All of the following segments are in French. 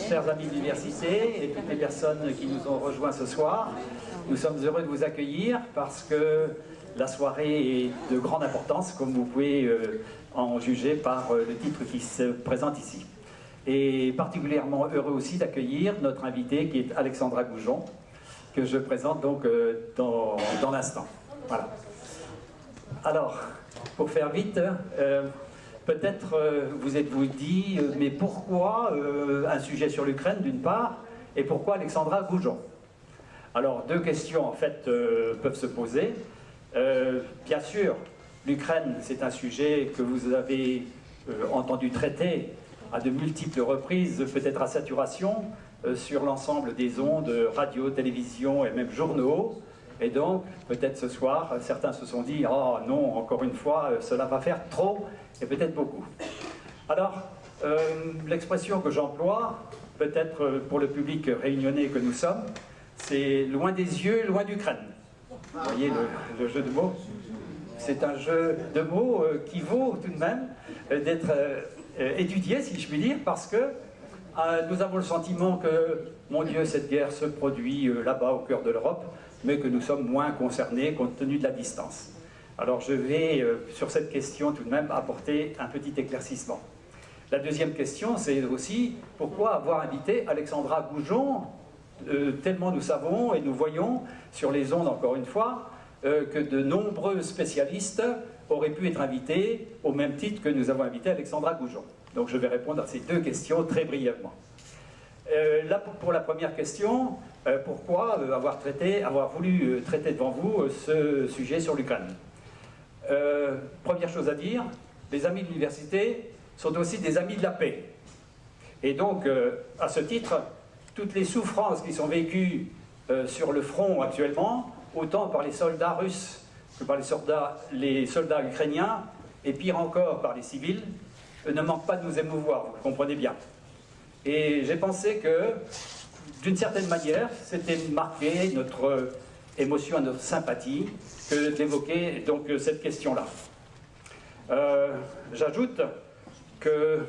chers amis de l'université et toutes les personnes qui nous ont rejoints ce soir. Nous sommes heureux de vous accueillir parce que la soirée est de grande importance, comme vous pouvez en juger par le titre qui se présente ici. Et particulièrement heureux aussi d'accueillir notre invitée qui est Alexandra Goujon, que je présente donc dans l'instant. Voilà. Alors, pour faire vite, peut-être vous êtes-vous dit, mais pourquoi un sujet sur l'Ukraine d'une part, et pourquoi Alexandra Goujon? Alors, deux questions en fait peuvent se poser. Bien sûr, l'Ukraine, c'est un sujet que vous avez entendu traiter à de multiples reprises, peut-être à saturation, sur l'ensemble des ondes, radio, télévision et même journaux. Et donc, peut-être ce soir, certains se sont dit « Oh non, encore une fois, cela va faire trop et peut-être beaucoup ». Alors, l'expression que j'emploie, peut-être pour le public réunionnais que nous sommes, c'est « loin des yeux, loin d'Ukraine ». Vous voyez le jeu de mots? C'est un jeu de mots qui vaut tout de même d'être étudié, si je puis dire, parce que nous avons le sentiment que, mon Dieu, cette guerre se produit là-bas, au cœur de l'Europe, mais que nous sommes moins concernés compte tenu de la distance. Alors je vais, sur cette question, tout de même, apporter un petit éclaircissement. La deuxième question, c'est aussi, pourquoi avoir invité Alexandra Goujon, tellement nous savons et nous voyons sur les ondes, encore une fois, que de nombreux spécialistes auraient pu être invités au même titre que nous avons invité Alexandra Goujon. Donc je vais répondre à ces deux questions très brièvement. Là, pour la première question, pourquoi avoir voulu traiter devant vous ce sujet sur l'Ukraine? Première chose à dire, les amis de l'université sont aussi des amis de la paix. Et donc, à ce titre, toutes les souffrances qui sont vécues sur le front actuellement, autant par les soldats russes que par les soldats ukrainiens, et pire encore par les civils, ne manquent pas de nous émouvoir, vous le comprenez bien. Et j'ai pensé que, d'une certaine manière, c'était marquer notre émotion, notre sympathie, que d'évoquer donc cette question-là. J'ajoute que,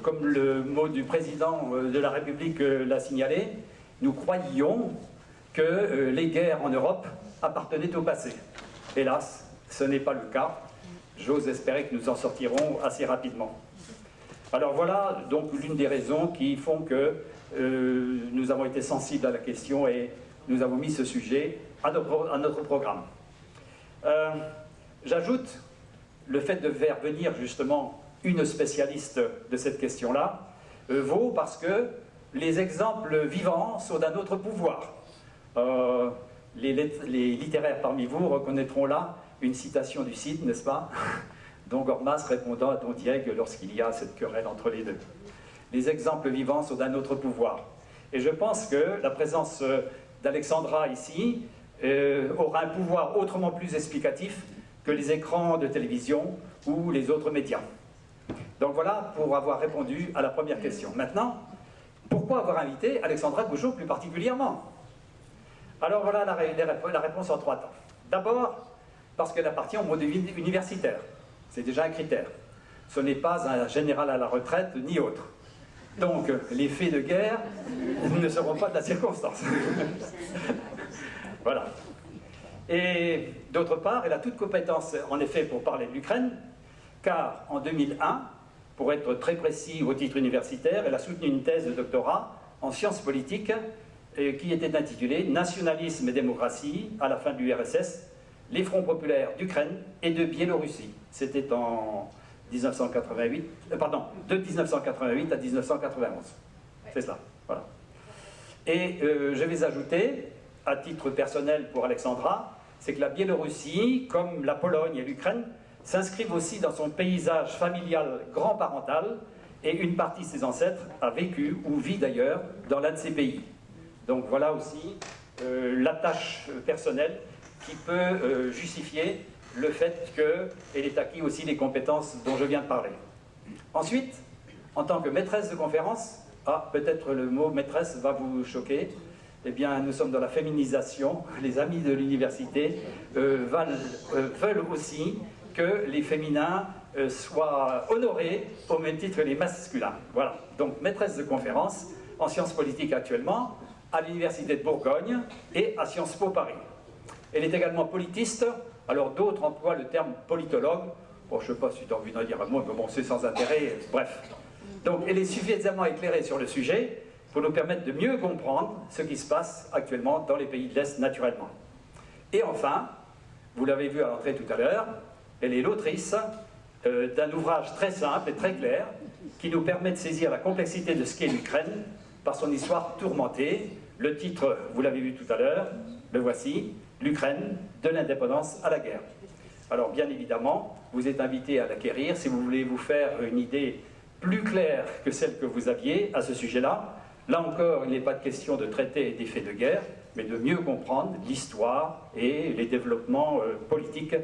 comme le mot du président de la République l'a signalé, nous croyions que les guerres en Europe appartenaient au passé. Hélas, ce n'est pas le cas. J'ose espérer que nous en sortirons assez rapidement. Alors voilà donc l'une des raisons qui font que nous avons été sensibles à la question et nous avons mis ce sujet à notre programme. J'ajoute le fait de faire venir justement une spécialiste de cette question-là vaut parce que les exemples vivants sont d'un autre pouvoir. Les littéraires parmi vous reconnaîtront là une citation du Cid, n'est-ce pas? Don Gormas répondant à Don Diègue lorsqu'il y a cette querelle entre les deux. Les exemples vivants sont d'un autre pouvoir. Et je pense que la présence d'Alexandra ici aura un pouvoir autrement plus explicatif que les écrans de télévision ou les autres médias. Donc voilà pour avoir répondu à la première question. Maintenant, pourquoi avoir invité Alexandra Goujon plus particulièrement? Alors voilà la réponse en trois temps. D'abord, parce qu'elle appartient au monde universitaire. C'est déjà un critère. Ce n'est pas un général à la retraite, ni autre. Donc, les faits de guerre ne seront pas de la circonstance. Voilà. Et d'autre part, elle a toute compétence, en effet, pour parler de l'Ukraine, car en 2001, pour être très précis au titre universitaire, elle a soutenu une thèse de doctorat en sciences politiques qui était intitulée « Nationalisme et démocratie à la fin de l'URSS, les fronts populaires d'Ukraine et de Biélorussie ». C'était en 1988, de 1988 à 1991. C'est cela, voilà. Et je vais ajouter, à titre personnel pour Alexandra, c'est que la Biélorussie, comme la Pologne et l'Ukraine, s'inscrivent aussi dans son paysage familial grand-parental, et une partie de ses ancêtres a vécu, ou vit d'ailleurs, dans l'un de ces pays. Donc voilà aussi l'attache personnelle qui peut justifier le fait qu'elle ait acquis aussi les compétences dont je viens de parler. Ensuite, en tant que maîtresse de conférence, peut-être le mot maîtresse va vous choquer, eh bien nous sommes dans la féminisation, les amis de l'université veulent aussi que les féminins soient honorés au même titre que les masculins. Voilà, donc maîtresse de conférence en sciences politiques actuellement à l'Université de Bourgogne et à Sciences Po Paris. Elle est également politiste, alors d'autres emploient le terme politologue. Bon, je ne sais pas si tu as envie d'en dire un mot, mais bon, c'est sans intérêt, bref. Donc elle est suffisamment éclairée sur le sujet pour nous permettre de mieux comprendre ce qui se passe actuellement dans les pays de l'Est naturellement. Et enfin, vous l'avez vu à l'entrée tout à l'heure, elle est l'autrice d'un ouvrage très simple et très clair qui nous permet de saisir la complexité de ce qu'est l'Ukraine par son histoire tourmentée. Le titre, vous l'avez vu tout à l'heure, le voici, l'Ukraine, de l'indépendance à la guerre. Alors bien évidemment, vous êtes invité à l'acquérir si vous voulez vous faire une idée plus claire que celle que vous aviez à ce sujet-là. Là encore, il n'est pas de question de traiter des faits de guerre, mais de mieux comprendre l'histoire et les développements politiques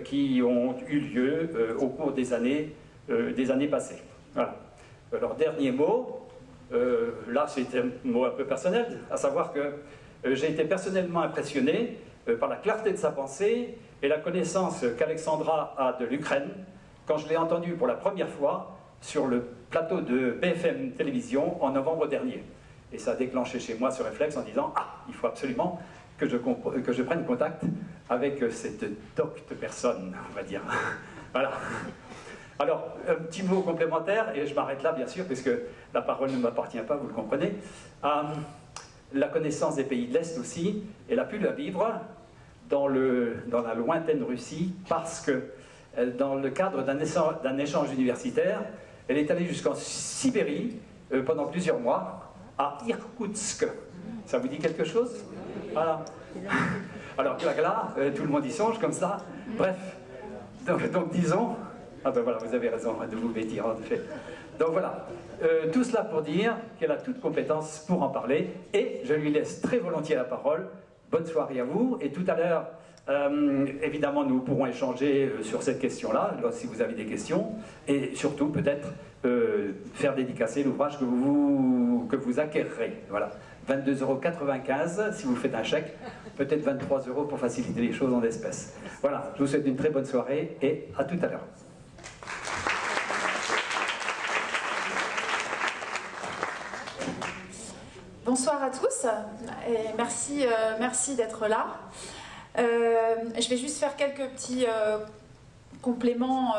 qui ont eu lieu au cours des années passées. Voilà. Alors, dernier mot, là c'est un mot un peu personnel, à savoir que j'ai été personnellement impressionné par la clarté de sa pensée et la connaissance qu'Alexandra a de l'Ukraine quand je l'ai entendue pour la première fois sur le plateau de BFM Télévision en novembre dernier. Et ça a déclenché chez moi ce réflexe en disant « Ah, il faut absolument que je prenne contact avec cette docte personne, on va dire. » Voilà. Alors, un petit mot complémentaire, et je m'arrête là bien sûr, puisque la parole ne m'appartient pas, vous le comprenez. La connaissance des pays de l'Est aussi, elle a pu la vivre dans la lointaine Russie, parce que dans le cadre d'un échange universitaire, elle est allée jusqu'en Sibérie pendant plusieurs mois, à Irkoutsk. Ça vous dit quelque chose? Voilà. Alors, là, tout le monde y songe comme ça. Bref, donc disons... Ah ben voilà, vous avez raison de vous vêtir en effet. Donc voilà, tout cela pour dire qu'elle a toute compétence pour en parler, et je lui laisse très volontiers la parole. Bonne soirée à vous, et tout à l'heure, évidemment, nous pourrons échanger sur cette question-là, si vous avez des questions, et surtout peut-être faire dédicacer l'ouvrage que vous acquérerez. Voilà, 22,95 € si vous faites un chèque, peut-être 23 € pour faciliter les choses en espèces. Voilà, je vous souhaite une très bonne soirée, et à tout à l'heure. Bonsoir à tous et merci d'être là. Je vais juste faire quelques petits compléments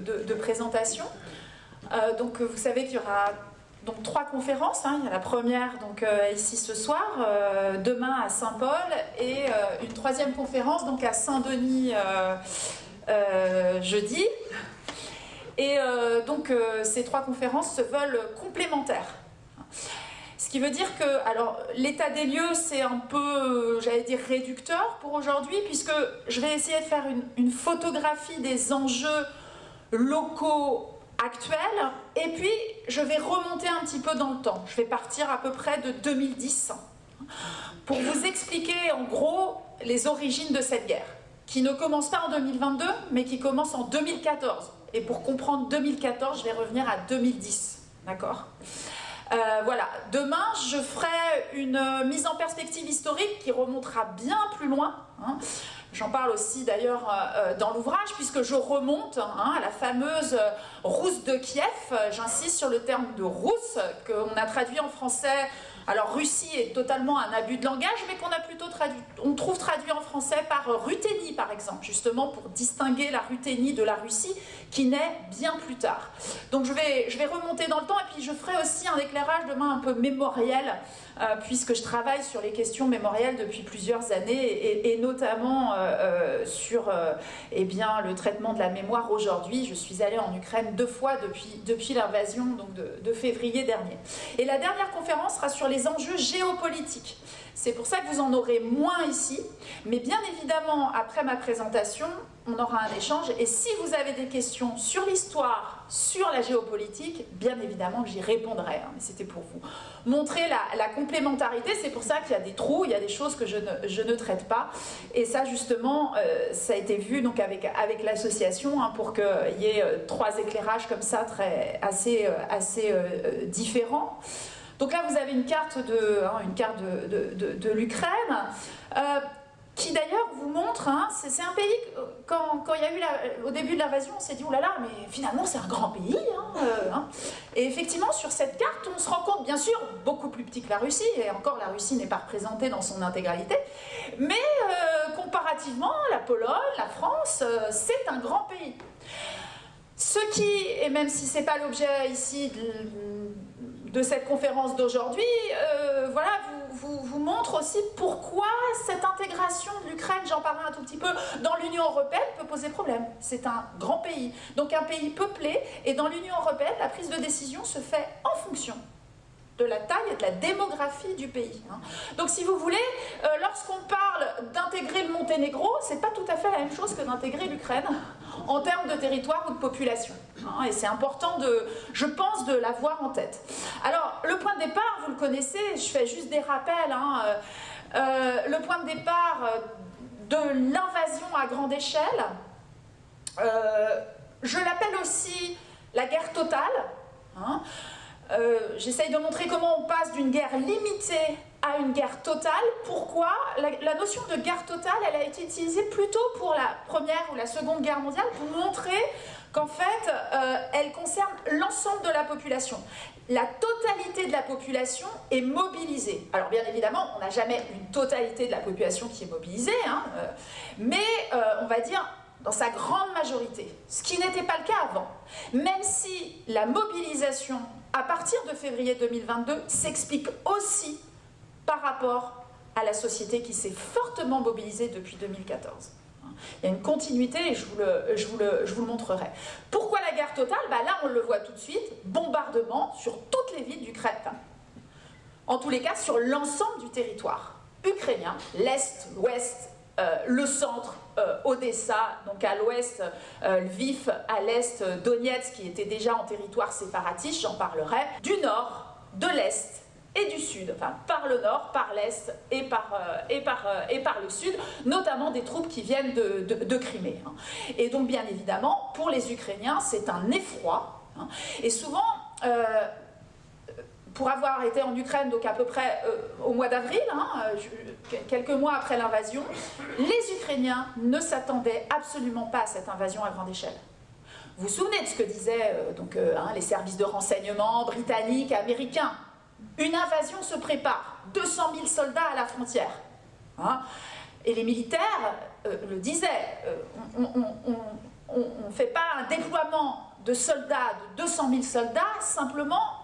de présentation. Donc vous savez qu'il y aura donc 3 conférences. Il y a la première donc, ici ce soir, demain à Saint-Paul, et une 3e conférence donc à Saint-Denis jeudi. Et donc ces 3 conférences se veulent complémentaires. Ce qui veut dire que, alors, l'état des lieux, c'est un peu, j'allais dire, réducteur pour aujourd'hui, puisque je vais essayer de faire une photographie des enjeux locaux actuels, et puis je vais remonter un petit peu dans le temps. Je vais partir à peu près de 2010, pour vous expliquer, en gros, les origines de cette guerre, qui ne commence pas en 2022, mais qui commence en 2014. Et pour comprendre 2014, je vais revenir à 2010, d'accord ? Voilà, demain je ferai une mise en perspective historique qui remontera bien plus loin. J'en parle aussi d'ailleurs dans l'ouvrage, puisque je remonte à la fameuse Rousse de Kiev. J'insiste sur le terme de Rousse, qu'on a traduit en français. Alors Russie est totalement un abus de langage, mais on trouve traduit en français par Ruthénie par exemple, justement pour distinguer la Ruthénie de la Russie, qui naît bien plus tard. Donc je vais remonter dans le temps, et puis je ferai aussi un éclairage demain un peu mémoriel, puisque je travaille sur les questions mémorielles depuis plusieurs années, et notamment sur eh bien, le traitement de la mémoire aujourd'hui. Je suis allée en Ukraine 2 fois depuis l'invasion donc de février dernier. Et la dernière conférence sera sur les enjeux géopolitiques. C'est pour ça que vous en aurez moins ici, mais bien évidemment, après ma présentation, on aura un échange, et si vous avez des questions sur l'histoire, sur la géopolitique, bien évidemment que j'y répondrai, mais c'était pour vous montrer la complémentarité. C'est pour ça qu'il y a des trous, il y a des choses que je ne traite pas, et ça justement, ça a été vu donc avec l'association, pour qu'il y ait 3 éclairages comme ça, assez différents. Donc là, vous avez une carte de l'Ukraine. qui d'ailleurs vous montre, hein, c'est un pays, quand il y a eu au début de l'invasion, on s'est dit, oulala, mais finalement c'est un grand pays. Hein. Et effectivement, sur cette carte, on se rend compte, bien sûr, beaucoup plus petit que la Russie, et encore la Russie n'est pas représentée dans son intégralité, mais comparativement, la Pologne, la France, c'est un grand pays. Ce qui, et même si ce n'est pas l'objet ici de cette conférence d'aujourd'hui, voilà, vous montre aussi pourquoi cette intégration de l'Ukraine, j'en parlerai un tout petit peu, dans l'Union européenne peut poser problème. C'est un grand pays, donc un pays peuplé, et dans l'Union européenne, la prise de décision se fait en fonction de la taille et de la démographie du pays. Donc si vous voulez, lorsqu'on parle d'intégrer le Monténégro, c'est pas tout à fait la même chose que d'intégrer l'Ukraine en termes de territoire ou de population. Et c'est important, je pense, de l'avoir en tête. Alors, le point de départ, vous le connaissez, je fais juste des rappels. Le point de départ de l'invasion à grande échelle, je l'appelle aussi la guerre totale. J'essaye de montrer comment on passe d'une guerre limitée à une guerre totale. Pourquoi? La notion de guerre totale, elle a été utilisée plutôt pour la Première ou la Seconde Guerre mondiale pour montrer qu'en fait, elle concerne l'ensemble de la population. La totalité de la population est mobilisée. Alors bien évidemment, on n'a jamais une totalité de la population qui est mobilisée, mais on va dire dans sa grande majorité, ce qui n'était pas le cas avant. Même si la mobilisation à partir de février 2022 s'explique aussi par rapport à la société qui s'est fortement mobilisée depuis 2014. Il y a une continuité et je vous le montrerai. Pourquoi la guerre totale? Là, on le voit tout de suite, bombardement sur toutes les villes d'Ukraine. En tous les cas, sur l'ensemble du territoire ukrainien, l'Est, l'Ouest, le centre, Odessa, donc à l'ouest, Lviv, à l'est, Donetsk, qui était déjà en territoire séparatiste, j'en parlerai, du nord, de l'est et du sud, enfin par le nord, par l'est et par le sud, notamment des troupes qui viennent de Crimée. Et donc bien évidemment, pour les Ukrainiens, c'est un effroi, et souvent, pour avoir été en Ukraine, donc à peu près au mois d'avril, quelques mois après l'invasion, les Ukrainiens ne s'attendaient absolument pas à cette invasion à grande échelle. Vous vous souvenez de ce que disaient les services de renseignement britanniques, américains? Une invasion se prépare, 200 000 soldats à la frontière. Et les militaires le disaient, on ne fait pas un déploiement de soldats, de 200 000 soldats, simplement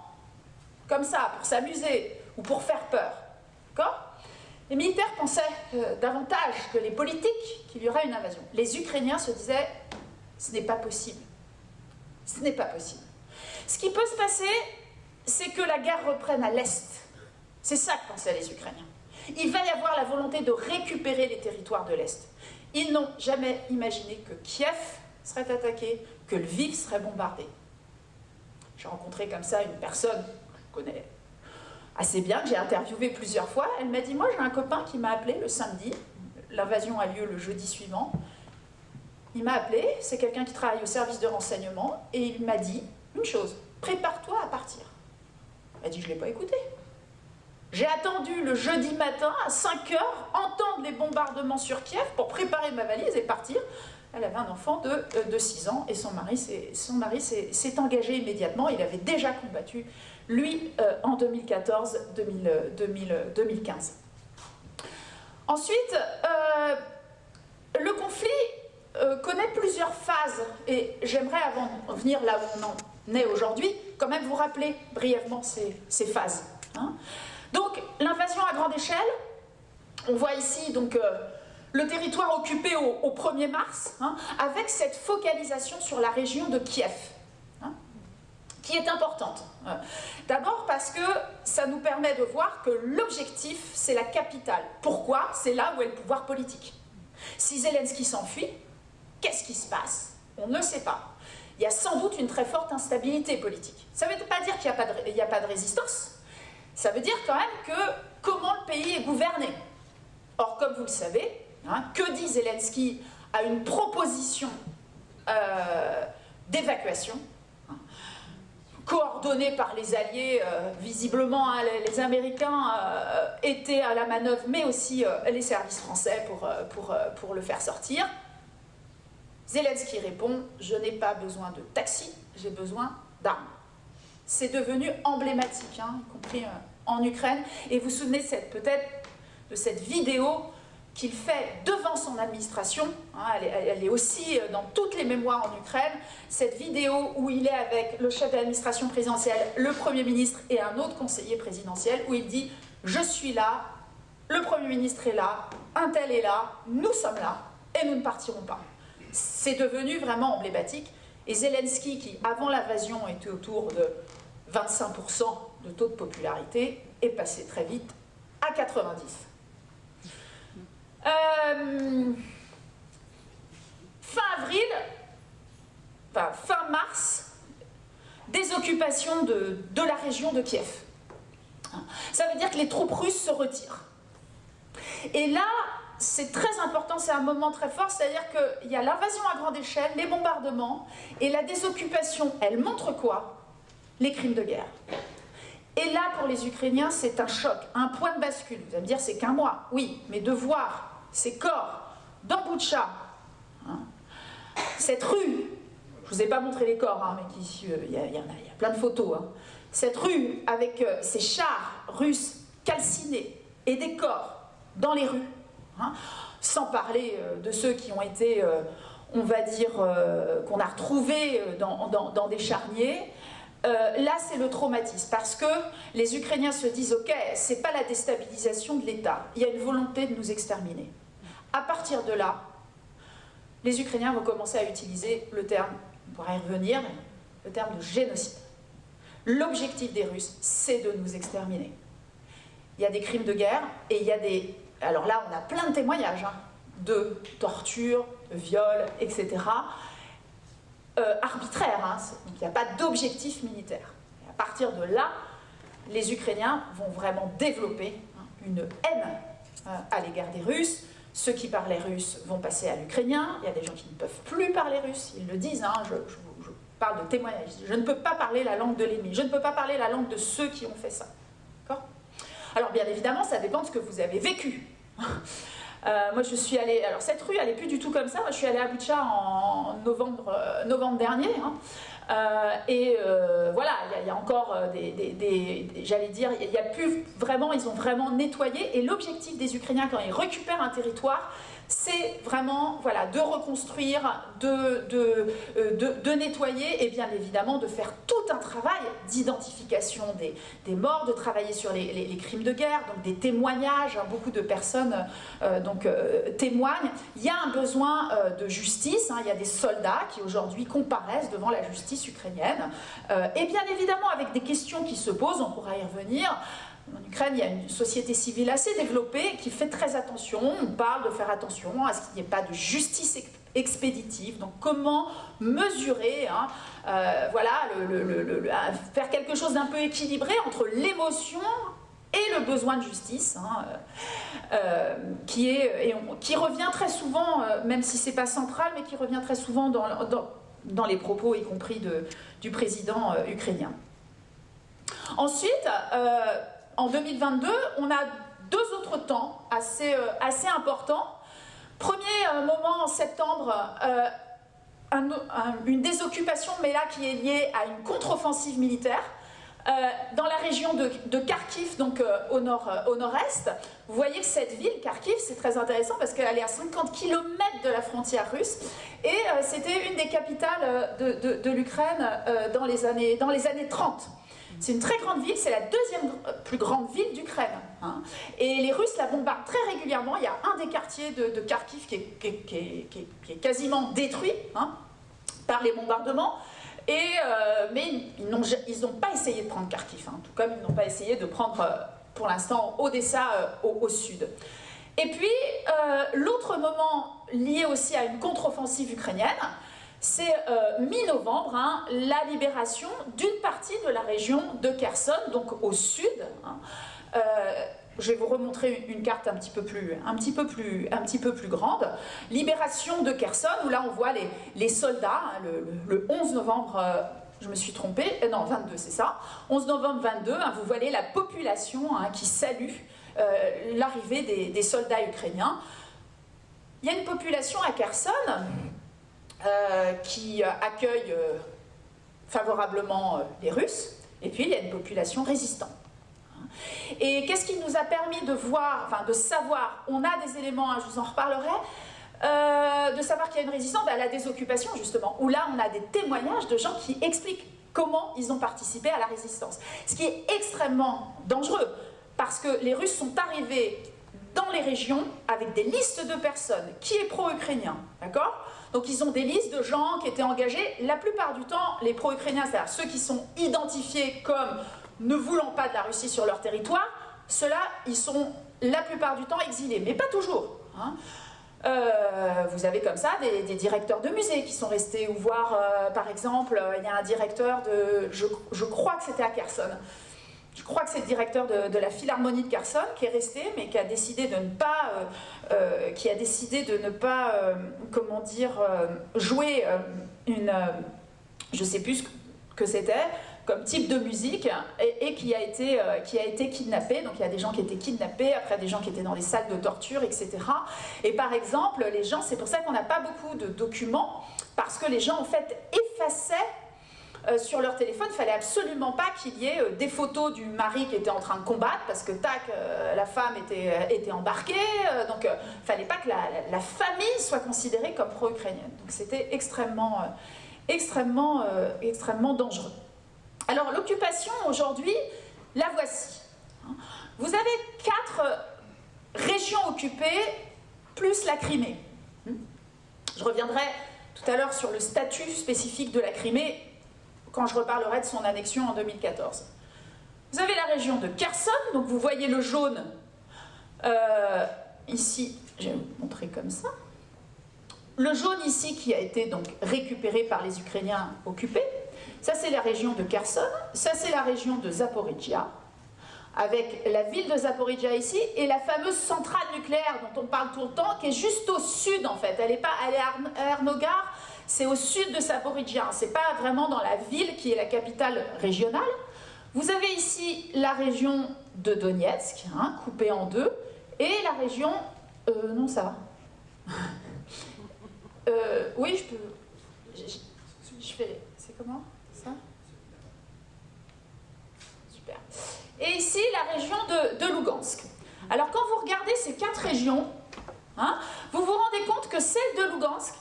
comme ça, pour s'amuser ou pour faire peur. D'accord? Les militaires pensaient davantage que les politiques qu'il y aurait une invasion. Les Ukrainiens se disaient, ce n'est pas possible. Ce n'est pas possible. Ce qui peut se passer, c'est que la guerre reprenne à l'Est. C'est ça que pensaient les Ukrainiens. Il va y avoir la volonté de récupérer les territoires de l'Est. Ils n'ont jamais imaginé que Kiev serait attaqué, que Lviv serait bombardé. J'ai rencontré comme ça une personne que je connais assez bien, que j'ai interviewé plusieurs fois. Elle m'a dit, moi j'ai un copain qui m'a appelé le samedi, l'invasion a lieu le jeudi suivant. Il m'a appelé, c'est quelqu'un qui travaille au service de renseignement, et il m'a dit une chose, prépare-toi à partir. Elle m'a dit, je ne l'ai pas écouté. J'ai attendu le jeudi matin à 5 h, entendre les bombardements sur Kiev pour préparer ma valise et partir. Elle avait un enfant de 6 ans et son mari s'est engagé immédiatement. Il avait déjà combattu, lui, en 2014-2015. Ensuite, le conflit connaît plusieurs phases. Et j'aimerais, avant de venir là où on en est aujourd'hui, quand même vous rappeler brièvement ces phases. Donc, l'invasion à grande échelle, on voit ici donc, le territoire occupé au 1er mars, avec cette focalisation sur la région de Kiev, qui est importante. D'abord parce que ça nous permet de voir que l'objectif, c'est la capitale. Pourquoi? C'est là où est le pouvoir politique. Si Zelensky s'enfuit, qu'est-ce qui se passe? On ne sait pas. Il y a sans doute une très forte instabilité politique. Ça ne veut pas dire qu'il n'y a pas de résistance. Ça veut dire quand même que comment le pays est gouverné. Or, comme vous le savez, que dit Zelensky à une proposition d'évacuation? coordonné par les Alliés, visiblement hein, les Américains étaient à la manœuvre, mais aussi les services français pour le faire sortir. Zelensky répond « Je n'ai pas besoin de taxi, j'ai besoin d'armes ». C'est devenu emblématique, hein, y compris en Ukraine. Et vous vous souvenez peut-être de cette vidéo qu'il fait devant son administration, hein, elle est aussi dans toutes les mémoires en Ukraine, cette vidéo où il est avec le chef de l'administration présidentielle, le Premier ministre et un autre conseiller présidentiel, où il dit « Je suis là, le Premier ministre est là, un tel est là, nous sommes là, et nous ne partirons pas ». C'est devenu vraiment emblématique. Et Zelensky, qui avant l'invasion était autour de 25% de taux de popularité, est passé très vite à 90%. Fin avril, enfin fin mars, désoccupation de la région de Kiev. Ça veut dire que les troupes russes se retirent. Et là, c'est très important, c'est un moment très fort, c'est-à-dire qu'il y a l'invasion à grande échelle, les bombardements, et la désoccupation, elle montre quoi? Les crimes de guerre. Et là, pour les Ukrainiens, c'est un choc, un point de bascule. Vous allez me dire, c'est qu'un mois. Oui, mais de voir ces corps dans Boutcha, hein, cette rue, je ne vous ai pas montré les corps, hein, mais il y a plein de photos, hein, cette rue avec ces chars russes calcinés et des corps dans les rues, hein, sans parler de ceux qui ont été, on va dire, qu'on a retrouvés dans des charniers. Là, c'est le traumatisme, parce que les Ukrainiens se disent « Ok, c'est pas la déstabilisation de l'État, il y a une volonté de nous exterminer ». À partir de là, les Ukrainiens vont commencer à utiliser le terme, on pourra y revenir, le terme de génocide. L'objectif des Russes, c'est de nous exterminer. Il y a des crimes de guerre, et il y a des... Alors là, on a plein de témoignages, hein, de torture, de viols, etc., arbitraire, hein, donc il n'y a pas d'objectif militaire. Et à partir de là, les Ukrainiens vont vraiment développer une haine à l'égard des Russes. Ceux qui parlaient russe vont passer à l'ukrainien. Il y a des gens qui ne peuvent plus parler russe, ils le disent, hein, je parle de témoignages. Je ne peux pas parler la langue de l'ennemi, je ne peux pas parler la langue de ceux qui ont fait ça. D'accord ? Alors bien évidemment, ça dépend de ce que vous avez vécu. Moi je suis allée, alors cette rue elle n'est plus du tout comme ça, moi je suis allée à Boutcha en novembre dernier, hein. Voilà, il y a encore j'allais dire, il y a plus vraiment, ils ont vraiment nettoyé, et l'objectif des Ukrainiens quand ils récupèrent un territoire, c'est vraiment voilà, de reconstruire, de nettoyer, et bien évidemment de faire tout un travail d'identification des morts, de travailler sur les crimes de guerre, donc des témoignages, hein, beaucoup de personnes témoignent. Il y a un besoin de justice, hein, il y a des soldats qui aujourd'hui comparaissent devant la justice ukrainienne, et bien évidemment avec des questions qui se posent, on pourra y revenir. En Ukraine, il y a une société civile assez développée qui fait très attention. On parle de faire attention à ce qu'il n'y ait pas de justice expéditive. Donc, comment mesurer, hein, voilà, faire quelque chose d'un peu équilibré entre l'émotion et le besoin de justice, hein, qui revient très souvent, même si c'est pas central, mais qui revient très souvent dans les propos, y compris du président ukrainien. Ensuite, en 2022, on a deux autres temps assez importants. Premier moment en septembre, une désoccupation, mais là qui est liée à une contre-offensive militaire, dans la région de Kharkiv, donc au nord-est. Vous voyez que cette ville, Kharkiv, c'est très intéressant parce qu'elle est à 50 km de la frontière russe, et c'était une des capitales de l'Ukraine dans les années 30. C'est une très grande ville, c'est la deuxième plus grande ville d'Ukraine, hein. Et les Russes la bombardent très régulièrement. Il y a un des quartiers de Kharkiv qui est quasiment détruit, hein, par les bombardements. Mais ils n'ont pas essayé de prendre Kharkiv, hein, tout comme ils n'ont pas essayé de prendre, pour l'instant, Odessa au sud. Et puis, l'autre moment lié aussi à une contre-offensive ukrainienne, c'est mi-novembre, hein, la libération d'une partie de la région de Kherson, donc au sud. Hein. Je vais vous remontrer une carte un petit peu plus grande. Libération de Kherson, où là on voit les soldats, hein, le 11 novembre je me suis trompée, non 22 c'est ça, 11 novembre 22, hein, vous voyez la population hein, qui salue l'arrivée des soldats ukrainiens. Il y a une population à Kherson qui accueille favorablement les Russes, et puis il y a une population résistante. Et qu'est-ce qui nous a permis de voir, enfin de savoir, on a des éléments, hein, je vous en reparlerai, de savoir qu'il y a une résistance à la désoccupation justement, où là on a des témoignages de gens qui expliquent comment ils ont participé à la résistance. Ce qui est extrêmement dangereux, parce que les Russes sont arrivés dans les régions avec des listes de personnes qui est pro-ukrainien, d'accord? Donc ils ont des listes de gens qui étaient engagés, la plupart du temps les pro-ukrainiens, c'est-à-dire ceux qui sont identifiés comme ne voulant pas de la Russie sur leur territoire, ceux-là, ils sont la plupart du temps exilés, mais pas toujours. Hein. Vous avez comme ça des directeurs de musées qui sont restés, ou voir, par exemple, il y a un directeur de, je crois que c'était à Kherson, je crois que c'est le directeur de la Philharmonie de Kherson qui est resté, mais qui a décidé de ne pas, comment dire, jouer une, je sais plus ce que c'était, comme type de musique, et qui a été kidnappé. Donc il y a des gens qui étaient kidnappés, après des gens qui étaient dans les salles de torture, etc. Et par exemple, les gens, c'est pour ça qu'on n'a pas beaucoup de documents, parce que les gens en fait effaçaient sur leur téléphone. Il ne fallait absolument pas qu'il y ait des photos du mari qui était en train de combattre, parce que tac, la femme était embarquée, donc il ne fallait pas que la famille soit considérée comme pro-ukrainienne. Donc c'était extrêmement dangereux. Alors l'occupation aujourd'hui, la voici. Vous avez 4 régions occupées, plus la Crimée. Je reviendrai tout à l'heure sur le statut spécifique de la Crimée, quand je reparlerai de son annexion en 2014. Vous avez la région de Kherson, donc vous voyez le jaune ici, je vais vous montrer comme ça. Le jaune ici qui a été donc récupéré par les Ukrainiens occupés, ça c'est la région de Kherson, ça c'est la région de Zaporijia, avec la ville de Zaporijia ici, et la fameuse centrale nucléaire dont on parle tout le temps, qui est juste au sud en fait, elle est à Ernogar, c'est au sud de Zaporijia, c'est pas vraiment dans la ville qui est la capitale régionale. Vous avez ici la région de Donetsk, hein, coupée en deux, et la région... non, ça va. Oui, je peux... Je fais... C'est comment, ça? Super. Et ici, la région de Lugansk. Alors, quand vous regardez ces 4 régions, hein, vous vous rendez compte que celle de Lugansk,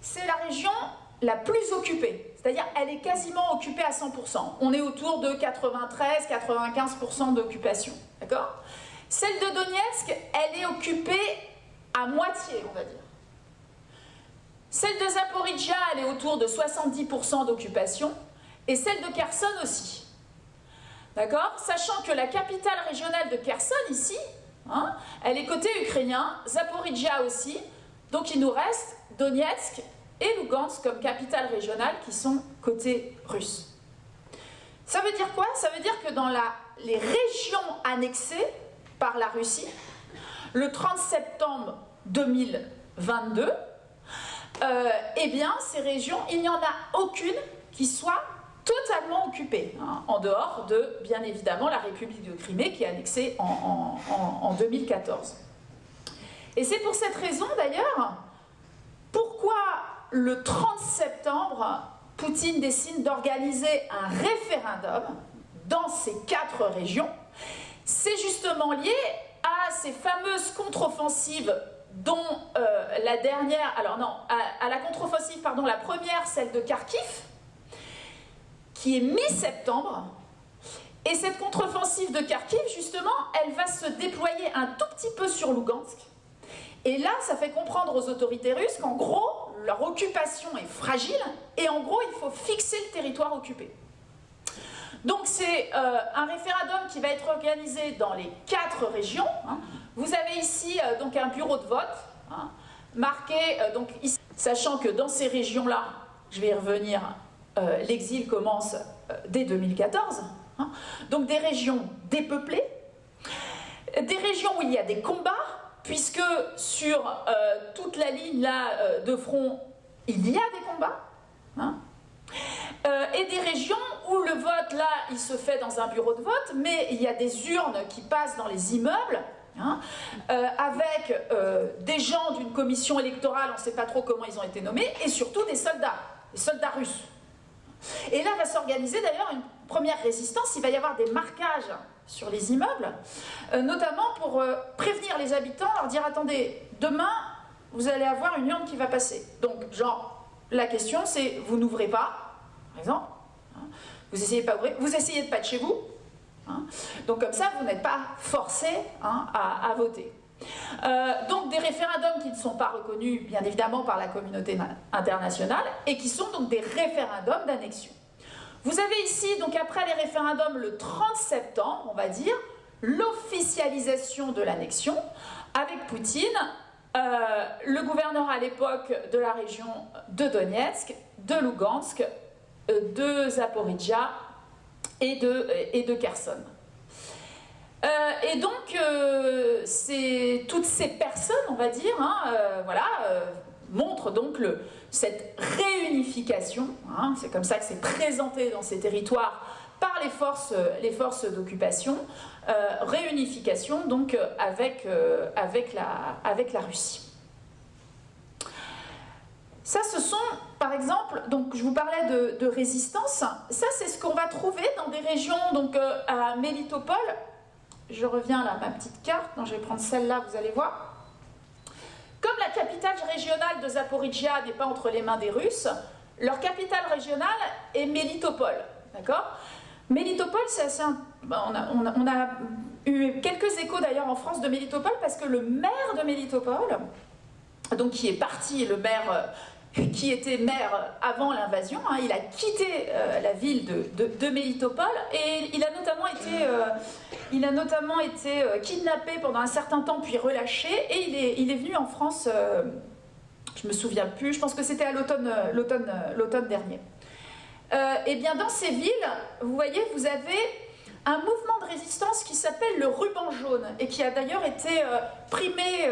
c'est la région la plus occupée. C'est-à-dire, elle est quasiment occupée à 100%. On est autour de 93-95% d'occupation. D'accord? Celle de Donetsk, elle est occupée à moitié, on va dire. Celle de Zaporijia, elle est autour de 70% d'occupation. Et celle de Kherson aussi. D'accord? Sachant que la capitale régionale de Kherson, ici, hein, elle est côté ukrainien, Zaporijia aussi. Donc il nous reste Donetsk et Lugansk comme capitale régionale qui sont côté russe. Ça veut dire quoi? Ça veut dire que dans les régions annexées par la Russie, le 30 septembre 2022, eh bien, ces régions, il n'y en a aucune qui soit totalement occupée, hein, en dehors de, bien évidemment, la République de Crimée qui est annexée en 2014. Et c'est pour cette raison, d'ailleurs, pourquoi le 30 septembre, Poutine décide d'organiser un référendum dans ces 4 régions. C'est justement lié à ces fameuses contre-offensives dont la dernière, alors non, à la contre-offensive, pardon, la première, celle de Kharkiv, qui est mi-septembre, et cette contre-offensive de Kharkiv, justement, elle va se déployer un tout petit peu sur Lugansk, et là, ça fait comprendre aux autorités russes qu'en gros, leur occupation est fragile, et en gros, il faut fixer le territoire occupé. Donc c'est un référendum qui va être organisé dans les 4 régions, hein. Vous avez ici donc un bureau de vote, hein, marqué, donc ici, sachant que dans ces régions-là, je vais y revenir, l'exil commence dès 2014, hein, donc des régions dépeuplées, des régions où il y a des combats, puisque sur toute la ligne là, de front, il y a des combats, hein. Et des régions où le vote, là, il se fait dans un bureau de vote, mais il y a des urnes qui passent dans les immeubles, hein, avec des gens d'une commission électorale, on ne sait pas trop comment ils ont été nommés, et surtout des soldats russes. Et là va s'organiser d'ailleurs une première résistance, il va y avoir des marquages sur les immeubles, notamment pour prévenir les habitants, leur dire attendez, demain vous allez avoir une urne qui va passer. Donc genre, la question c'est vous n'ouvrez pas, par exemple, hein, vous essayez de pas être chez vous, hein, donc comme ça vous n'êtes pas forcé, hein, à voter. Donc des référendums qui ne sont pas reconnus bien évidemment par la communauté internationale et qui sont donc des référendums d'annexion. Vous avez ici, donc après les référendums, le 30 septembre, on va dire, l'officialisation de l'annexion avec Poutine, le gouverneur à l'époque de la région de Donetsk, de Lugansk, de Zaporijjia et de Kherson. Et donc, toutes ces personnes, on va dire, hein, voilà, montrent donc cette réunification, hein, c'est comme ça que c'est présenté dans ces territoires par les forces d'occupation, réunification donc avec la Russie. Ça, ce sont, par exemple, donc je vous parlais de résistance, ça c'est ce qu'on va trouver dans des régions, donc à Mélitopol. Je reviens là, ma petite carte, non, je vais prendre celle-là, vous allez voir. Comme la capitale régionale de Zaporijjia n'est pas entre les mains des Russes, leur capitale régionale est Mélitopol, d'accord? Mélitopol, c'est assez... On a eu quelques échos d'ailleurs en France de Mélitopol parce que le maire de Mélitopol, donc qui est parti, le maire... qui était maire avant l'invasion, hein, il a quitté la ville de Mélitopol et il a notamment été kidnappé pendant un certain temps puis relâché et il est venu en France, je me souviens plus, je pense que c'était à l'automne dernier. Et bien dans ces villes, vous voyez, vous avez un mouvement de résistance qui s'appelle le ruban jaune et qui a d'ailleurs été primé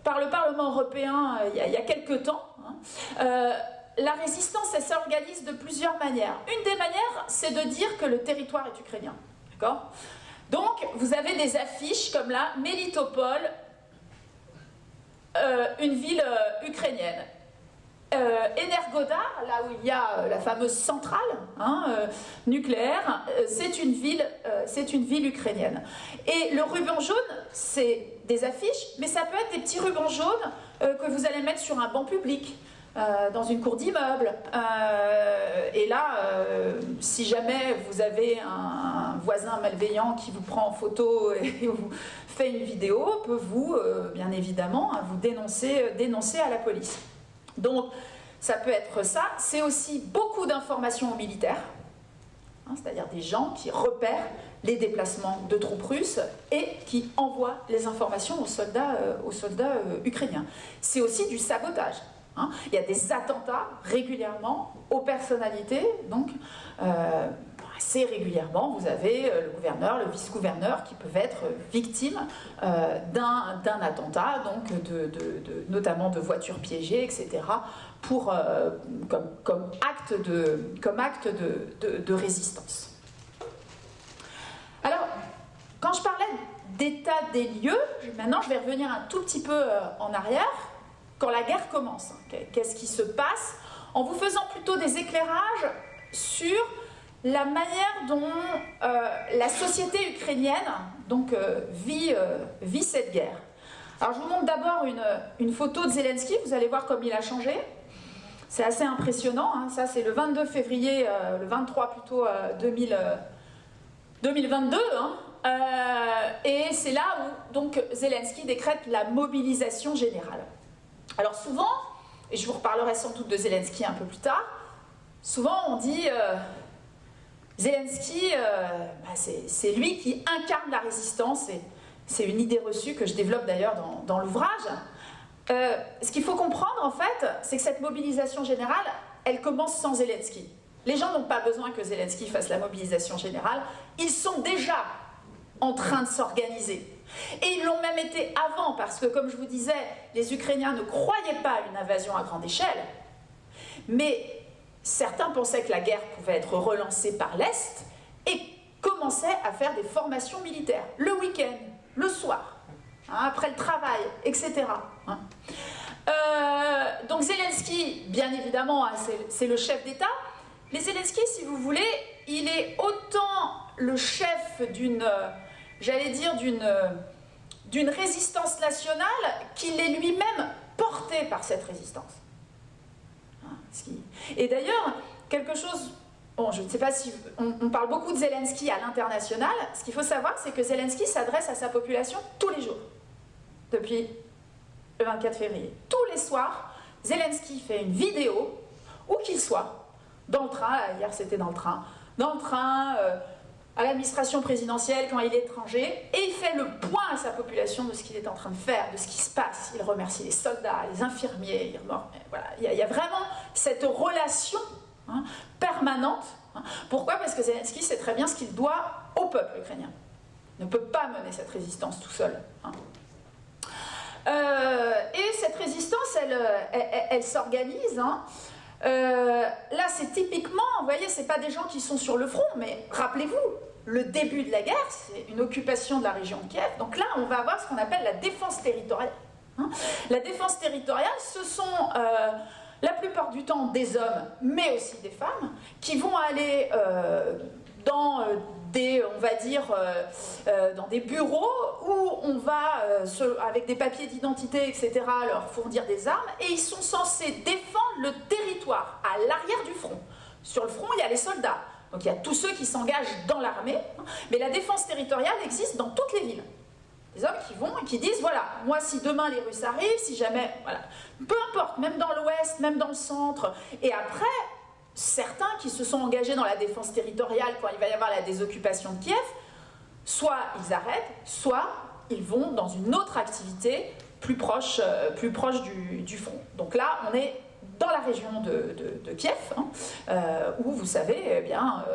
par le Parlement européen il y a quelques temps. La résistance, elle s'organise de plusieurs manières. Une des manières, c'est de dire que le territoire est ukrainien. D'accord ? Donc, vous avez des affiches comme là, Mélitopol, une ville ukrainienne. Energodar, là où il y a la fameuse centrale, hein, nucléaire, c'est une ville ukrainienne. Et le ruban jaune, c'est des affiches, mais ça peut être des petits rubans jaunes que vous allez mettre sur un banc public, dans une cour d'immeuble. Et là, si jamais vous avez un voisin malveillant qui vous prend en photo et vous fait une vidéo, peut vous, bien évidemment, vous dénoncer à la police. Donc, ça peut être ça. C'est aussi beaucoup d'informations aux militaires, hein, c'est-à-dire des gens qui repèrent les déplacements de troupes russes et qui envoient les informations aux soldats ukrainiens. C'est aussi du sabotage. Hein. Il y a des attentats régulièrement aux personnalités, donc assez régulièrement, vous avez le gouverneur, le vice-gouverneur qui peuvent être victimes d'un attentat, donc notamment de voitures piégées, etc., comme acte de résistance. Alors, quand je parlais d'état des lieux, maintenant je vais revenir un tout petit peu en arrière, quand la guerre commence. Qu'est-ce qui se passe en vous faisant plutôt des éclairages sur la manière dont la société ukrainienne donc, vit cette guerre. Alors je vous montre d'abord une photo de Zelensky, vous allez voir comme il a changé. C'est assez impressionnant, hein. Ça c'est le 22 février, le 23 plutôt 2022, hein. Et c'est là où donc, Zelensky décrète la mobilisation générale. Alors souvent, et je vous reparlerai sans doute de Zelensky un peu plus tard, souvent on dit Zelensky, c'est lui qui incarne la résistance, et c'est une idée reçue que je développe d'ailleurs dans l'ouvrage. Ce qu'il faut comprendre en fait, c'est que cette mobilisation générale, elle commence sans Zelensky. Les gens n'ont pas besoin que Zelensky fasse la mobilisation générale, ils sont déjà en train de s'organiser. Et ils l'ont même été avant, parce que comme je vous disais, les Ukrainiens ne croyaient pas à une invasion à grande échelle, mais certains pensaient que la guerre pouvait être relancée par l'Est et commençaient à faire des formations militaires, le week-end, le soir, hein, après le travail, etc. Hein. Donc Zelensky, bien évidemment, hein, c'est le chef d'État, mais Zelensky, si vous voulez, il est autant le chef d'une, j'allais dire, d'une résistance nationale qu'il est lui-même porté par cette résistance. Et d'ailleurs, quelque chose, bon, je ne sais pas si on parle beaucoup de Zelensky à l'international, ce qu'il faut savoir, c'est que Zelensky s'adresse à sa population tous les jours, depuis le 24 février. Tous les soirs, Zelensky fait une vidéo, où qu'il soit, dans le train, hier c'était dans le train, à l'administration présidentielle quand il est étranger, et il fait le point à sa population de ce qu'il est en train de faire, de ce qui se passe. Il remercie les soldats, les infirmiers, voilà. Il y a vraiment cette relation, hein, permanente. Hein. Pourquoi? Parce que Zelensky sait très bien ce qu'il doit au peuple ukrainien. Il ne peut pas mener cette résistance tout seul. Hein. Et cette résistance, elle s'organise. Hein. Là, c'est typiquement, vous voyez, c'est pas des gens qui sont sur le front, mais rappelez-vous, le début de la guerre, c'est une occupation de la région de Kiev. Donc là, on va avoir ce qu'on appelle la défense territoriale. Hein. La défense territoriale, ce sont la plupart du temps des hommes, mais aussi des femmes, qui vont aller dans des, on va dire, dans des bureaux où on va, avec des papiers d'identité, etc., leur fournir des armes, et ils sont censés défendre le territoire à l'arrière du front. Sur le front, il y a les soldats, donc il y a tous ceux qui s'engagent dans l'armée, mais la défense territoriale existe dans toutes les villes. Des hommes qui vont et qui disent, voilà, moi si demain les Russes arrivent, si jamais, voilà, peu importe, même dans l'ouest, même dans le centre, et après, certains qui se sont engagés dans la défense territoriale quand il va y avoir la désoccupation de Kiev, soit ils arrêtent, soit ils vont dans une autre activité plus proche du front. Donc là, on est dans la région de Kiev, hein, où vous savez, eh bien,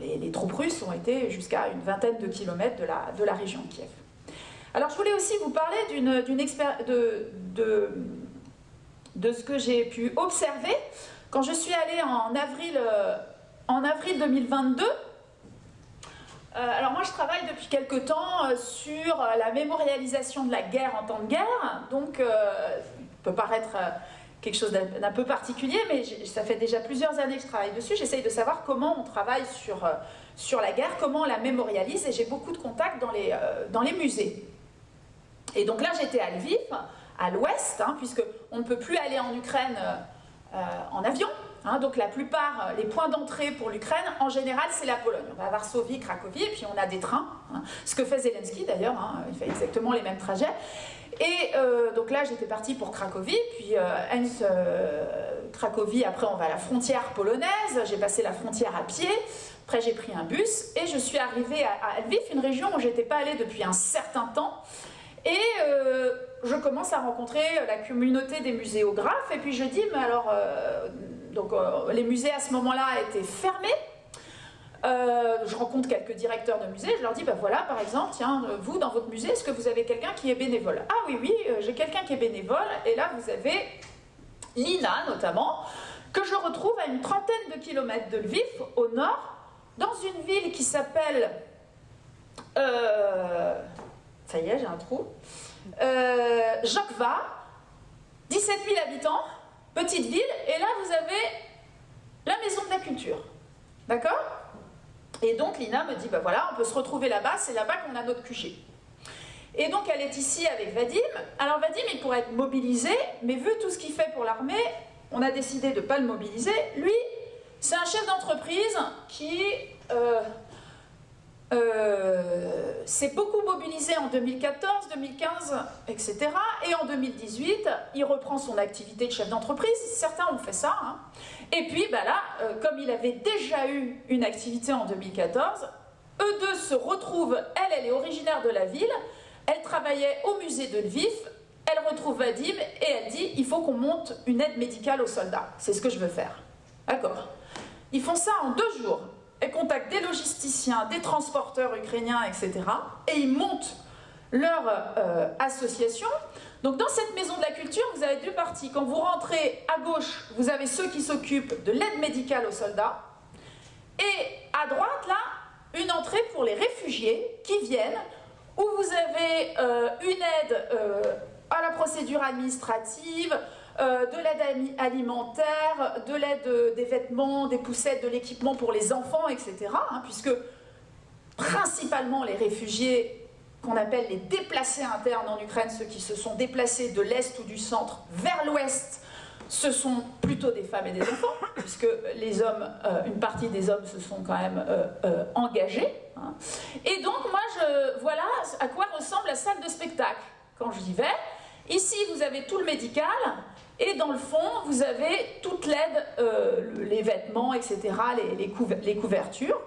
les troupes russes ont été jusqu'à une vingtaine de kilomètres de la région de Kiev. Alors je voulais aussi vous parler de ce que j'ai pu observer quand je suis allée en avril 2022. Alors moi je travaille depuis quelque temps sur la mémorialisation de la guerre en temps de guerre, donc ça peut paraître quelque chose d'un peu particulier, mais ça fait déjà plusieurs années que je travaille dessus. J'essaye de savoir comment on travaille sur la guerre, comment on la mémorialise, et j'ai beaucoup de contacts dans les musées. Et donc là j'étais à Lviv, à l'ouest, hein, puisqu'on ne peut plus aller en Ukraine en avion, hein, donc la plupart, les points d'entrée pour l'Ukraine, en général c'est la Pologne. On va à Varsovie, Cracovie, et puis on a des trains, hein, ce que fait Zelensky d'ailleurs, hein, il fait exactement les mêmes trajets. Et donc là j'étais partie pour Cracovie, puis Cracovie, après on va à la frontière polonaise, j'ai passé la frontière à pied, après j'ai pris un bus, et je suis arrivée à Lviv, une région où je n'étais pas allée depuis un certain temps. Et je commence à rencontrer la communauté des muséographes, et puis je dis, mais alors, les musées à ce moment-là étaient fermés. Je rencontre quelques directeurs de musées, je leur dis, ben voilà, par exemple, tiens, vous, dans votre musée, est-ce que vous avez quelqu'un qui est bénévole? Ah oui, j'ai quelqu'un qui est bénévole, et là, vous avez Lina, notamment, que je retrouve à une trentaine de kilomètres de Lviv, au nord, dans une ville qui s'appelle... ça y est, j'ai un trou. Jokva, 17 000 habitants, petite ville, et là vous avez la maison de la culture. D'accord? Et donc Lina me dit, ben voilà, on peut se retrouver là-bas, c'est là-bas qu'on a notre QG. Et donc elle est ici avec Vadim. Alors Vadim, il pourrait être mobilisé, mais vu tout ce qu'il fait pour l'armée, on a décidé de ne pas le mobiliser. Lui, c'est un chef d'entreprise qui... s'est beaucoup mobilisé en 2014, 2015, etc. Et en 2018, il reprend son activité de chef d'entreprise. Certains ont fait ça. Hein. Et puis, bah là, comme il avait déjà eu une activité en 2014, eux deux se retrouvent. Elle est originaire de la ville. Elle travaillait au musée de Lviv. Elle retrouve Vadim et elle dit, il faut qu'on monte une aide médicale aux soldats. C'est ce que je veux faire. D'accord. Ils font ça en 2 jours. Elle contacte des logisticiens, des transporteurs ukrainiens, etc. Et ils montent leur association. Donc dans cette maison de la culture, vous avez deux parties. Quand vous rentrez à gauche, vous avez ceux qui s'occupent de l'aide médicale aux soldats. Et à droite, là, une entrée pour les réfugiés qui viennent, où vous avez une aide à la procédure administrative, de l'aide alimentaire, de l'aide des vêtements, des poussettes, de l'équipement pour les enfants, etc. Puisque principalement les réfugiés qu'on appelle les déplacés internes en Ukraine, ceux qui se sont déplacés de l'Est ou du centre vers l'Ouest, ce sont plutôt des femmes et des enfants, puisque les hommes, une partie des hommes se sont quand même engagés. Et donc moi, voilà à quoi ressemble la salle de spectacle quand j'y vais. Ici, vous avez tout le médical, et dans le fond, vous avez toute l'aide, les vêtements, etc., les couvertures.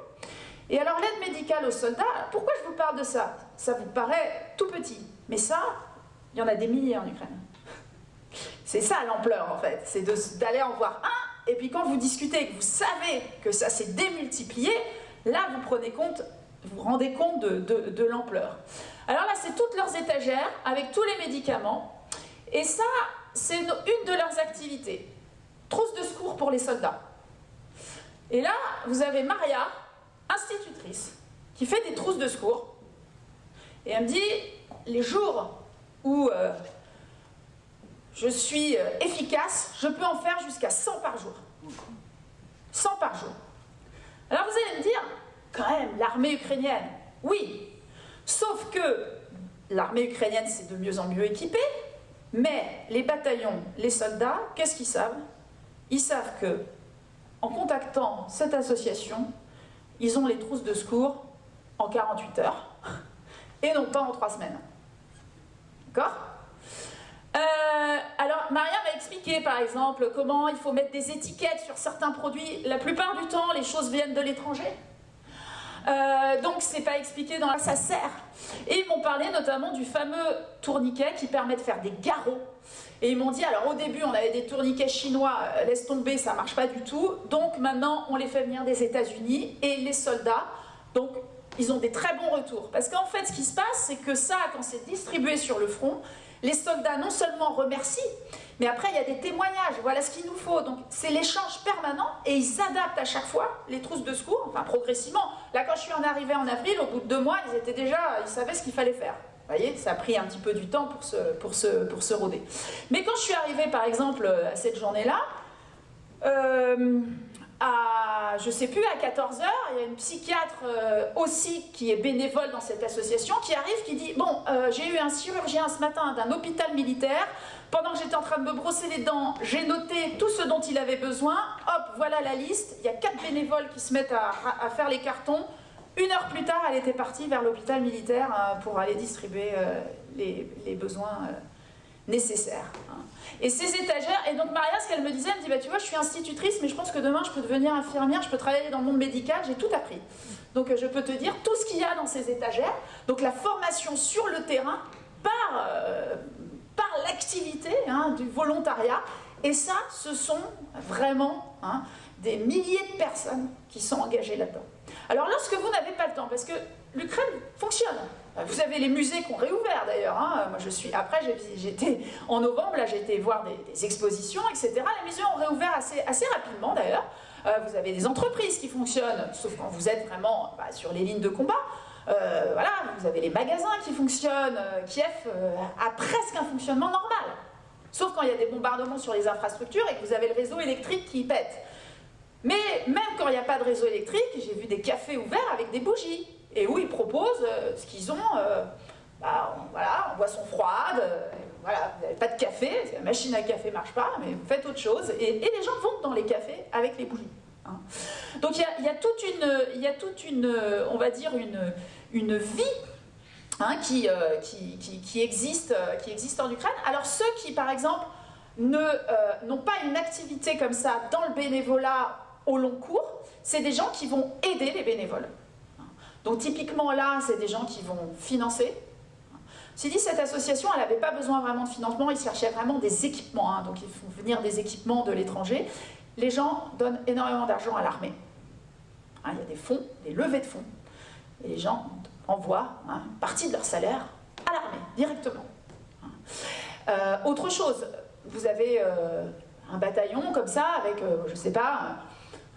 Et alors l'aide médicale aux soldats, pourquoi je vous parle de ça? Ça vous paraît tout petit, mais ça, il y en a des milliers en Ukraine. C'est ça l'ampleur en fait, c'est d'aller en voir un, et puis quand vous discutez et que vous savez que ça s'est démultiplié, là vous prenez compte, vous vous rendez compte de l'ampleur. Alors là c'est toutes leurs étagères avec tous les médicaments, et ça c'est une de leurs activités. Trousse de secours pour les soldats. Et là vous avez Maria, institutrice, qui fait des trousses de secours, et elle me dit, les jours où je suis efficace, je peux en faire jusqu'à 100 par jour. 100 par jour. Alors vous allez me dire, quand même, l'armée ukrainienne, oui, sauf que l'armée ukrainienne c'est de mieux en mieux équipée, mais les bataillons, les soldats, qu'est-ce qu'ils savent? Ils savent que, en contactant cette association, ils ont les trousses de secours en 48 heures, et non pas en 3 semaines. D'accord? Alors, Maria m'a expliqué, par exemple, comment il faut mettre des étiquettes sur certains produits. La plupart du temps, les choses viennent de l'étranger. Donc, c'est pas expliqué dans quoi ça sert. Et ils m'ont parlé notamment du fameux tourniquet qui permet de faire des garrots. Et ils m'ont dit, alors au début, on avait des tourniquets chinois, laisse tomber, ça marche pas du tout. Donc, maintenant, on les fait venir des États-Unis. Et les soldats, donc, ils ont des très bons retours. Parce qu'en fait, ce qui se passe, c'est que ça, quand c'est distribué sur le front, les soldats non seulement remercient, mais après il y a des témoignages, voilà ce qu'il nous faut. Donc c'est l'échange permanent et ils adaptent à chaque fois les trousses de secours, enfin progressivement. Là quand je suis en arrivée en avril, au bout de 2 mois, ils savaient ce qu'il fallait faire. Vous voyez, ça a pris un petit peu du temps pour se roder. Mais quand je suis arrivée par exemple à cette journée-là, je sais plus, à 14 h, il y a une psychiatre aussi qui est bénévole dans cette association qui arrive, qui dit, bon, j'ai eu un chirurgien ce matin d'un hôpital militaire, pendant que j'étais en train de me brosser les dents, j'ai noté tout ce dont il avait besoin, hop, voilà la liste, il y a 4 bénévoles qui se mettent à faire les cartons. 1 heure plus tard, elle était partie vers l'hôpital militaire pour aller distribuer les besoins nécessaires. Et ces étagères, et donc Maria, ce qu'elle me disait, elle me dit, bah, tu vois, je suis institutrice, mais je pense que demain, je peux devenir infirmière, je peux travailler dans le monde médical, j'ai tout appris. Donc je peux te dire tout ce qu'il y a dans ces étagères, donc la formation sur le terrain par l'activité du volontariat, et ça, ce sont vraiment des milliers de personnes qui sont engagées là-dedans. Alors lorsque vous n'avez pas le temps, parce que l'Ukraine fonctionne, vous avez les musées qui ont réouvert d'ailleurs, moi après j'étais en novembre, là j'ai été voir des expositions, etc. Les musées ont réouvert assez rapidement d'ailleurs. Vous avez des entreprises qui fonctionnent, sauf quand vous êtes vraiment sur les lignes de combat. Voilà, vous avez les magasins qui fonctionnent, Kiev a presque un fonctionnement normal. Sauf quand il y a des bombardements sur les infrastructures et que vous avez le réseau électrique qui pète. Mais même quand il n'y a pas de réseau électrique, j'ai vu des cafés ouverts avec des bougies. Et où ils proposent ce qu'ils ont, voilà, en boisson froide, voilà, vous n'avez pas de café, la machine à café ne marche pas, mais vous faites autre chose. Et les gens vont dans les cafés avec les bougies. Donc il y a toute une, on va dire, une vie qui existe en Ukraine. Alors ceux qui, par exemple, n'ont pas une activité comme ça dans le bénévolat au long cours, c'est des gens qui vont aider les bénévoles. Donc typiquement là, c'est des gens qui vont financer. Ceci dit, cette association, elle n'avait pas besoin vraiment de financement, ils cherchaient vraiment des équipements, donc ils font venir des équipements de l'étranger. Les gens donnent énormément d'argent à l'armée. Il y a des fonds, des levées de fonds, et les gens envoient une partie de leur salaire à l'armée, directement. Autre chose, vous avez un bataillon comme ça, avec, je ne sais pas,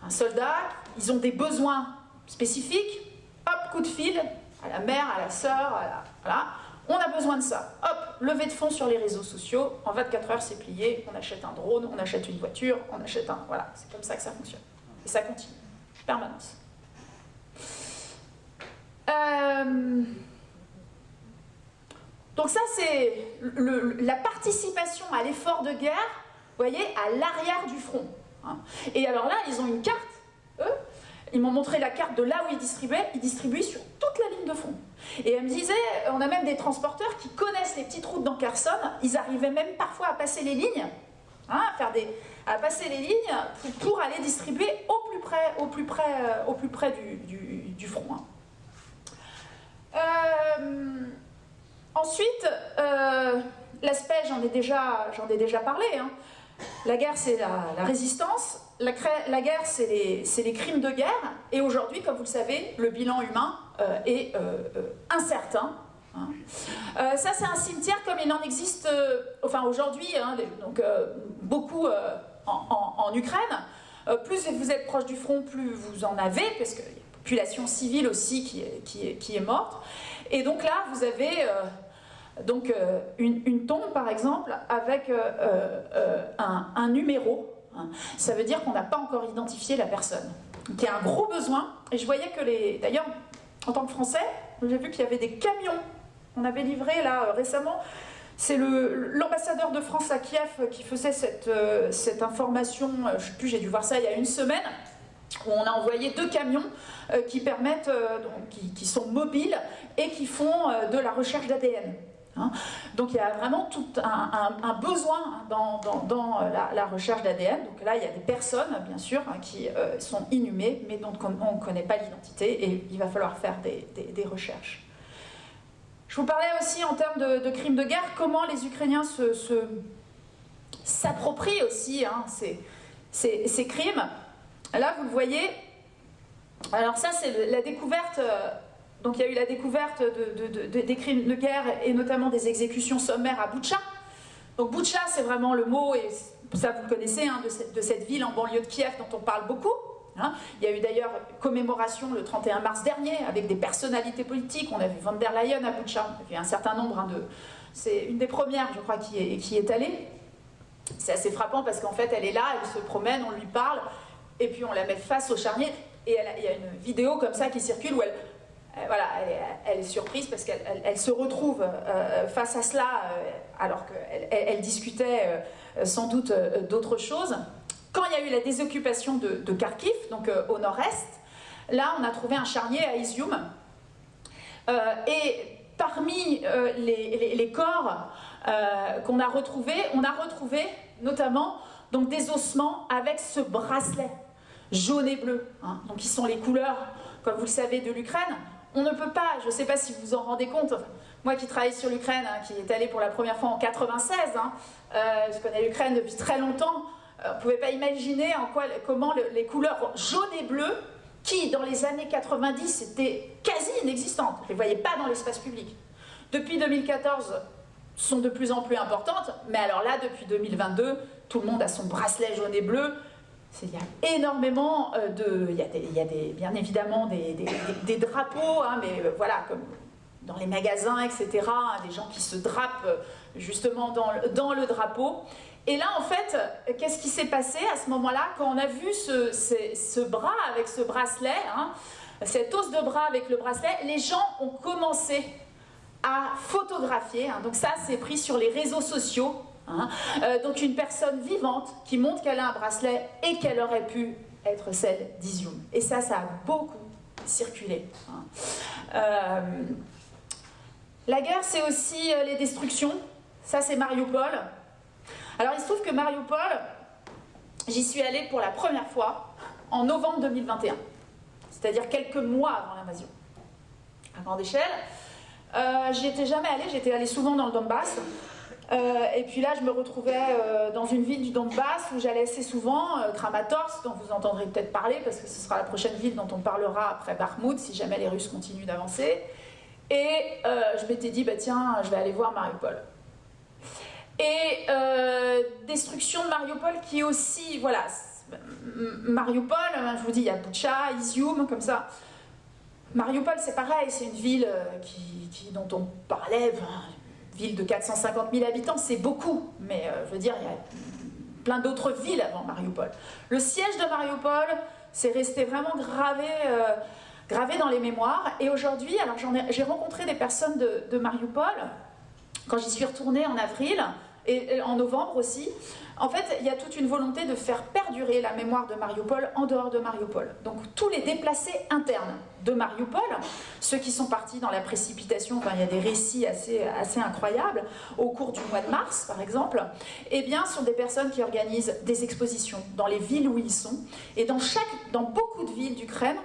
un soldat, ils ont des besoins spécifiques, hop, coup de fil, à la mère, à la sœur, voilà, on a besoin de ça. Hop, levée de fonds sur les réseaux sociaux, en 24 heures c'est plié, on achète un drone, on achète une voiture, on achète un... Voilà, c'est comme ça que ça fonctionne. Et ça continue, permanence. Donc ça, c'est la participation à l'effort de guerre, vous voyez, à l'arrière du front. Hein. Et alors là, ils ont une carte, eux, ils m'ont montré la carte de là où ils distribuaient sur toute la ligne de front. Et elle me disait, on a même des transporteurs qui connaissent les petites routes dans Kherson, ils arrivaient même parfois à passer les lignes, hein, à passer les lignes pour aller distribuer au plus près du front. Hein. Ensuite, l'aspect, j'en ai déjà parlé, hein. La guerre, c'est la résistance, la guerre, c'est les crimes de guerre, et aujourd'hui, comme vous le savez, le bilan humain est incertain. Hein. Ça, c'est un cimetière comme il en existe, enfin aujourd'hui, hein, donc beaucoup en Ukraine. Plus vous êtes proche du front, plus vous en avez, parce qu'il y a une population civile aussi qui est morte. Et donc là, vous avez une tombe, par exemple, avec un numéro. Ça veut dire qu'on n'a pas encore identifié la personne. Donc il y a un gros besoin. Et je voyais que d'ailleurs, en tant que Français, j'ai vu qu'il y avait des camions. On avait livré là récemment. C'est l'ambassadeur de France à Kiev qui faisait cette information. Je ne sais plus, j'ai dû voir ça il y a une semaine. Où on a envoyé 2 camions qui permettent, qui sont mobiles et qui font de la recherche d'ADN. Hein. Donc il y a vraiment tout un besoin dans la recherche d'ADN. Donc là, il y a des personnes, bien sûr, hein, qui sont inhumées, mais dont on ne connaît pas l'identité, et il va falloir faire des recherches. Je vous parlais aussi en termes de crimes de guerre, comment les Ukrainiens s'approprient aussi hein, ces crimes. Là, vous le voyez, alors ça, c'est la découverte, donc il y a eu la découverte des crimes de guerre, et notamment des exécutions sommaires à Boutcha. Donc Boutcha, c'est vraiment le mot, et ça vous le connaissez, hein, de cette ville en banlieue de Kiev dont on parle beaucoup. Hein. Il y a eu d'ailleurs commémoration le 31 mars dernier, avec des personnalités politiques. On a vu Von der Leyen à Boutcha, on a vu un certain nombre, hein, c'est une des premières, je crois, qui est allée. C'est assez frappant parce qu'en fait, elle est là, elle se promène, on lui parle, et puis on la met face au charnier, et il y a une vidéo comme ça qui circule où elle est surprise parce qu'elle se retrouve face à cela alors qu'elle discutait sans doute d'autres choses. Quand il y a eu la désoccupation de Kharkiv, donc au nord-est, là on a trouvé un charnier à Izium, et parmi les corps qu'on a retrouvés, on a retrouvé notamment donc, des ossements avec ce bracelet jaune et bleu, hein, donc qui sont les couleurs, comme vous le savez, de l'Ukraine. On ne peut pas, je ne sais pas si vous vous en rendez compte, moi qui travaille sur l'Ukraine, hein, qui est allée pour la première fois en 96, hein, je connais l'Ukraine depuis très longtemps, on ne pouvait pas imaginer comment les couleurs jaune et bleu, qui dans les années 90 étaient quasi inexistantes, je ne les voyais pas dans l'espace public. Depuis 2014, sont de plus en plus importantes, mais alors là, depuis 2022, tout le monde a son bracelet jaune et bleu. Il y a énormément il y a bien évidemment des drapeaux, hein, mais voilà, comme dans les magasins, etc., hein, des gens qui se drapent justement dans le drapeau. Et là, en fait, qu'est-ce qui s'est passé à ce moment-là, quand on a vu ce bras avec ce bracelet, hein, cet os de bras avec le bracelet, les gens ont commencé à photographier, hein, donc ça c'est pris sur les réseaux sociaux, hein, donc une personne vivante qui montre qu'elle a un bracelet et qu'elle aurait pu être celle d'Izium. Et ça a beaucoup circulé. Hein. La guerre, c'est aussi les destructions. Ça, c'est Mariupol. Alors, il se trouve que Mariupol, j'y suis allée pour la première fois en novembre 2021, c'est-à-dire quelques mois avant l'invasion, à grande échelle. J'y étais jamais allée, j'étais allée souvent dans le Donbass. Et puis là, je me retrouvais dans une ville du Donbass où j'allais assez souvent, Kramatorsk, dont vous entendrez peut-être parler, parce que ce sera la prochaine ville dont on parlera après Bakhmout, si jamais les Russes continuent d'avancer. Et je m'étais dit, bah tiens, je vais aller voir Mariupol. Et destruction de Mariupol qui est aussi, voilà, Mariupol, je vous dis, il y a Boutcha, Izium, comme ça. Mariupol, c'est pareil, c'est une ville dont on parlait, une ville de 450 000 habitants, c'est beaucoup, mais je veux dire, il y a plein d'autres villes avant Mariupol. Le siège de Mariupol, c'est resté vraiment gravé dans les mémoires, et aujourd'hui, alors j'ai rencontré des personnes de Mariupol, quand j'y suis retournée en avril, et en novembre aussi. En fait, il y a toute une volonté de faire perdurer la mémoire de Mariupol en dehors de Mariupol. Donc tous les déplacés internes de Mariupol, ceux qui sont partis dans la précipitation, enfin il y a des récits assez incroyables, au cours du mois de mars par exemple, eh bien sont des personnes qui organisent des expositions dans les villes où ils sont, et dans beaucoup de villes d'Ukraine,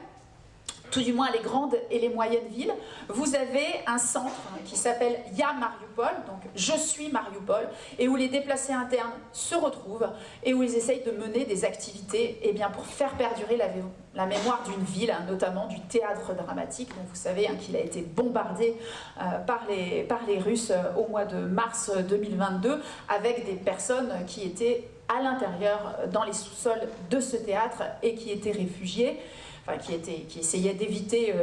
tout du moins les grandes et les moyennes villes, vous avez un centre qui s'appelle Ya Mariupol, donc je suis Mariupol, et où les déplacés internes se retrouvent et où ils essayent de mener des activités bien, pour faire perdurer la mémoire d'une ville, notamment du théâtre dramatique, dont vous savez qu'il a été bombardé par les Russes au mois de mars 2022, avec des personnes qui étaient à l'intérieur, dans les sous-sols de ce théâtre, et qui étaient réfugiés. Enfin, qui essayait d'éviter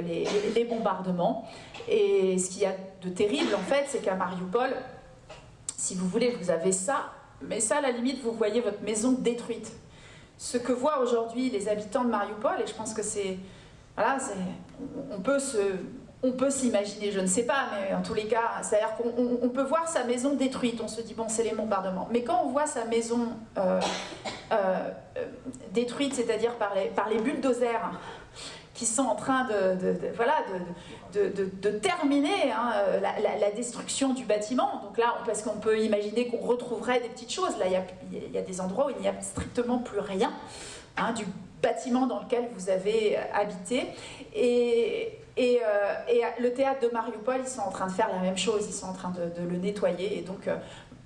les bombardements. Et ce qu'il y a de terrible, en fait, c'est qu'à Mariupol, si vous voulez, vous avez ça, mais ça, à la limite, vous voyez votre maison détruite. Ce que voient aujourd'hui les habitants de Mariupol, et je pense que c'est... Voilà, on peut s'imaginer, je ne sais pas, mais en tous les cas, c'est-à-dire qu'on peut voir sa maison détruite, on se dit, bon, c'est les bombardements. Mais quand on voit sa maison détruite, c'est-à-dire par les bulldozers qui sont en train de terminer la destruction du bâtiment, donc là, parce qu'on peut imaginer qu'on retrouverait des petites choses, là, il y a des endroits où il n'y a strictement plus rien, du bâtiment dans lequel vous avez habité, et le théâtre de Mariupol, ils sont en train de faire la même chose, ils sont en train de le nettoyer, et donc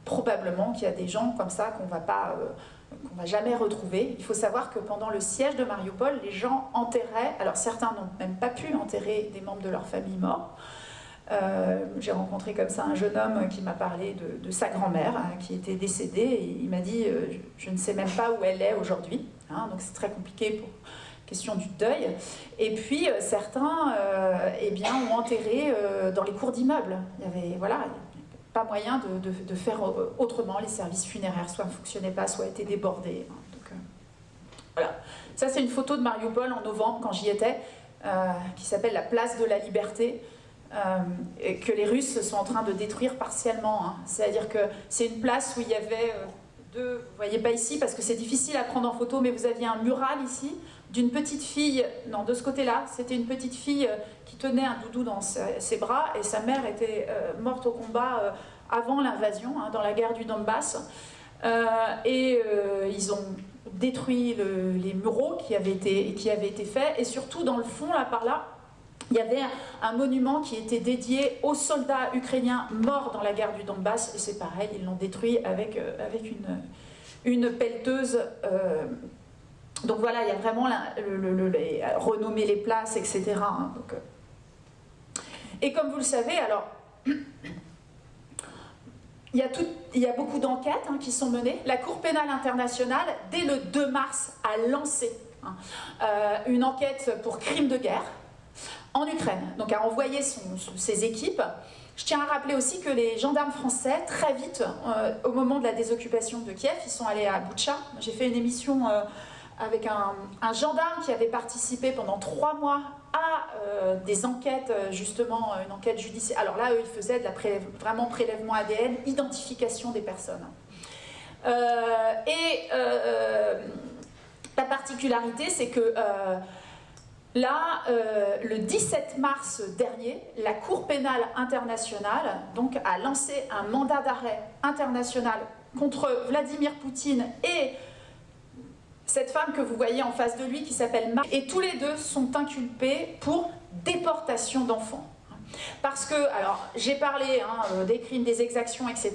probablement qu'il y a des gens comme ça qu'on va jamais retrouver. Il faut savoir que pendant le siège de Mariupol, les gens enterraient, alors certains n'ont même pas pu enterrer des membres de leur famille morts. J'ai rencontré comme ça un jeune homme qui m'a parlé de sa grand-mère qui était décédée, et il m'a dit je ne sais même pas où elle est aujourd'hui, donc c'est très compliqué pour question du deuil. Et puis certains ont enterré dans les cours d'immeubles. Il y avait pas moyen de faire autrement. Les services funéraires soit ne fonctionnaient pas, soit étaient débordés. Voilà. Ça, c'est une photo de Mariupol en novembre quand j'y étais, qui s'appelle la place de la liberté, que les Russes sont en train de détruire partiellement. C'est-à-dire que c'est une place où il y avait vous ne voyez pas ici parce que c'est difficile à prendre en photo, mais vous aviez un mural ici d'une petite fille, non, de ce côté-là, c'était une petite fille qui tenait un doudou dans ses bras, et sa mère était morte au combat avant l'invasion, dans la guerre du Donbass. Ils ont détruit les muraux qui avaient été faits, et surtout dans le fond, là par là, il y avait un monument qui était dédié aux soldats ukrainiens morts dans la guerre du Donbass, et c'est pareil, ils l'ont détruit avec une pelleteuse. Donc voilà, il y a vraiment renommer les places, etc. Et comme vous le savez, alors, il y a beaucoup d'enquêtes qui sont menées. La Cour pénale internationale, dès le 2 mars, a lancé une enquête pour crimes de guerre en Ukraine, donc a envoyé ses équipes. Je tiens à rappeler aussi que les gendarmes français, très vite, au moment de la désoccupation de Kiev, ils sont allés à Boutcha. J'ai fait une émission avec un gendarme qui avait participé pendant 3 mois à des enquêtes, justement, une enquête judiciaire. Alors là, eux, ils faisaient vraiment prélèvement ADN, identification des personnes. La particularité, c'est que là, le 17 mars dernier, la Cour pénale internationale donc, a lancé un mandat d'arrêt international contre Vladimir Poutine et cette femme que vous voyez en face de lui qui s'appelle Marie. Et tous les deux sont inculpés pour déportation d'enfants. Parce que, alors, j'ai parlé des crimes, des exactions, etc.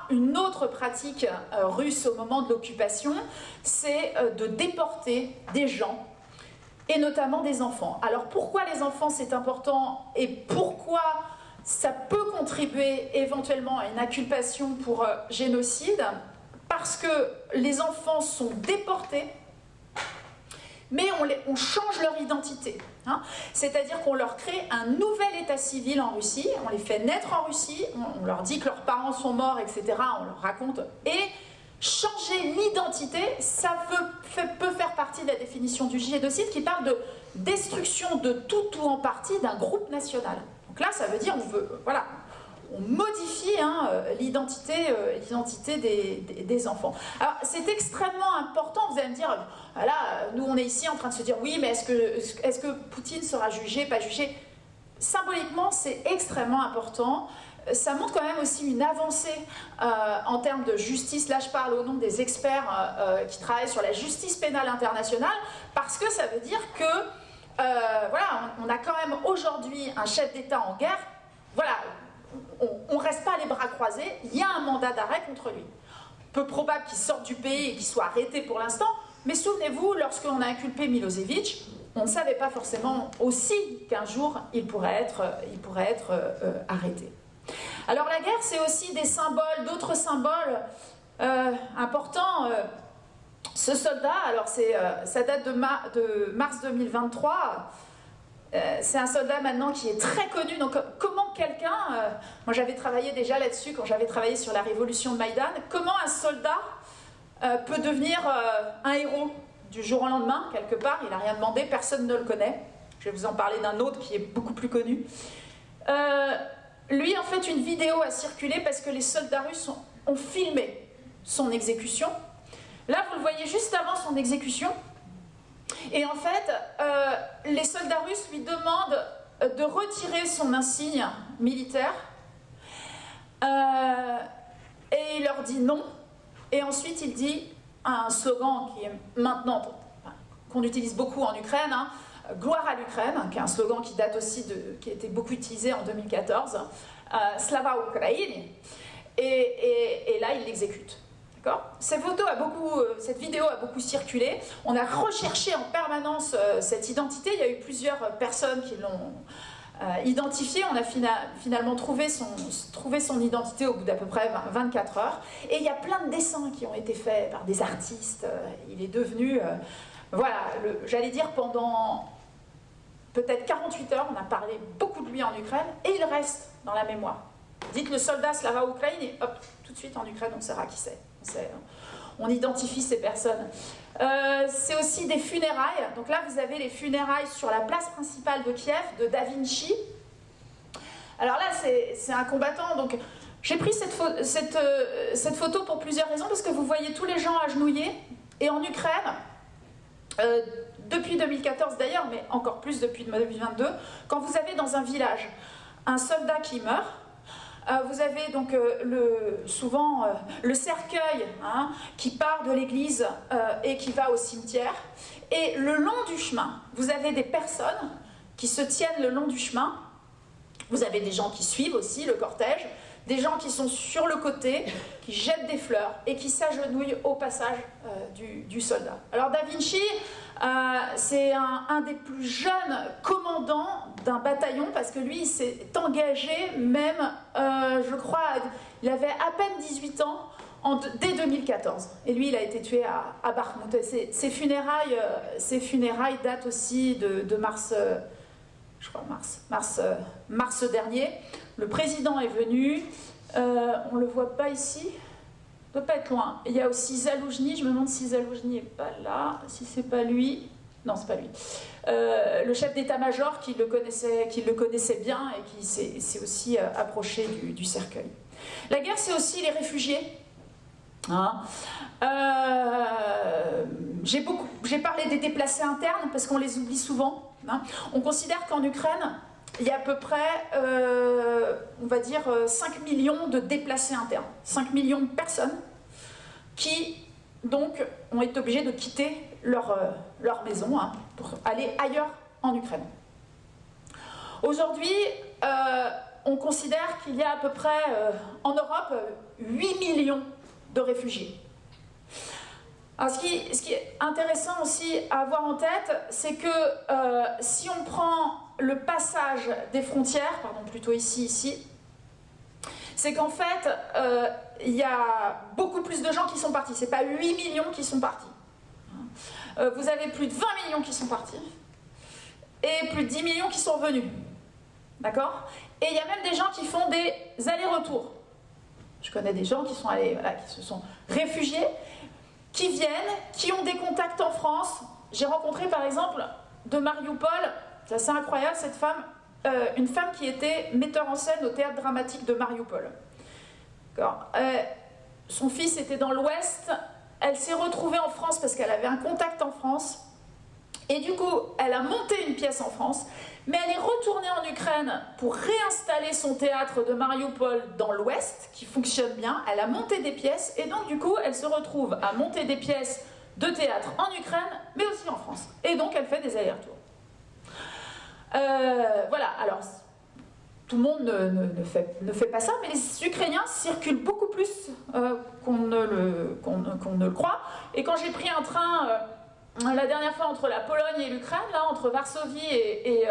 Une autre pratique russe au moment de l'occupation, c'est de déporter des gens, et notamment des enfants. Alors pourquoi les enfants c'est important, et pourquoi ça peut contribuer éventuellement à une inculpation pour génocide, parce que les enfants sont déportés, mais on change leur identité. Hein. C'est-à-dire qu'on leur crée un nouvel état civil en Russie, on les fait naître en Russie, on leur dit que leurs parents sont morts, etc., on leur raconte, et changer l'identité, ça peut faire partie de la définition du génocide qui parle de destruction de tout ou en partie d'un groupe national. Donc là, ça veut dire voilà, on modifie l'identité des enfants. Alors, c'est extrêmement important, vous allez me dire, voilà, nous on est ici en train de se dire, oui, mais est-ce que Poutine sera jugé, pas jugé? Symboliquement, c'est extrêmement important. Ça montre quand même aussi une avancée en termes de justice. Là, je parle au nom des experts qui travaillent sur la justice pénale internationale, parce que ça veut dire que, voilà, on a quand même aujourd'hui un chef d'État en guerre. Voilà, on ne reste pas les bras croisés, il y a un mandat d'arrêt contre lui. Peu probable qu'il sorte du pays et qu'il soit arrêté pour l'instant, mais souvenez-vous, lorsqu'on a inculpé Milosevic, on ne savait pas forcément aussi qu'un jour il pourrait être arrêté. Alors la guerre, c'est aussi des symboles, d'autres symboles importants. Ce soldat, alors ça date de mars 2023, c'est un soldat maintenant qui est très connu. Donc comment quelqu'un, moi j'avais travaillé déjà là-dessus quand j'avais travaillé sur la révolution de Maïdan, comment un soldat peut devenir un héros du jour au lendemain, quelque part, il n'a rien demandé, personne ne le connaît. Je vais vous en parler d'un autre qui est beaucoup plus connu. Lui, en fait, une vidéo a circulé parce que les soldats russes ont filmé son exécution. Là, vous le voyez juste avant son exécution. Et en fait, les soldats russes lui demandent de retirer son insigne militaire. Et il leur dit non. Et ensuite, il dit un slogan qui est maintenant, qu'on utilise beaucoup en Ukraine, hein, Gloire à l'Ukraine, qui est un slogan qui date aussi qui a été beaucoup utilisé en 2014, Slava Ukraini, et là il l'exécute. Cette vidéo a beaucoup circulé, on a recherché en permanence cette identité, il y a eu plusieurs personnes qui l'ont identifié, on a finalement trouvé son identité au bout d'à peu près 24 heures, et il y a plein de dessins qui ont été faits par des artistes, il est devenu... voilà, j'allais dire pendant peut-être 48 heures, on a parlé beaucoup de lui en Ukraine, et il reste dans la mémoire. Dites le soldat Slava Ukraine, et hop, tout de suite en Ukraine, on saura qui c'est. On identifie ces personnes. C'est aussi des funérailles. Donc là, vous avez les funérailles sur la place principale de Kiev, de Da Vinci. Alors là, c'est un combattant. Donc j'ai pris cette photo pour plusieurs raisons, parce que vous voyez tous les gens agenouillés, et en Ukraine... depuis 2014 d'ailleurs, mais encore plus depuis 2022, quand vous avez dans un village un soldat qui meurt, vous avez donc souvent le cercueil hein, qui part de l'église et qui va au cimetière, et le long du chemin, vous avez des personnes qui se tiennent le long du chemin, vous avez des gens qui suivent aussi le cortège, des gens qui sont sur le côté, qui jettent des fleurs et qui s'agenouillent au passage du soldat. Alors Da Vinci, c'est un des plus jeunes commandants d'un bataillon, parce que lui, il s'est engagé même, je crois, il avait à peine 18 ans, dès 2014. Et lui, il a été tué à Bakhmout. Ses funérailles datent aussi de mars... je crois mars dernier. Le président est venu, on ne le voit pas ici, ne doit pas être loin. Il y a aussi Zaloujny, je me demande si Zaloujny n'est pas là, si c'est pas lui, non c'est pas lui. Le chef d'état-major qui le connaissait bien et qui s'est aussi approché du cercueil. La guerre, c'est aussi les réfugiés. Hein. J'ai parlé des déplacés internes parce qu'on les oublie souvent. Hein. On considère qu'en Ukraine, il y a à peu près, on va dire, 5 millions de déplacés internes. 5 millions de personnes qui, donc, ont été obligées de quitter leur maison hein, pour aller ailleurs en Ukraine. Aujourd'hui, on considère qu'il y a à peu près, en Europe, 8 millions de réfugiés. Alors, ce qui est intéressant aussi à avoir en tête, c'est que si on prend le passage des frontières, pardon, plutôt ici, c'est qu'en fait, il y a beaucoup plus de gens qui sont partis. C'est pas 8 millions qui sont partis. Vous avez plus de 20 millions qui sont partis et plus de 10 millions qui sont revenus. D'accord? Et il y a même des gens qui font des allers-retours. Je connais des gens qui sont allés, voilà, qui se sont réfugiés, qui viennent, qui ont des contacts en France. J'ai rencontré par exemple de Mariupol, c'est assez incroyable cette femme, une femme qui était metteur en scène au théâtre dramatique de Mariupol. Son fils était dans l'Ouest, elle s'est retrouvée en France parce qu'elle avait un contact en France, et du coup elle a monté une pièce en France, mais elle est retournée en Ukraine pour réinstaller son théâtre de Mariupol dans l'Ouest, qui fonctionne bien. Elle a monté des pièces, et donc du coup elle se retrouve à monter des pièces de théâtre en Ukraine, mais aussi en France. Et donc elle fait des allers-retours. Voilà, alors tout le monde ne fait pas ça, mais les Ukrainiens circulent beaucoup plus qu'on ne le croit. Et quand j'ai pris un train la dernière fois entre la Pologne et l'Ukraine, là, entre Varsovie et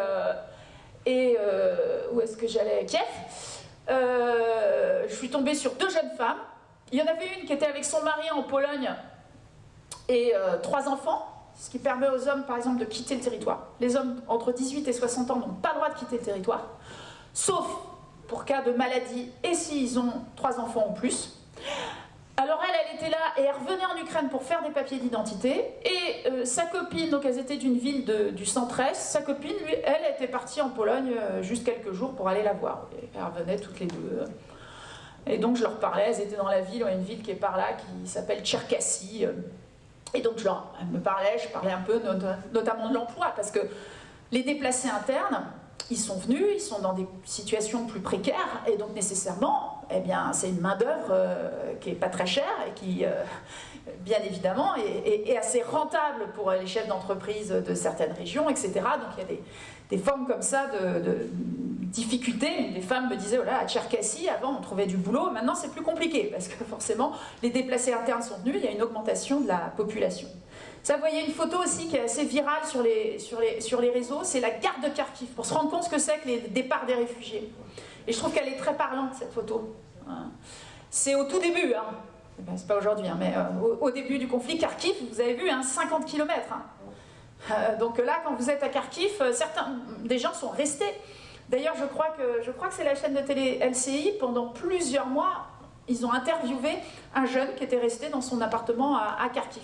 où est-ce que j'allais, Kiev, je suis tombée sur 2 jeunes femmes. Il y en avait une qui était avec son mari en Pologne et 3 enfants, ce qui permet aux hommes, par exemple, de quitter le territoire. Les hommes entre 18 et 60 ans n'ont pas le droit de quitter le territoire, sauf pour cas de maladie et s'ils ont 3 enfants ou plus. Alors elle était là et elle revenait en Ukraine pour faire des papiers d'identité, et sa copine, donc elles étaient d'une ville du centre-est, sa copine, lui, elle était partie en Pologne juste quelques jours pour aller la voir. Et elles revenaient toutes les deux. Et donc je leur parlais, elles étaient dans la ville, il y a une ville qui est par là, qui s'appelle Tcherkassy. Et donc elles me parlaient, je parlais un peu notamment de l'emploi, parce que les déplacés internes, ils sont venus, ils sont dans des situations plus précaires, et donc nécessairement, eh bien, c'est une main-d'œuvre qui n'est pas très chère et qui, bien évidemment, est assez rentable pour les chefs d'entreprise de certaines régions, etc. Donc il y a des formes comme ça de difficultés. Une des femmes me disait, voilà, à Tcherkassy, avant on trouvait du boulot, maintenant c'est plus compliqué, parce que forcément, les déplacés internes sont venus, il y a une augmentation de la population. Ça, vous voyez une photo aussi qui est assez virale sur les réseaux, c'est la gare de Kharkiv, pour se rendre compte ce que c'est que les départs des réfugiés. Et je trouve qu'elle est très parlante, cette photo. C'est au tout début, hein. Ben, c'est pas aujourd'hui, hein, mais au début du conflit, Kharkiv, vous avez vu, hein, 50 km. Hein. Donc là, quand vous êtes à Kharkiv, des gens sont restés. D'ailleurs, je crois que c'est la chaîne de télé LCI, pendant plusieurs mois, ils ont interviewé un jeune qui était resté dans son appartement à Kharkiv.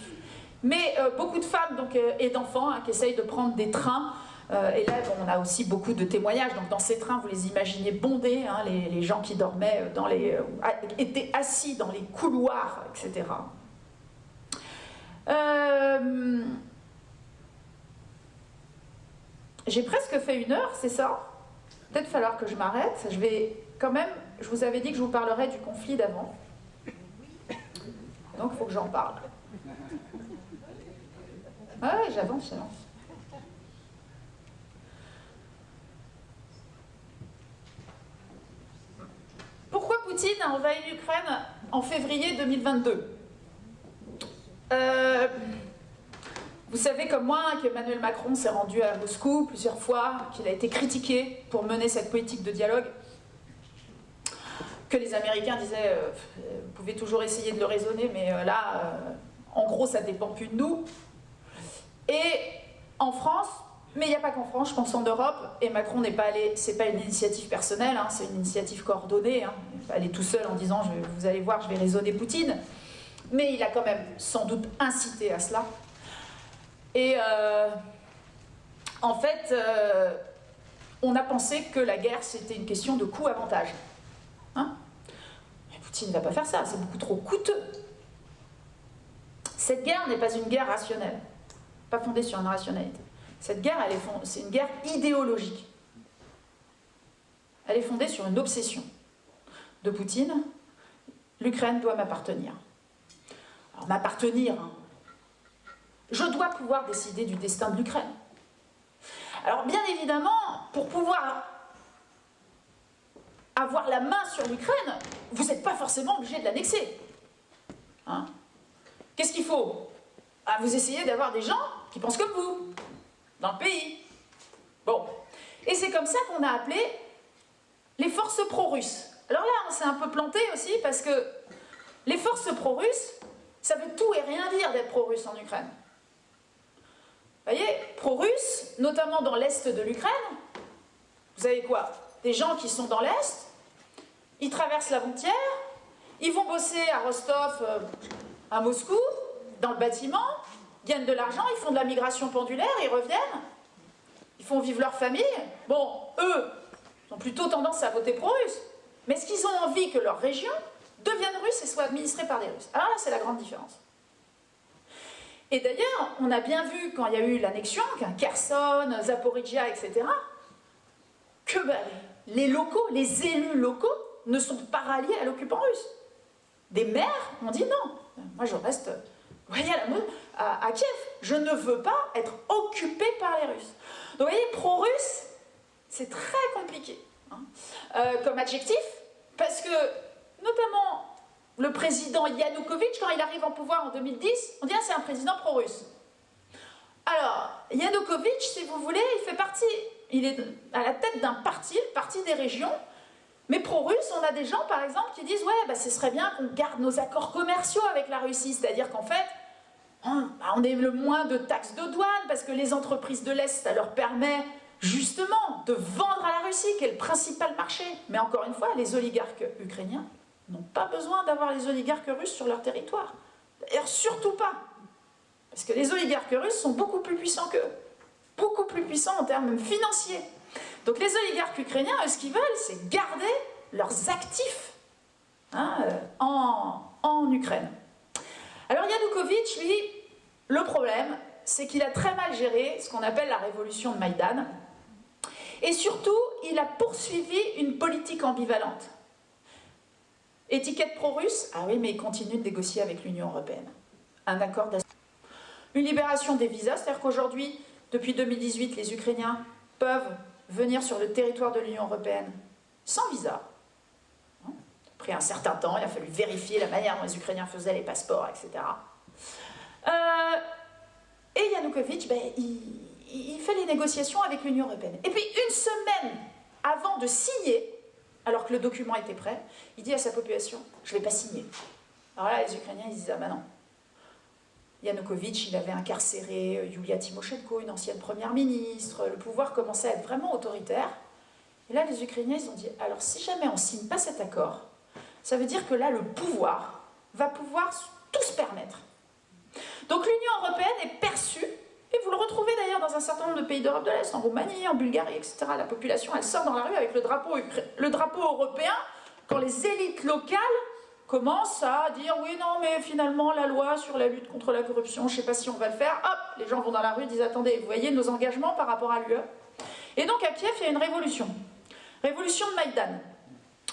Mais beaucoup de femmes donc, et d'enfants qui essayent de prendre des trains. Et là, bon, on a aussi beaucoup de témoignages. Donc, dans ces trains, vous les imaginez bondés, hein, les gens qui dormaient étaient assis dans les couloirs, etc. J'ai presque fait 1 heure, c'est ça? Peut-être falloir que je m'arrête. Je vais quand même. Je vous avais dit que je vous parlerais du conflit d'avant. Donc, il faut que j'en parle. Ah ouais, j'avance. Pourquoi Poutine a envahi l'Ukraine en février 2022 ? Vous savez comme moi qu'Emmanuel Macron s'est rendu à Moscou plusieurs fois, qu'il a été critiqué pour mener cette politique de dialogue, que les Américains disaient vous pouvez toujours essayer de le raisonner, mais là, en gros, ça dépend plus de nous. Et en France, mais il n'y a pas qu'en France, je pense en Europe, et Macron n'est pas allé, c'est pas une initiative personnelle, hein, c'est une initiative coordonnée, hein. Il n'est pas allé tout seul en disant vous allez voir, je vais raisonner Poutine, mais il a quand même sans doute incité à cela. Et en fait, on a pensé que la guerre c'était une question de coût-avantage. Hein ? Mais Poutine ne va pas faire ça, c'est beaucoup trop coûteux. Cette guerre n'est pas une guerre rationnelle, pas fondée sur une rationalité. Cette guerre, c'est une guerre idéologique. Elle est fondée sur une obsession de Poutine. L'Ukraine doit m'appartenir. Alors m'appartenir, hein. Je dois pouvoir décider du destin de l'Ukraine. Alors bien évidemment, pour pouvoir avoir la main sur l'Ukraine, vous n'êtes pas forcément obligé de l'annexer. Hein ? Qu'est-ce qu'il faut ? vous essayez d'avoir des gens qui pensent comme vous, dans le pays. Bon. Et c'est comme ça qu'on a appelé les forces pro-russes. Alors là, on s'est un peu planté aussi, parce que les forces pro-russes, ça veut tout et rien dire d'être pro-russe en Ukraine. Vous voyez, pro-russe, notamment dans l'est de l'Ukraine, vous avez quoi? Des gens qui sont dans l'est, ils traversent la frontière, ils vont bosser à Rostov, à Moscou, dans le bâtiment, gagnent de l'argent, ils font de la migration pendulaire, ils reviennent, ils font vivre leur famille. Bon, eux, ils ont plutôt tendance à voter pro-russe. Mais est-ce qu'ils ont envie que leur région devienne russe et soit administrée par des Russes? Alors là, c'est la grande différence. Et d'ailleurs, on a bien vu quand il y a eu l'annexion, Kherson, Zaporizhia, etc., que les locaux, les élus locaux, ne sont pas ralliés à l'occupant russe. Des maires ont dit non, moi je reste, vous voyez, à Kiev, je ne veux pas être occupé par les Russes. Donc vous voyez, pro-russe, c'est très compliqué comme adjectif, parce que notamment le président Yanukovych, quand il arrive en pouvoir en 2010, on dit ah, c'est un président pro-russe. Alors, Yanukovych, si vous voulez, il est à la tête d'un parti, le parti des régions, mais pro-russe, on a des gens, par exemple, qui disent ouais, ce serait bien qu'on garde nos accords commerciaux avec la Russie, c'est-à-dire qu'en fait, on ait le moins de taxes de douane, parce que les entreprises de l'Est, ça leur permet justement de vendre à la Russie, qui est le principal marché. Mais encore une fois, les oligarques ukrainiens n'ont pas besoin d'avoir les oligarques russes sur leur territoire. D'ailleurs, surtout pas. Parce que les oligarques russes sont beaucoup plus puissants qu'eux. Beaucoup plus puissants en termes financiers. Donc les oligarques ukrainiens, eux, ce qu'ils veulent, c'est garder leurs actifs en Ukraine. Alors Yanukovych, lui, le problème, c'est qu'il a très mal géré ce qu'on appelle la révolution de Maïdan. Et surtout, il a poursuivi une politique ambivalente. Étiquette pro-russe, ah oui, mais il continue de négocier avec l'Union européenne. Un accord d'association. Une libération des visas, c'est-à-dire qu'aujourd'hui, depuis 2018, les Ukrainiens peuvent venir sur le territoire de l'Union européenne sans visa. Après un certain temps, il a fallu vérifier la manière dont les Ukrainiens faisaient les passeports, etc. Et Yanukovych, il fait les négociations avec l'Union européenne. Et puis, une semaine avant de signer, alors que le document était prêt, il dit à sa population, je ne vais pas signer. Alors là, les Ukrainiens, ils disent, ah ben non. Yanukovych, il avait incarcéré Yulia Tymoshenko, une ancienne première ministre, le pouvoir commençait à être vraiment autoritaire. Et là, les Ukrainiens, ils ont dit, alors si jamais on ne signe pas cet accord, ça veut dire que là, le pouvoir va pouvoir tout se permettre. Donc l'Union européenne est perçue, et vous le retrouvez d'ailleurs dans un certain nombre de pays d'Europe de l'Est, en Roumanie, en Bulgarie, etc. La population, elle sort dans la rue avec le drapeau européen, quand les élites locales commencent à dire « oui, non, mais finalement, la loi sur la lutte contre la corruption, je ne sais pas si on va le faire », hop, les gens vont dans la rue et disent « attendez, vous voyez nos engagements par rapport à l'UE ». Et donc à Kiev, il y a une révolution. Révolution de Maïdan.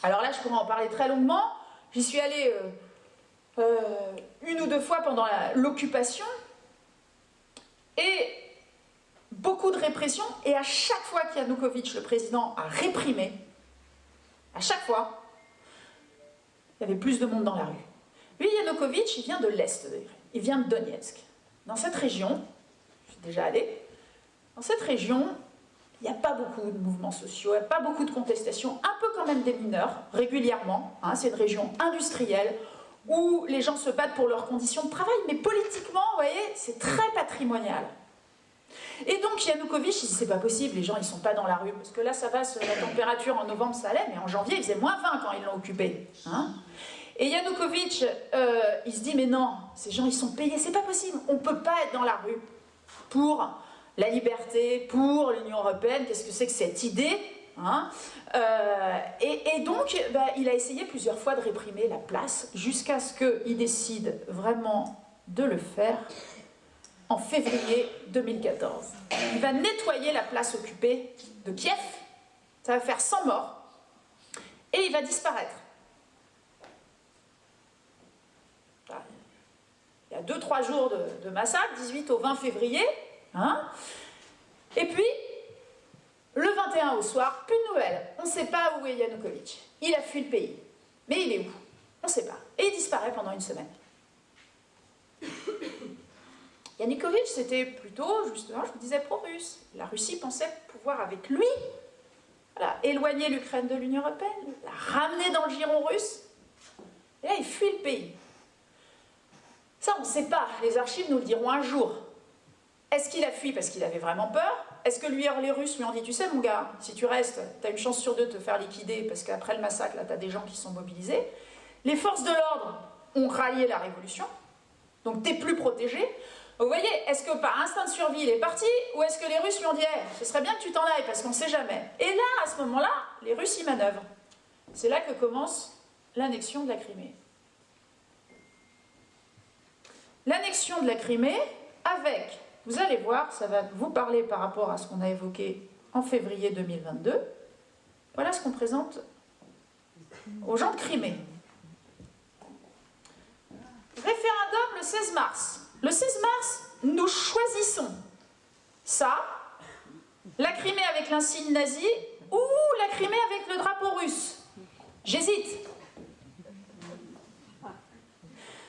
Alors là, je pourrais en parler très longuement. J'y suis allée une ou deux fois pendant l'occupation. Et beaucoup de répression. Et à chaque fois qu'Yanukovych, le président, a réprimé, à chaque fois, il y avait plus de monde dans la rue. Lui, Yanukovych, il vient de l'Est de l'Ukraine. Il vient de Donetsk. Dans cette région, je suis déjà allée, dans cette région, il n'y a pas beaucoup de mouvements sociaux, il n'y a pas beaucoup de contestations, un peu quand même des mineurs, régulièrement. C'est une région industrielle où les gens se battent pour leurs conditions de travail, mais politiquement, vous voyez, c'est très patrimonial. Et donc Yanukovych, il dit c'est pas possible, les gens ils sont pas dans la rue, parce que là ça va, la température en novembre ça allait, mais en janvier il faisait -20 quand ils l'ont occupé. Et Yanukovych, il se dit mais non, ces gens ils sont payés, c'est pas possible, on peut pas être dans la rue pour la liberté, pour l'Union européenne, qu'est-ce que c'est que cette idée et donc il a essayé plusieurs fois de réprimer la place, jusqu'à ce qu'il décide vraiment de le faire en février 2014. Il va nettoyer la place occupée de Kiev, ça va faire 100 morts, et il va disparaître. Il y a 2-3 jours de massacre, 18 au 20 février, et puis, le 21 au soir, plus de nouvelles, on ne sait pas où est Yanukovych. Il a fui le pays, mais il est où? On ne sait pas, et il disparaît pendant une semaine. Yanukovych, c'était plutôt, justement, je vous disais, pro-russe. La Russie pensait pouvoir, avec lui, voilà, éloigner l'Ukraine de l'Union européenne, la ramener dans le giron russe. Et là, il fuit le pays. Ça, on ne sait pas. Les archives nous le diront un jour. Est-ce qu'il a fui parce qu'il avait vraiment peur? Est-ce que les Russes lui ont dit, tu sais, mon gars, si tu restes, tu as une chance sur deux de te faire liquider, parce qu'après le massacre, là, tu as des gens qui sont mobilisés. Les forces de l'ordre ont rallié la révolution, donc tu n'es plus protégé. Vous voyez, est-ce que par instinct de survie, il est parti, ou est-ce que les Russes lui ont dit, hey, ce serait bien que tu t'en ailles, parce qu'on ne sait jamais. Et là, à ce moment-là, les Russes y manœuvrent. C'est là que commence l'annexion de la Crimée. L'annexion de la Crimée avec, vous allez voir, ça va vous parler par rapport à ce qu'on a évoqué en février 2022. Voilà ce qu'on présente aux gens de Crimée. Référendum le 16 mars. Le 16 mars, nous choisissons ça, la Crimée avec l'insigne nazi ou la Crimée avec le drapeau russe. J'hésite.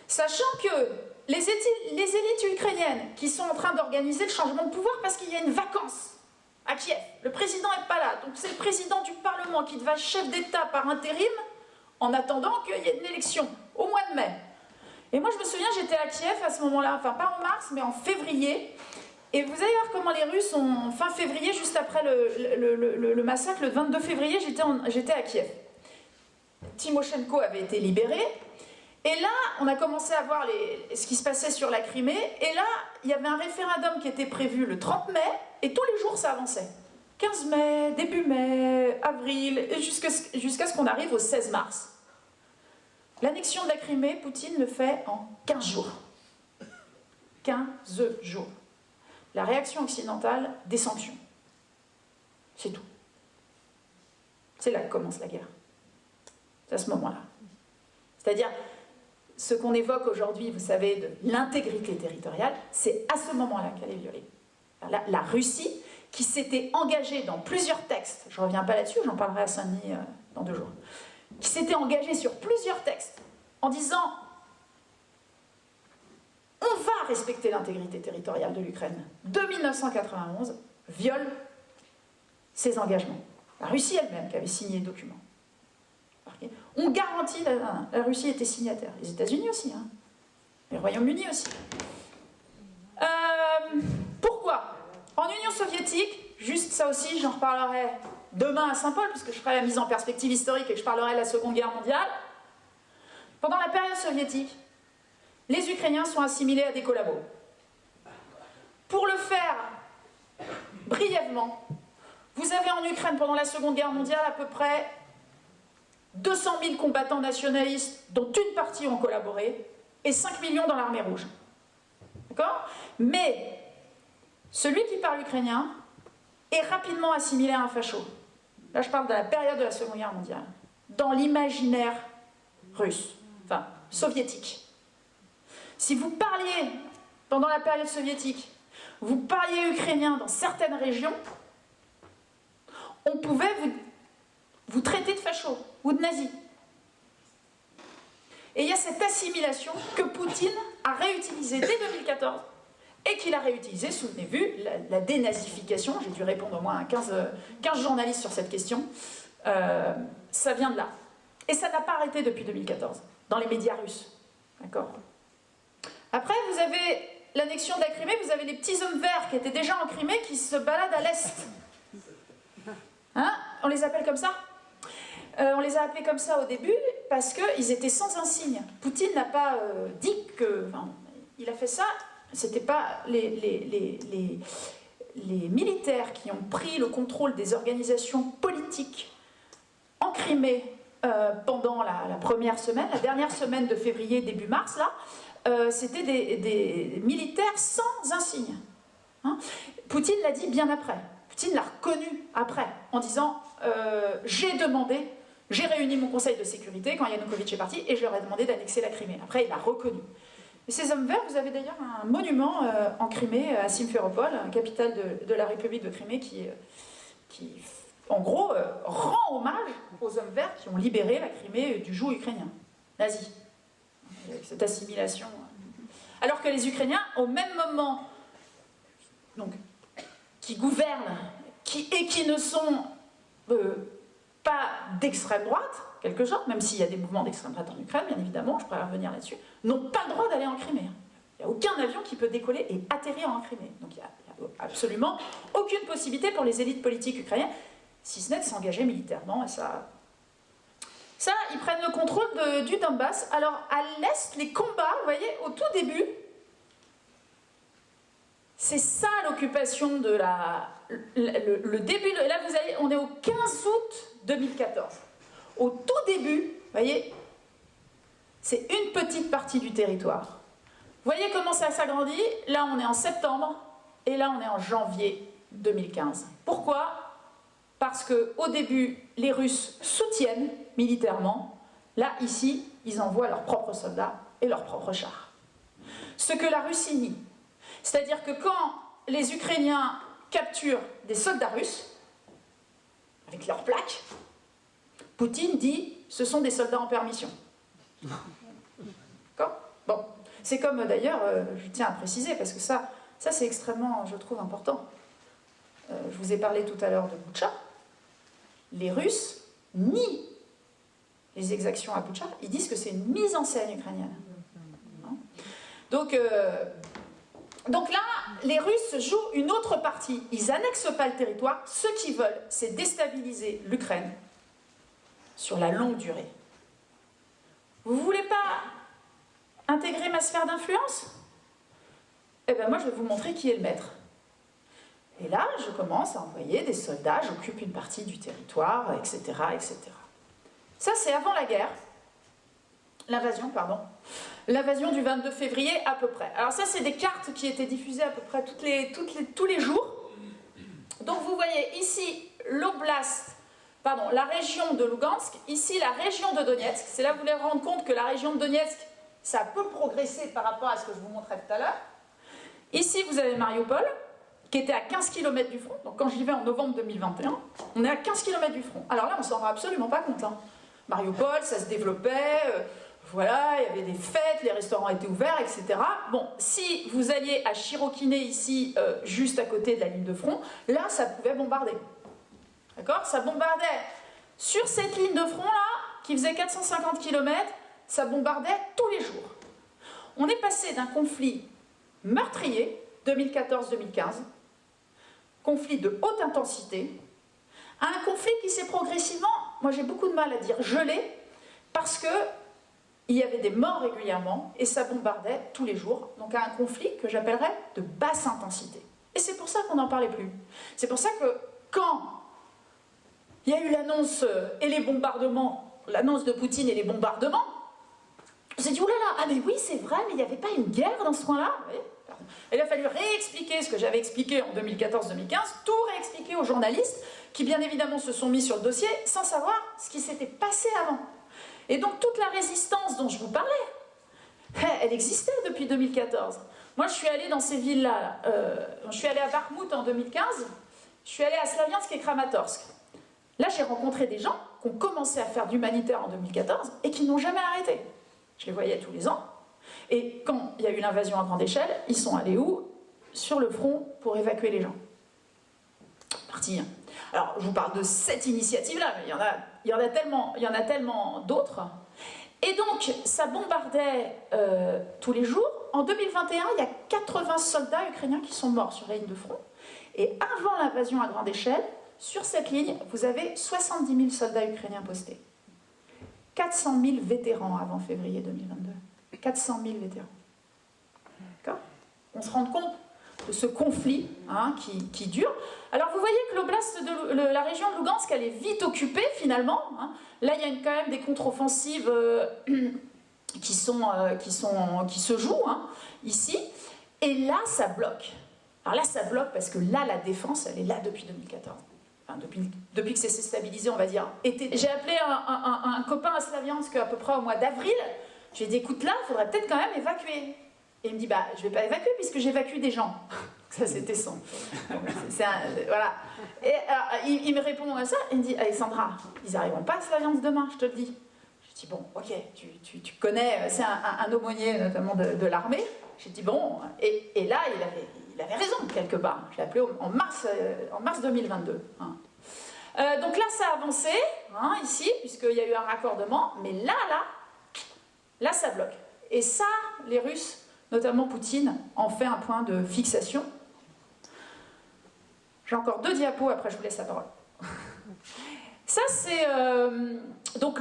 Sachant que les élites ukrainiennes qui sont en train d'organiser le changement de pouvoir parce qu'il y a une vacance à Kiev. Le président n'est pas là, donc c'est le président du Parlement qui devient chef d'État par intérim en attendant qu'il y ait une élection au mois de mai. Et moi je me souviens, j'étais à Kiev à ce moment-là, enfin pas en mars, mais en février. Et vous allez voir comment les Russes ont, fin février, juste après le massacre, le 22 février, j'étais à Kiev. Timoshenko avait été libéré. Et là, on a commencé à voir ce qui se passait sur la Crimée. Et là, il y avait un référendum qui était prévu le 30 mai. Et tous les jours, ça avançait. 15 mai, début mai, avril, et jusqu'à ce qu'on arrive au 16 mars. L'annexion de la Crimée, Poutine le fait en 15 jours. 15 jours. La réaction occidentale, des sanctions. C'est tout. C'est là que commence la guerre. C'est à ce moment-là. C'est-à-dire, ce qu'on évoque aujourd'hui, vous savez, de l'intégrité territoriale, c'est à ce moment-là qu'elle est violée. La Russie, qui s'était engagée dans plusieurs textes, je ne reviens pas là-dessus, j'en parlerai à Saint-Denis dans 2 jours, qui s'était engagée sur plusieurs textes en disant on va respecter l'intégrité territoriale de l'Ukraine, de 1991, viole ses engagements. La Russie elle-même qui avait signé le document. On garantit, la Russie était signataire, les États-Unis aussi, hein. Le Royaume-Uni aussi. Pourquoi? En Union soviétique, juste ça aussi, j'en reparlerai demain à Saint-Paul, puisque je ferai la mise en perspective historique et que je parlerai de la Seconde Guerre mondiale. Pendant la période soviétique, les Ukrainiens sont assimilés à des collabos. Pour le faire brièvement, vous avez en Ukraine, pendant la Seconde Guerre mondiale, à peu près 200 000 combattants nationalistes, dont une partie ont collaboré, et 5 millions dans l'armée rouge. D'accord? Mais celui qui parle ukrainien est rapidement assimilé à un facho. Là, je parle de la période de la Seconde Guerre mondiale. Dans l'imaginaire russe, enfin soviétique. Si vous parliez, pendant la période soviétique, vous parliez ukrainien dans certaines régions, on pouvait vous traiter de facho ou de nazi. Et il y a cette assimilation que Poutine a réutilisée dès 2014 et qu'il a réutilisée, souvenez-vous, la dénazification, j'ai dû répondre au moins à 15 journalistes sur cette question, ça vient de là. Et ça n'a pas arrêté depuis 2014, dans les médias russes. D'accord ? Après, vous avez l'annexion de la Crimée, vous avez les petits hommes verts qui étaient déjà en Crimée qui se baladent à l'est. Hein ? On les appelle comme ça ? On les a appelés comme ça au début parce qu'ils étaient sans insigne. Poutine n'a pas dit que... Enfin, il a fait ça, c'était pas les militaires qui ont pris le contrôle des organisations politiques en Crimée pendant la première semaine, la dernière semaine de février, début mars, là, c'était des militaires sans insigne. Hein ? Poutine l'a dit bien après. Poutine l'a reconnu après, en disant j'ai demandé, j'ai réuni mon conseil de sécurité quand Yanukovych est parti et je leur ai demandé d'annexer la Crimée. Après, il l'a reconnu. Et ces hommes verts, vous avez d'ailleurs un monument en Crimée, à Simferopol, capitale de la République de Crimée, qui en gros, rend hommage aux hommes verts qui ont libéré la Crimée du joug ukrainien, nazi. Avec cette assimilation. Alors que les Ukrainiens, au même moment, donc, qui gouvernent et qui ne sont pas d'extrême droite, quelque chose, même s'il y a des mouvements d'extrême droite en Ukraine, bien évidemment, je pourrais revenir là-dessus, n'ont pas le droit d'aller en Crimée. Il n'y a aucun avion qui peut décoller et atterrir en Crimée. Donc il n'y a absolument aucune possibilité pour les élites politiques ukrainiennes, si ce n'est de s'engager militairement. Et ça, ils prennent le contrôle du Donbass. Alors à l'est, les combats, vous voyez, au tout début, c'est ça l'occupation de le début. Là, vous allez, on est au 15 août 2014. Au tout début, vous voyez, c'est une petite partie du territoire. Vous voyez comment ça s'agrandit? Là, on est en septembre, et là, on est en janvier 2015. Pourquoi? Parce qu'au début, les Russes soutiennent militairement. Là, ici, ils envoient leurs propres soldats et leurs propres chars. Ce que la Russie nie. C'est-à-dire que quand les Ukrainiens capturent des soldats russes, avec leurs plaques, Poutine dit « ce sont des soldats en permission ». D'accord? Bon. C'est comme d'ailleurs, je tiens à préciser, parce que ça c'est extrêmement, je trouve, important. Je vous ai parlé tout à l'heure de Boutcha. Les Russes nient les exactions à Boutcha. Ils disent que c'est une mise en scène ukrainienne. Hein? Donc là, les Russes jouent une autre partie. Ils annexent pas le territoire. Ce qu'ils veulent, c'est déstabiliser l'Ukraine sur la longue durée. Vous voulez pas intégrer ma sphère d'influence? Eh bien moi je vais vous montrer qui est le maître. Et là je commence à envoyer des soldats, j'occupe une partie du territoire, etc. etc. Ça c'est avant la guerre, l'invasion pardon, l'invasion du 22 février à peu près. Alors ça c'est des cartes qui étaient diffusées à peu près tous les jours. Donc vous voyez ici l'oblast, pardon, la région de Lugansk, ici la région de Donetsk. C'est là que vous voulez rendre compte que la région de Donetsk ça peut progresser par rapport à ce que je vous montrais tout à l'heure. Ici, vous avez Mariupol, qui était à 15 km du front. Donc quand j'y vais en novembre 2021, on est à 15 km du front. Alors là, on ne s'en rend absolument pas compte. Hein. Mariupol, ça se développait, voilà, il y avait des fêtes, les restaurants étaient ouverts, etc. Bon, si vous alliez à Chirokine, ici, juste à côté de la ligne de front, là, ça pouvait bombarder. D'accord? Ça bombardait sur cette ligne de front-là, qui faisait 450 km, ça bombardait tous les jours. On est passé d'un conflit meurtrier, 2014-2015, conflit de haute intensité, à un conflit qui s'est progressivement, moi j'ai beaucoup de mal à dire gelé, parce que il y avait des morts régulièrement, et ça bombardait tous les jours, donc à un conflit que j'appellerais de basse intensité. Et c'est pour ça qu'on n'en parlait plus. C'est pour ça que quand il y a eu l'annonce et les bombardements, l'annonce de Poutine et les bombardements, on s'est dit, oulala, ah mais oui, c'est vrai, mais il n'y avait pas une guerre dans ce coin-là. Il a fallu réexpliquer ce que j'avais expliqué en 2014-2015, tout réexpliquer aux journalistes qui, bien évidemment, se sont mis sur le dossier sans savoir ce qui s'était passé avant. Et donc, toute la résistance dont je vous parlais, elle existait depuis 2014. Moi, je suis allée dans ces villes-là. Je suis allée à Bakhmout en 2015, je suis allée à Slaviansk et Kramatorsk. Là, j'ai rencontré des gens qui ont commencé à faire de l'humanitaire en 2014 et qui n'ont jamais arrêté. Je les voyais tous les ans. Et quand il y a eu l'invasion à grande échelle, ils sont allés où? Sur le front pour évacuer les gens. Parti. Alors, je vous parle de cette initiative-là, mais il y en a tellement d'autres. Et donc, ça bombardait tous les jours. En 2021, il y a 80 soldats ukrainiens qui sont morts sur la ligne de front. Et avant l'invasion à grande échelle, sur cette ligne, vous avez 70 000 soldats ukrainiens postés. 400 000 vétérans avant février 2022. 400 000 vétérans. D'accord? On se rend compte de ce conflit qui dure. Alors vous voyez que l'oblast de la région de Lugansk, elle est vite occupée finalement. Hein. Là, il y a quand même des contre-offensives qui se jouent ici. Et là, ça bloque. Alors là, ça bloque parce que là, la défense, elle est là depuis 2014. Enfin, depuis que c'est stabilisé, on va dire. J'ai appelé un copain à Slaviansk à peu près au mois d'avril. Je lui ai dit, écoute, là, il faudrait peut-être quand même évacuer. Et il me dit, bah, je ne vais pas évacuer puisque j'évacue des gens. Ça, c'était son. Voilà. Et il me répond à ça, il me dit, Alexandra, ils n'arriveront pas à Slaviansk demain, je te le dis. Je dis, bon, ok, tu connais, c'est un aumônier notamment de l'armée. J'ai dit bon, et là il avait raison quelque part. Je l'ai appelé en mars 2022. Hein. Donc là ça a avancé, hein, ici, puisqu'il y a eu un raccordement, mais là ça bloque. Et ça, les Russes, notamment Poutine, en fait un point de fixation. J'ai encore 2 diapos, après je vous laisse la parole. Ça c'est donc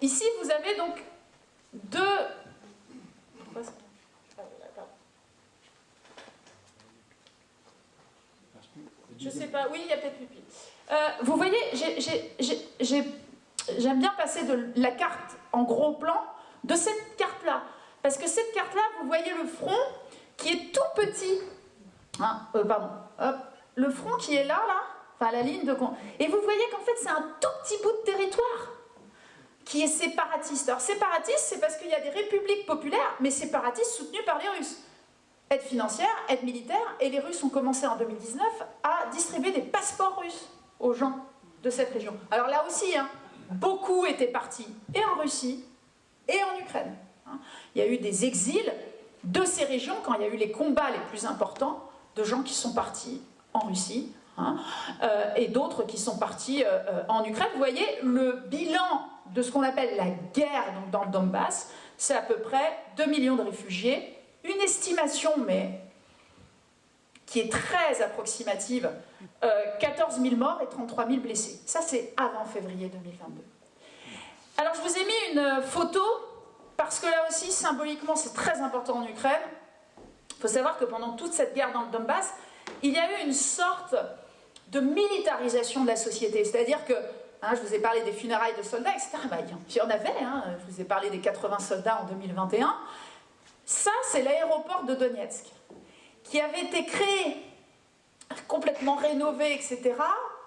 ici vous avez donc 2. Je sais pas, oui, il y a peut-être pipi. Vous voyez, j'aime bien passer de la carte en gros plan de cette carte-là. Parce que cette carte-là, vous voyez le front qui est tout petit. Hein, pardon. Hop, le front qui est là, enfin la ligne de... Et vous voyez qu'en fait, c'est un tout petit bout de territoire qui est séparatiste. Alors séparatiste, c'est parce qu'il y a des républiques populaires, mais séparatiste soutenues par les Russes. Aide financière, aide militaire, et les Russes ont commencé en 2019 à distribuer des passeports russes aux gens de cette région. Alors là aussi, hein, beaucoup étaient partis, et en Russie, et en Ukraine. Hein. Il y a eu des exils de ces régions, quand il y a eu les combats les plus importants, de gens qui sont partis en Russie, hein, et d'autres qui sont partis en Ukraine. Vous voyez, le bilan de ce qu'on appelle la guerre donc dans le Donbass, c'est à peu près 2 millions de réfugiés, une estimation, mais qui est très approximative, 14 000 morts et 33 000 blessés. Ça, c'est avant février 2022. Alors, je vous ai mis une photo, parce que là aussi, symboliquement, c'est très important en Ukraine. Il faut savoir que pendant toute cette guerre dans le Donbass, il y a eu une sorte de militarisation de la société. C'est-à-dire que, hein, je vous ai parlé des funérailles de soldats, etc. Bah, il y en avait, hein, je vous ai parlé des 80 soldats en 2021. Ça, c'est l'aéroport de Donetsk, qui avait été créé, complètement rénové, etc.,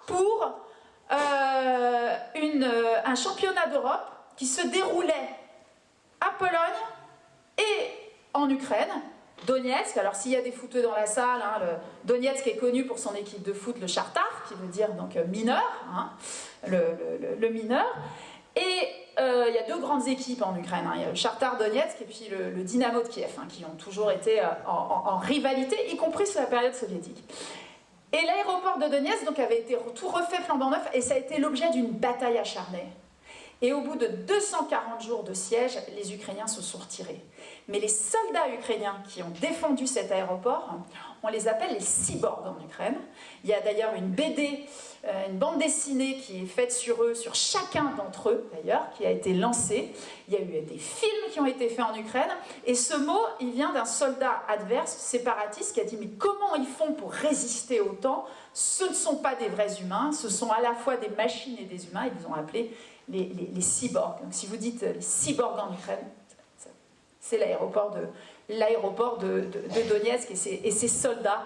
pour un championnat d'Europe qui se déroulait à Pologne et en Ukraine. Donetsk, alors s'il y a des footeux dans la salle, hein, Donetsk est connu pour son équipe de foot, le Shartar, qui veut dire donc mineur, hein, le mineur. Et il y a 2 grandes équipes en Ukraine, hein. Il y a le Shartar Donetsk et puis le Dynamo de Kiev, hein, qui ont toujours été en rivalité, y compris sous la période soviétique. Et l'aéroport de Donetsk donc, avait été tout refait flambant neuf, et ça a été l'objet d'une bataille acharnée. Et au bout de 240 jours de siège, les Ukrainiens se sont retirés. Mais les soldats ukrainiens qui ont défendu cet aéroport, on les appelle les cyborgs en Ukraine. Il y a d'ailleurs une BD, une bande dessinée qui est faite sur eux, sur chacun d'entre eux d'ailleurs, qui a été lancée. Il y a eu des films qui ont été faits en Ukraine. Et ce mot, il vient d'un soldat adverse, séparatiste, qui a dit « Mais comment ils font pour résister autant? Ce ne sont pas des vrais humains, ce sont à la fois des machines et des humains. » Ils les ont appelés les cyborgs. Donc si vous dites les cyborgs en Ukraine, c'est l'aéroport de Donetsk et ces soldats,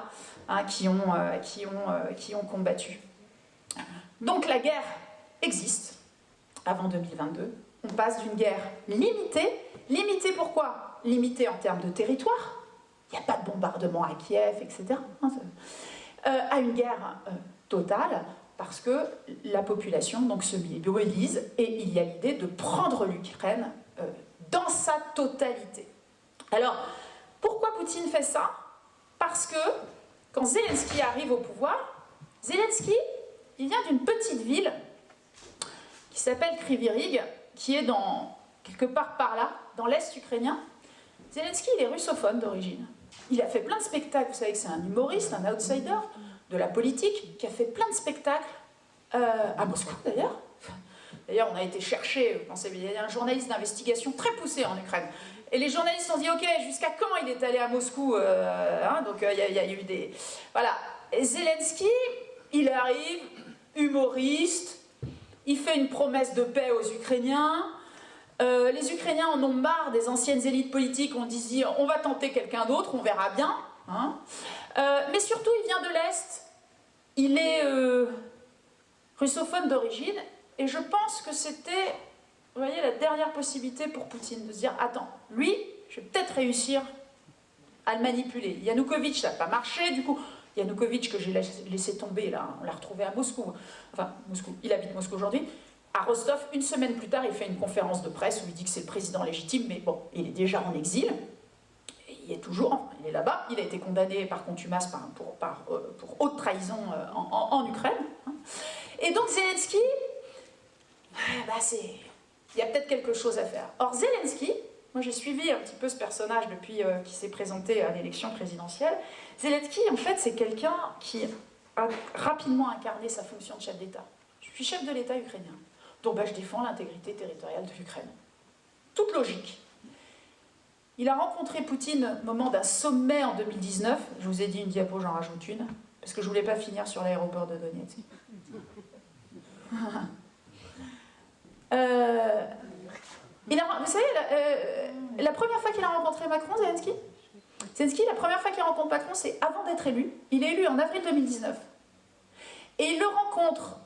hein, qui ont combattu. Donc la guerre existe avant 2022. On passe d'une guerre limitée. Limitée pourquoi? Limitée en termes de territoire. Il n'y a pas de bombardement à Kiev, etc. À une guerre totale, parce que la population donc, se mobilise et il y a l'idée de prendre l'Ukraine dans sa totalité. Alors, pourquoi Poutine fait ça? Parce que quand Zelensky arrive au pouvoir, Zelensky, il vient d'une petite ville qui s'appelle Kryvyi Rih, qui est quelque part par là, dans l'est ukrainien. Zelensky, il est russophone d'origine. Il a fait plein de spectacles, vous savez que c'est un humoriste, un outsider de la politique, qui a fait plein de spectacles à Moscou d'ailleurs. D'ailleurs, on a été chercher, il y a un journaliste d'investigation très poussé en Ukraine. Et les journalistes ont dit, ok, jusqu'à quand il est allé à Moscou, hein, donc il y a eu des... Voilà. Et Zelensky, il arrive, humoriste, il fait une promesse de paix aux Ukrainiens. Les Ukrainiens en ont marre des anciennes élites politiques, on dit, on va tenter quelqu'un d'autre, on verra bien. Hein. Mais surtout, il vient de l'Est. Il est russophone d'origine. Et je pense que c'était, vous voyez, la dernière possibilité pour Poutine de se dire, attends, lui, je vais peut-être réussir à le manipuler. Yanukovych, ça n'a pas marché, du coup, Yanukovych que j'ai laissé tomber, là, on l'a retrouvé à Moscou. Enfin, Moscou, il habite Moscou aujourd'hui. À Rostov, une semaine plus tard, il fait une conférence de presse où il dit que c'est le président légitime, mais bon, il est déjà en exil. y est toujours, enfin, il est là-bas, il a été condamné par contumace pour haute trahison en Ukraine. Hein. Et donc Zelensky, il y a peut-être quelque chose à faire. Or Zelensky, moi j'ai suivi un petit peu ce personnage depuis qu'il s'est présenté à l'élection présidentielle. Zelensky, en fait, c'est quelqu'un qui a rapidement incarné sa fonction de chef d'État. Je suis chef de l'État ukrainien, donc je défends l'intégrité territoriale de l'Ukraine. Toute logique. Il a rencontré Poutine au moment d'un sommet en 2019. Je vous ai dit une diapo, j'en rajoute une, parce que je ne voulais pas finir sur l'aéroport de Donetsk. Vous savez, la première fois qu'il a rencontré Macron, Zelensky, la première fois qu'il rencontre Macron, c'est avant d'être élu. Il est élu en avril 2019. Et il le rencontre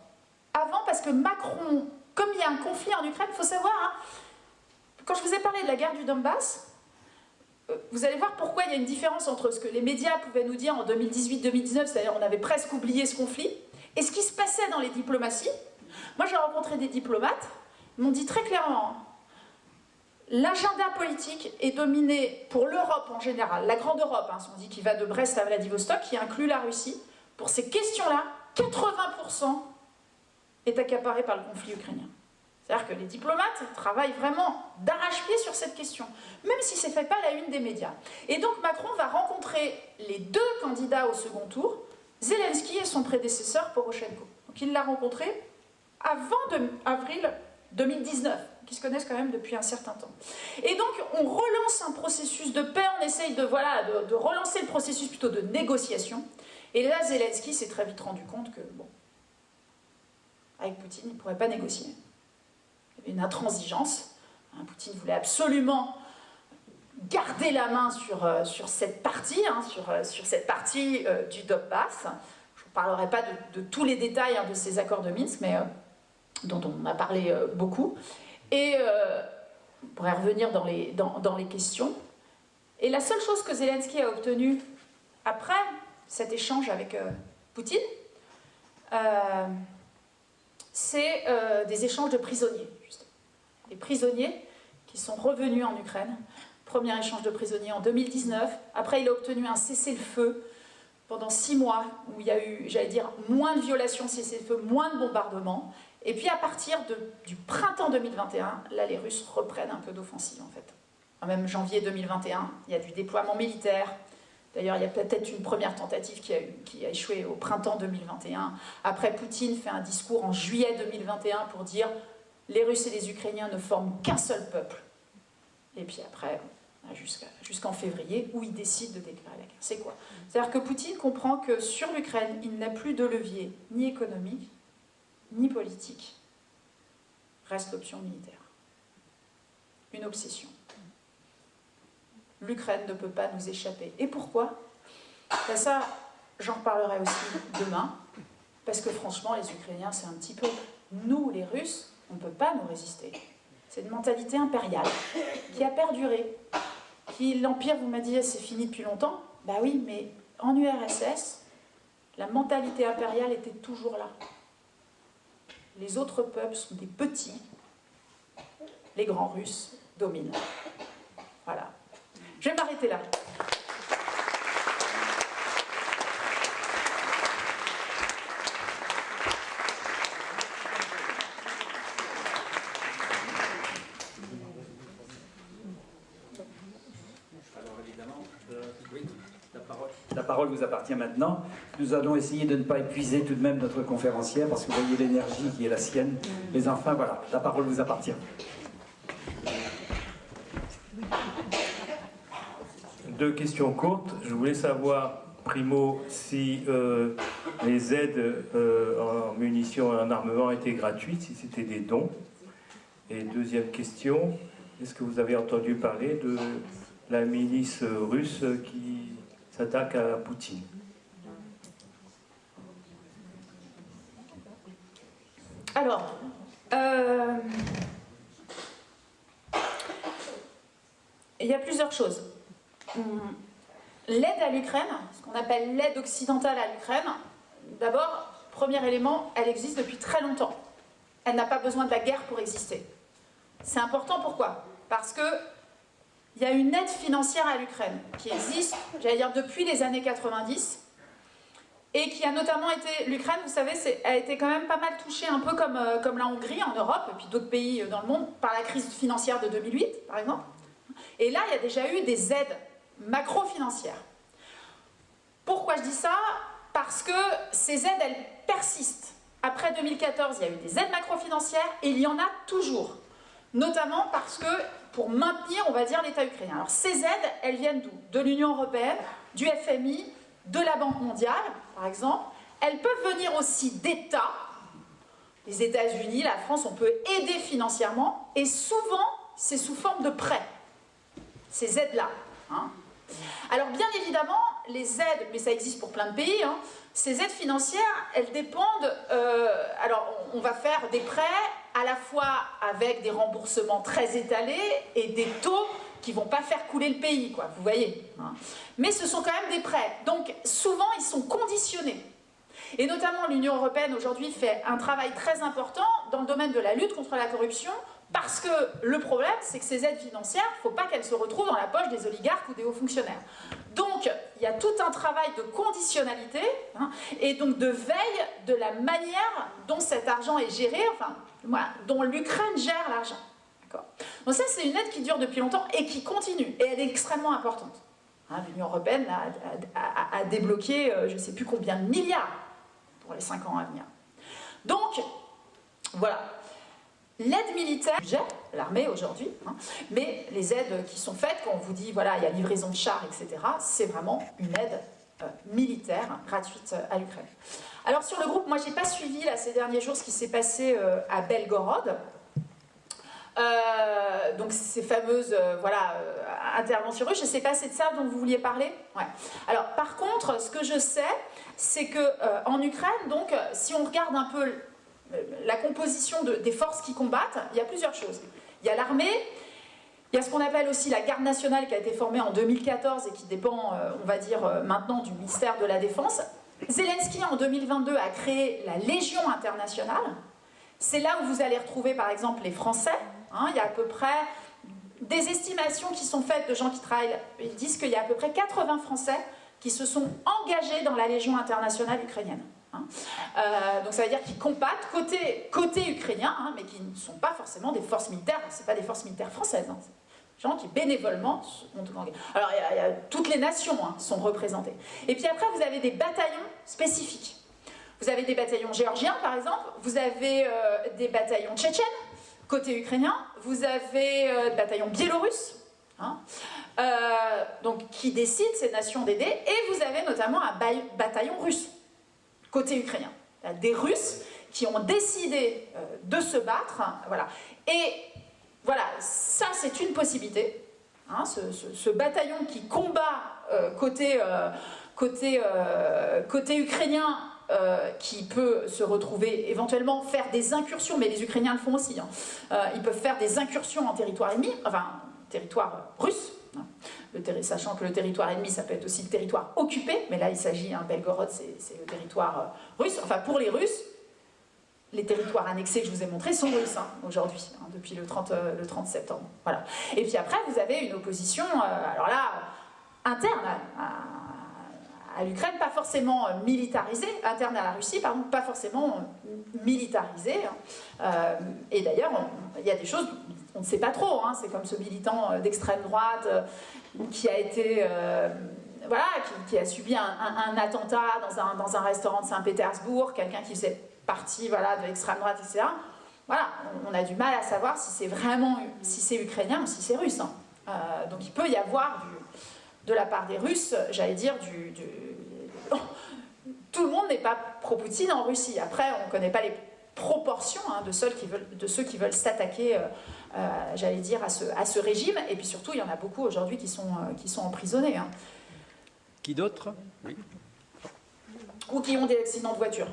avant parce que Macron, comme il y a un conflit en Ukraine, il faut savoir, hein, quand je vous ai parlé de la guerre du Donbass, vous allez voir pourquoi il y a une différence entre ce que les médias pouvaient nous dire en 2018-2019, c'est-à-dire on avait presque oublié ce conflit, et ce qui se passait dans les diplomaties. Moi j'ai rencontré des diplomates, ils m'ont dit très clairement, l'agenda politique est dominé pour l'Europe en général, la grande Europe, hein, on dit qu'il va de Brest à Vladivostok, qui inclut la Russie, pour ces questions-là, 80% est accaparé par le conflit ukrainien. C'est-à-dire que les diplomates travaillent vraiment d'arrache-pied sur cette question, même si ce n'est pas la une des médias. Et donc Macron va rencontrer les deux candidats au second tour, Zelensky et son prédécesseur Poroshenko. Donc il l'a rencontré avant avril 2019, qui se connaissent quand même depuis un certain temps. Et donc on relance un processus de paix, on essaye de relancer le processus plutôt de négociation. Et là Zelensky s'est très vite rendu compte que, bon, avec Poutine, il ne pourrait pas négocier. Il y avait une intransigeance. Poutine voulait absolument garder la main sur cette partie, sur cette partie du Donbass. Je ne parlerai pas de tous les détails de ces accords de Minsk, mais dont on a parlé beaucoup. Et on pourrait revenir dans les questions. Et la seule chose que Zelensky a obtenue après cet échange avec Poutine, c'est des échanges de prisonniers. Des prisonniers qui sont revenus en Ukraine. Premier échange de prisonniers en 2019. Après, il a obtenu un cessez-le-feu pendant 6 mois, où il y a eu, j'allais dire, moins de violations de cessez-le-feu, moins de bombardements. Et puis à partir du printemps 2021, là, les Russes reprennent un peu d'offensive, en fait. Même janvier 2021, il y a du déploiement militaire. D'ailleurs, il y a peut-être une première tentative qui a échoué au printemps 2021. Après, Poutine fait un discours en juillet 2021 pour dire « les Russes et les Ukrainiens ne forment qu'un seul peuple ». Et puis après, jusqu'en février, où il décide de déclarer la guerre. C'est quoi? C'est-à-dire que Poutine comprend que sur l'Ukraine, il n'a plus de levier ni économique, ni politique. Reste l'option militaire. Une obsession. L'Ukraine ne peut pas nous échapper. Et pourquoi? Ben ça, j'en reparlerai aussi demain, parce que franchement, les Ukrainiens, c'est un petit peu... Nous, les Russes, on ne peut pas nous résister. C'est une mentalité impériale qui a perduré. L'Empire, vous m'avez dit, c'est fini depuis longtemps. Ben oui, mais en URSS, la mentalité impériale était toujours là. Les autres peuples sont des petits. Les grands Russes dominent. Voilà. Je vais m'arrêter là. Alors évidemment, oui, la parole vous appartient maintenant. Nous allons essayer de ne pas épuiser tout de même notre conférencière, parce que vous voyez l'énergie qui est la sienne. Mais enfin, voilà, la parole vous appartient. Deux questions courtes. Je voulais savoir, primo, si les aides en munitions et en armement étaient gratuites, si c'était des dons. Et deuxième question, est-ce que vous avez entendu parler de la milice russe qui s'attaque à Poutine? Alors, il y a plusieurs choses. L'aide à l'Ukraine, ce qu'on appelle l'aide occidentale à l'Ukraine, d'abord, premier élément, elle existe depuis très longtemps. Elle n'a pas besoin de la guerre pour exister. C'est important, pourquoi? Parce que il y a une aide financière à l'Ukraine qui existe, j'allais dire, depuis les années 90 et qui a notamment été, l'Ukraine, vous savez, a été quand même pas mal touchée, un peu comme la Hongrie en Europe et puis d'autres pays dans le monde, par la crise financière de 2008, par exemple. Et là, il y a déjà eu des aides macro-financières. Pourquoi je dis ça? Parce que ces aides, elles persistent. Après 2014, il y a eu des aides macro-financières et il y en a toujours. Notamment parce que, pour maintenir, on va dire, l'État ukrainien. Alors ces aides, elles viennent d'où? De l'Union européenne, du FMI, de la Banque mondiale, par exemple. Elles peuvent venir aussi d'États. Les États-Unis, la France, on peut aider financièrement. Et souvent, c'est sous forme de prêts. Ces aides-là. Hein. Alors bien évidemment, les aides, mais ça existe pour plein de pays, hein, ces aides financières, elles dépendent, alors on va faire des prêts à la fois avec des remboursements très étalés et des taux qui ne vont pas faire couler le pays, quoi, vous voyez. Hein. Mais ce sont quand même des prêts, donc souvent ils sont conditionnés. Et notamment l'Union européenne aujourd'hui fait un travail très important dans le domaine de la lutte contre la corruption. Parce que le problème, c'est que ces aides financières, il ne faut pas qu'elles se retrouvent dans la poche des oligarques ou des hauts fonctionnaires. Donc, il y a tout un travail de conditionnalité hein, et donc de veille de la manière dont cet argent est géré, enfin, voilà, dont l'Ukraine gère l'argent. Donc ça, c'est une aide qui dure depuis longtemps et qui continue. Et elle est extrêmement importante. Hein, l'Union européenne a débloqué je ne sais plus combien de milliards pour les 5 ans à venir. Donc, voilà. L'aide militaire, l'armée aujourd'hui, hein, mais les aides qui sont faites, quand on vous dit, voilà, il y a livraison de chars, etc., c'est vraiment une aide militaire gratuite à l'Ukraine. Alors sur le groupe, moi, je n'ai pas suivi là, ces derniers jours ce qui s'est passé à Belgorod. Donc ces fameuses interventions russes, je ne sais pas, c'est de ça dont vous vouliez parler? Ouais. Alors par contre, ce que je sais, c'est qu'en Ukraine, donc, si on regarde un peu la composition des forces qui combattent, il y a plusieurs choses. Il y a l'armée, il y a ce qu'on appelle aussi la garde nationale qui a été formée en 2014 et qui dépend, on va dire, maintenant du ministère de la Défense. Zelensky, en 2022, a créé la Légion internationale. C'est là où vous allez retrouver, par exemple, les Français. Hein, il y a à peu près des estimations qui sont faites de gens qui travaillent. Ils disent qu'il y a à peu près 80 Français qui se sont engagés dans la Légion internationale ukrainienne. Hein. Donc ça veut dire qu'ils combattent côté ukrainien, hein, mais qui ne sont pas forcément des forces militaires, ce pas des forces militaires françaises, hein. C'est des gens qui bénévolement sont engagés. Alors toutes les nations hein, sont représentées. Et puis après vous avez des bataillons spécifiques. Vous avez des bataillons géorgiens par exemple, vous avez des bataillons tchétchènes, côté ukrainien, vous avez des bataillons biélorusses, hein, donc qui décident ces nations d'aider, et vous avez notamment un bataillon russe. Côté ukrainien. Il y a des Russes qui ont décidé de se battre. Hein, voilà. Et voilà, ça c'est une possibilité. Hein, ce bataillon qui combat côté ukrainien, qui peut se retrouver éventuellement faire des incursions, mais les Ukrainiens le font aussi. Hein, ils peuvent faire des incursions en territoire ennemi, enfin territoire russe. Hein, sachant que le territoire ennemi, ça peut être aussi le territoire occupé, mais là il s'agit, hein, Belgorod, c'est le territoire russe. Enfin, pour les Russes, les territoires annexés que je vous ai montrés sont russes hein, aujourd'hui, hein, depuis le 30 septembre. Voilà. Et puis après, vous avez une opposition, alors là, interne à l'Ukraine, pas forcément militarisée, interne à la Russie, pardon, pas forcément militarisée. Hein. Et d'ailleurs, il y a des choses, on ne sait pas trop, hein, c'est comme ce militant d'extrême droite qui a été, qui a subi un attentat dans un restaurant de Saint-Pétersbourg, quelqu'un qui faisait partie de l'extrême droite, etc. Voilà, on a du mal à savoir si c'est vraiment, si c'est ukrainien ou si c'est russe. Hein. Donc il peut y avoir de la part des Russes, j'allais dire, tout le monde n'est pas pro-Poutine en Russie. Après, on ne connaît pas les proportions hein, de ceux qui veulent s'attaquer, j'allais dire, à ce régime. Et puis surtout, il y en a beaucoup aujourd'hui qui sont emprisonnés. Hein. Qui d'autre? Oui. Ou qui ont des accidents de voiture.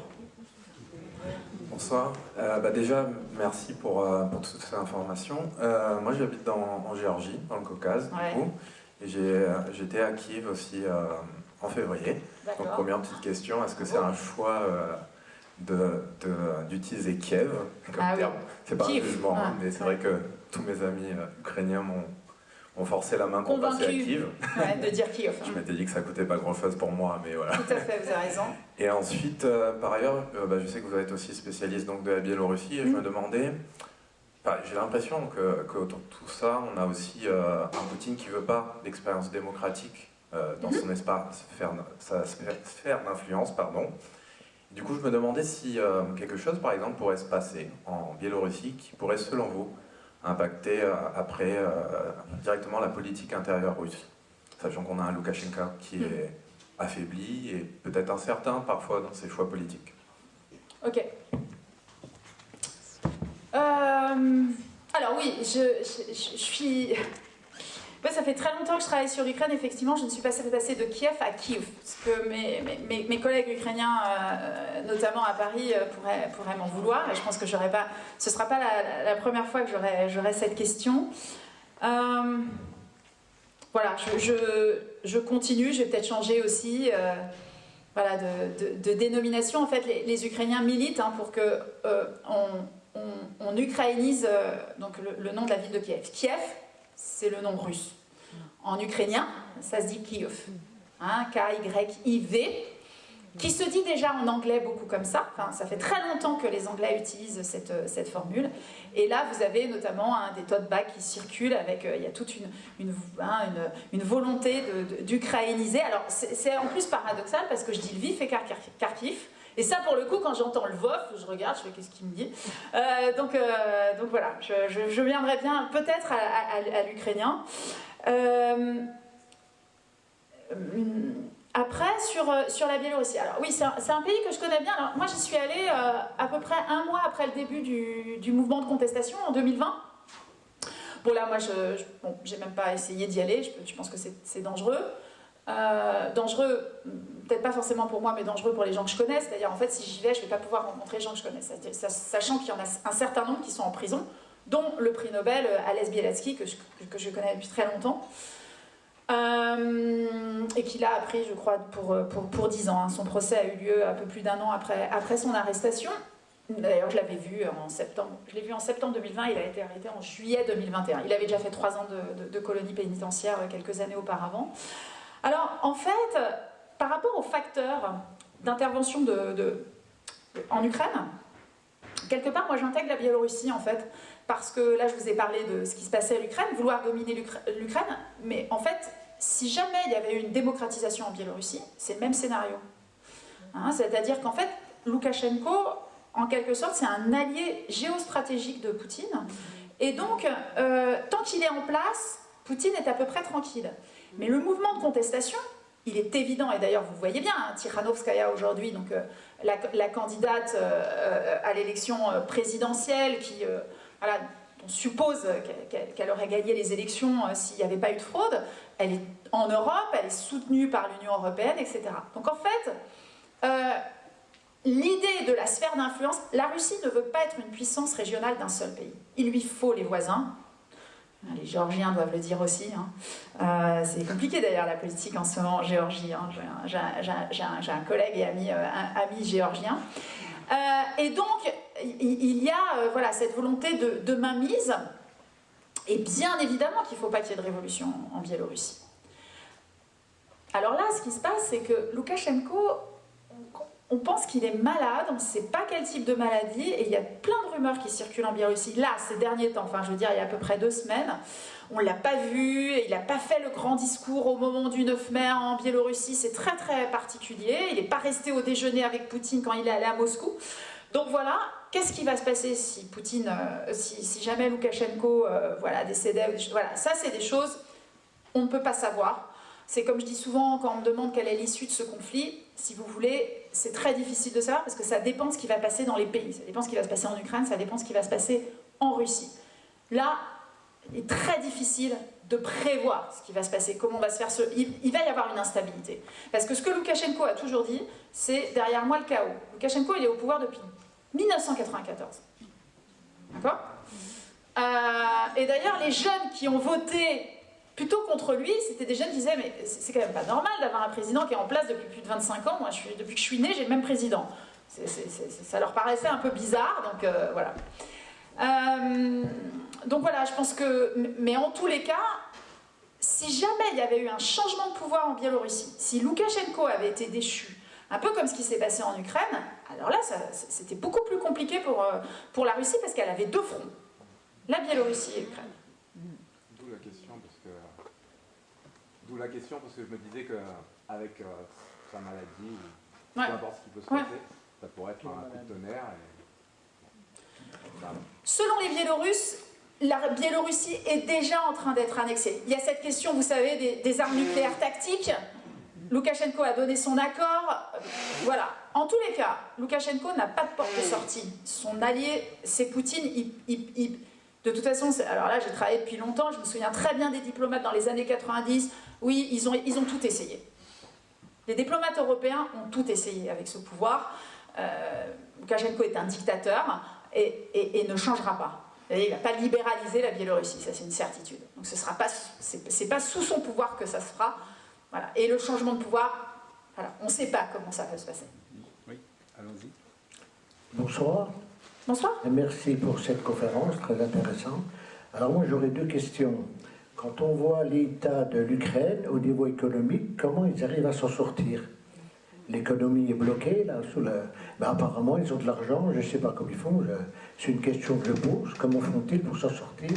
Bonsoir. Déjà, merci pour toutes ces informations. Moi, j'habite en Géorgie, dans le Caucase, ouais. Du coup. Et j'étais à Kiev aussi en février. Donc première petite question, est-ce que c'est un choix d'utiliser Kiev comme terme? C'est pas un jugement, hein, mais c'est vrai que tous mes amis ukrainiens m'ont ont forcé la main pour passer à Kiev. Ouais, de dire Kiev. Je m'étais dit que ça coûtait pas grand-chose pour moi, mais voilà. Tout à fait, vous avez raison. Et ensuite, par ailleurs, je sais que vous êtes aussi spécialiste donc, de la Biélorussie, et je me demandais, j'ai l'impression qu'autour de tout ça, on a aussi un Poutine qui ne veut pas d'expérience démocratique dans son espace, sa sphère d'influence, pardon. Du coup, je me demandais si quelque chose, par exemple, pourrait se passer en Biélorussie qui pourrait, selon vous, impacter après directement la politique intérieure russe, sachant qu'on a un Loukachenko qui est affaibli et peut-être incertain parfois dans ses choix politiques. Ok. Alors oui, je suis... Ouais, ça fait très longtemps que je travaille sur l'Ukraine. Effectivement, je ne suis pas passée de Kiev à Kiev. Parce que mes collègues ukrainiens, notamment à Paris, pourraient m'en vouloir. Et je pense que ce ne sera pas la première fois que j'aurai cette question. Voilà, je continue. Je vais peut-être changer aussi voilà, de dénomination. En fait, les Ukrainiens militent pour que on ukrainise donc le nom de la ville de Kiev. Kiev, c'est le nom russe. En ukrainien, ça se dit Kiev. K-Y-I-V, qui se dit déjà en anglais beaucoup comme ça. Enfin, ça fait très longtemps que les Anglais utilisent cette formule. Et là, vous avez notamment des tote bags qui circulent avec... il y a toute une volonté d'ukrainiser. Alors, c'est en plus paradoxal parce que je dis Lviv et Kharkiv. Et ça, pour le coup, quand j'entends le VOF, je regarde, je fais qu'est-ce qu'il me dit. Donc voilà, je viendrai bien peut-être à l'ukrainien. Après, sur la Biélorussie. Alors oui, c'est un pays que je connais bien. Alors, moi, j'y suis allée à peu près un mois après le début du mouvement de contestation, en 2020. Bon là, moi, j'ai même pas essayé d'y aller. Je pense que c'est dangereux. Dangereux, peut-être pas forcément pour moi, mais dangereux pour les gens que je connais. C'est-à-dire, en fait, si j'y vais, je ne vais pas pouvoir rencontrer les gens que je connais. Sachant qu'il y en a un certain nombre qui sont en prison, dont le prix Nobel Ales Bialiatski, que je connais depuis très longtemps, et qu'il a appris, je crois, pour 10 ans. Son procès a eu lieu un peu plus d'un an après son arrestation. D'ailleurs, je l'avais vu en septembre. Je l'ai vu en septembre 2020, il a été arrêté en juillet 2021. Il avait déjà fait 3 ans de colonie pénitentiaire quelques années auparavant. Alors, en fait, par rapport aux facteurs d'intervention en Ukraine, quelque part, moi, j'intègre la Biélorussie, en fait, parce que là, je vous ai parlé de ce qui se passait à l'Ukraine, vouloir dominer l'Ukraine, mais en fait, si jamais il y avait eu une démocratisation en Biélorussie, c'est le même scénario. C'est-à-dire qu'en fait, Loukachenko, en quelque sorte, c'est un allié géostratégique de Poutine, et donc, tant qu'il est en place, Poutine est à peu près tranquille. Mais le mouvement de contestation, il est évident, et d'ailleurs vous le voyez bien, Tikhanovskaya aujourd'hui, donc la candidate à l'élection présidentielle, qui, voilà, on suppose qu'elle aurait gagné les élections s'il n'y avait pas eu de fraude, elle est en Europe, elle est soutenue par l'Union européenne, etc. Donc en fait, l'idée de la sphère d'influence, la Russie ne veut pas être une puissance régionale d'un seul pays. Il lui faut les voisins. Les Géorgiens doivent le dire aussi. C'est compliqué d'ailleurs la politique en ce moment en Géorgie. J'ai un collègue et ami géorgien. Et donc, il y a voilà, cette volonté de mainmise. Et bien évidemment qu'il ne faut pas qu'il y ait de révolution en Biélorussie. Alors là, ce qui se passe, c'est que Loukachenko, on pense qu'il est malade, on ne sait pas quel type de maladie, et il y a plein de rumeurs qui circulent en Biélorussie, là, ces derniers temps, enfin je veux dire, il y a à peu près 2 semaines, on ne l'a pas vu, il n'a pas fait le grand discours au moment du 9 mai en Biélorussie, c'est très très particulier, il n'est pas resté au déjeuner avec Poutine quand il est allé à Moscou. Donc voilà, qu'est-ce qui va se passer si Poutine, si jamais Loukachenko voilà, décédait, voilà, ça c'est des choses, on ne peut pas savoir. C'est comme je dis souvent quand on me demande quelle est l'issue de ce conflit, si vous voulez, c'est très difficile de savoir parce que ça dépend de ce qui va passer dans les pays. Ça dépend de ce qui va se passer en Ukraine, ça dépend de ce qui va se passer en Russie. Là, il est très difficile de prévoir ce qui va se passer, comment on va se faire... Il va y avoir une instabilité. Parce que ce que Loukachenko a toujours dit, c'est derrière moi le chaos. Loukachenko, il est au pouvoir depuis 1994. D'accord ? Et d'ailleurs, les jeunes qui ont voté plutôt contre lui, c'était des jeunes qui disaient mais c'est quand même pas normal d'avoir un président qui est en place depuis plus de 25 ans. Moi, depuis que je suis née, j'ai le même président. Ça leur paraissait un peu bizarre, donc voilà. Donc voilà, je pense que... Mais en tous les cas, si jamais il y avait eu un changement de pouvoir en Biélorussie, si Loukachenko avait été déchu, un peu comme ce qui s'est passé en Ukraine, alors là, c'était beaucoup plus compliqué pour la Russie parce qu'elle avait deux fronts, la Biélorussie et l'Ukraine. D'où la question, parce que je me disais qu'avec sa maladie, peu importe ce qui peut se passer, ça pourrait être un coup de tonnerre. Selon les Biélorusses, la Biélorussie est déjà en train d'être annexée. Il y a cette question, vous savez, des armes nucléaires tactiques. Loukachenko a donné son accord. Voilà. En tous les cas, Loukachenko n'a pas de porte de sortie. Son allié, c'est Poutine. De toute façon, alors là, j'ai travaillé depuis longtemps. Je me souviens très bien des diplomates dans les années 90. Oui, ils ont tout essayé. Les diplomates européens ont tout essayé avec ce pouvoir. Loukachenko est un dictateur et ne changera pas. Et il ne va pas libéraliser la Biélorussie, ça c'est une certitude. Donc ce sera pas, c'est pas sous son pouvoir que ça se fera. Voilà. Et le changement de pouvoir, voilà, on ne sait pas comment ça va se passer. Oui, allons-y. Bonsoir. Bonsoir. Et merci pour cette conférence, très intéressante. Alors moi j'aurais deux questions. Quand on voit l'état de l'Ukraine au niveau économique, comment ils arrivent à s'en sortir? L'économie est bloquée, là, ben, apparemment ils ont de l'argent, je ne sais pas comment ils font, c'est une question que je pose, comment font-ils pour s'en sortir,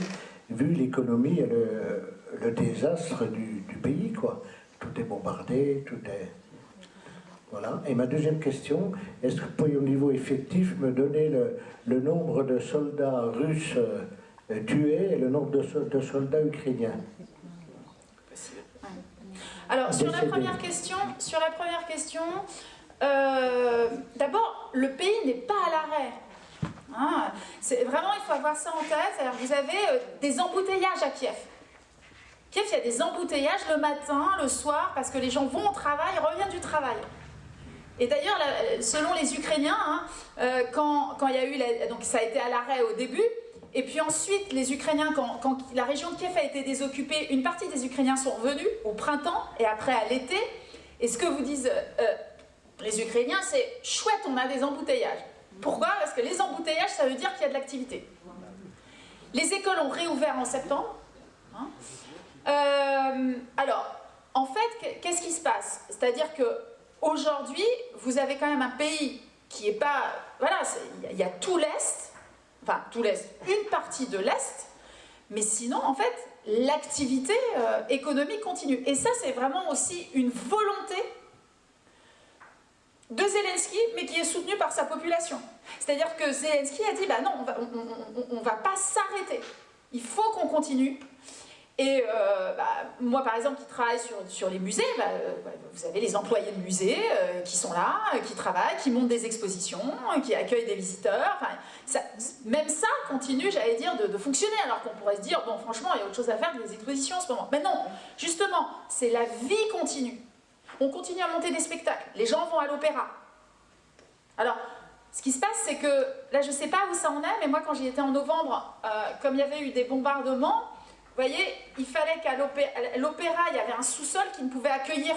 vu l'économie et le désastre du pays, quoi. Tout est bombardé, tout est... Voilà. Et ma deuxième question, est-ce que vous pouvez au niveau effectif me donner le nombre de soldats russes tués et le nombre de soldats ukrainiens? Alors, sur la première question, d'abord, le pays n'est pas à l'arrêt. Hein, vraiment, il faut avoir ça en tête. Alors, vous avez des embouteillages à Kiev. Kiev, il y a des embouteillages le matin, le soir, parce que les gens vont au travail, reviennent du travail. Et d'ailleurs, selon les Ukrainiens, hein, quand il y a eu... donc ça a été à l'arrêt au début, et puis ensuite, les Ukrainiens, quand la région de Kiev a été désoccupée, une partie des Ukrainiens sont revenus au printemps et après à l'été. Et ce que vous disent les Ukrainiens, c'est « chouette, on a des embouteillages ». Pourquoi? Parce que les embouteillages, ça veut dire qu'il y a de l'activité. Les écoles ont réouvert en septembre. Hein. Alors, en fait, qu'est-ce qui se passe? C'est-à-dire qu'aujourd'hui, vous avez quand même un pays qui n'est pas... Voilà, il y a tout l'Est, enfin tout l'Est, une partie de l'Est, mais sinon, en fait, l'activité économique continue. Et ça, c'est vraiment aussi une volonté de Zelensky, mais qui est soutenue par sa population. C'est-à-dire que Zelensky a dit, bah non, on va pas s'arrêter. Il faut qu'on continue. Et moi, par exemple, qui travaille sur les musées, vous avez les employés de musées qui sont là, qui travaillent, qui montent des expositions, qui accueillent des visiteurs. Enfin, même ça continue, j'allais dire, de fonctionner, alors qu'on pourrait se dire, bon, franchement, il y a autre chose à faire que des expositions en ce moment. Mais non, justement, c'est la vie continue. On continue à monter des spectacles. Les gens vont à l'opéra. Alors, ce qui se passe, c'est que, là, je ne sais pas où ça en est, mais moi, quand j'y étais en novembre, comme il y avait eu des bombardements, vous voyez, il fallait qu'à l'opéra, il y avait un sous-sol qui ne pouvait accueillir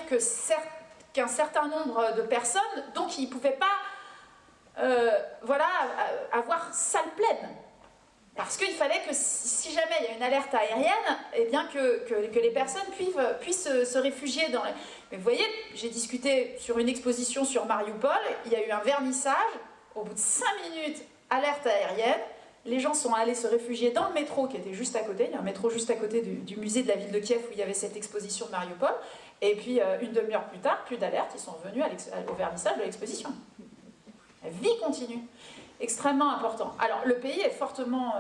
qu'un certain nombre de personnes, donc il ne pouvait pas voilà, avoir salle pleine. Parce qu'il fallait que si jamais il y a une alerte aérienne, eh bien que les personnes puissent se réfugier dans les... Mais vous voyez, j'ai discuté sur une exposition sur Mariupol, il y a eu un vernissage, au bout de 5 minutes, alerte aérienne, les gens sont allés se réfugier dans le métro qui était juste à côté, il y a un métro juste à côté du musée de la ville de Kiev où il y avait cette exposition de Mariupol, et puis une demi-heure plus tard, plus d'alerte, ils sont revenus au vernissage de l'exposition. La vie continue. Extrêmement important. Alors, le pays est fortement...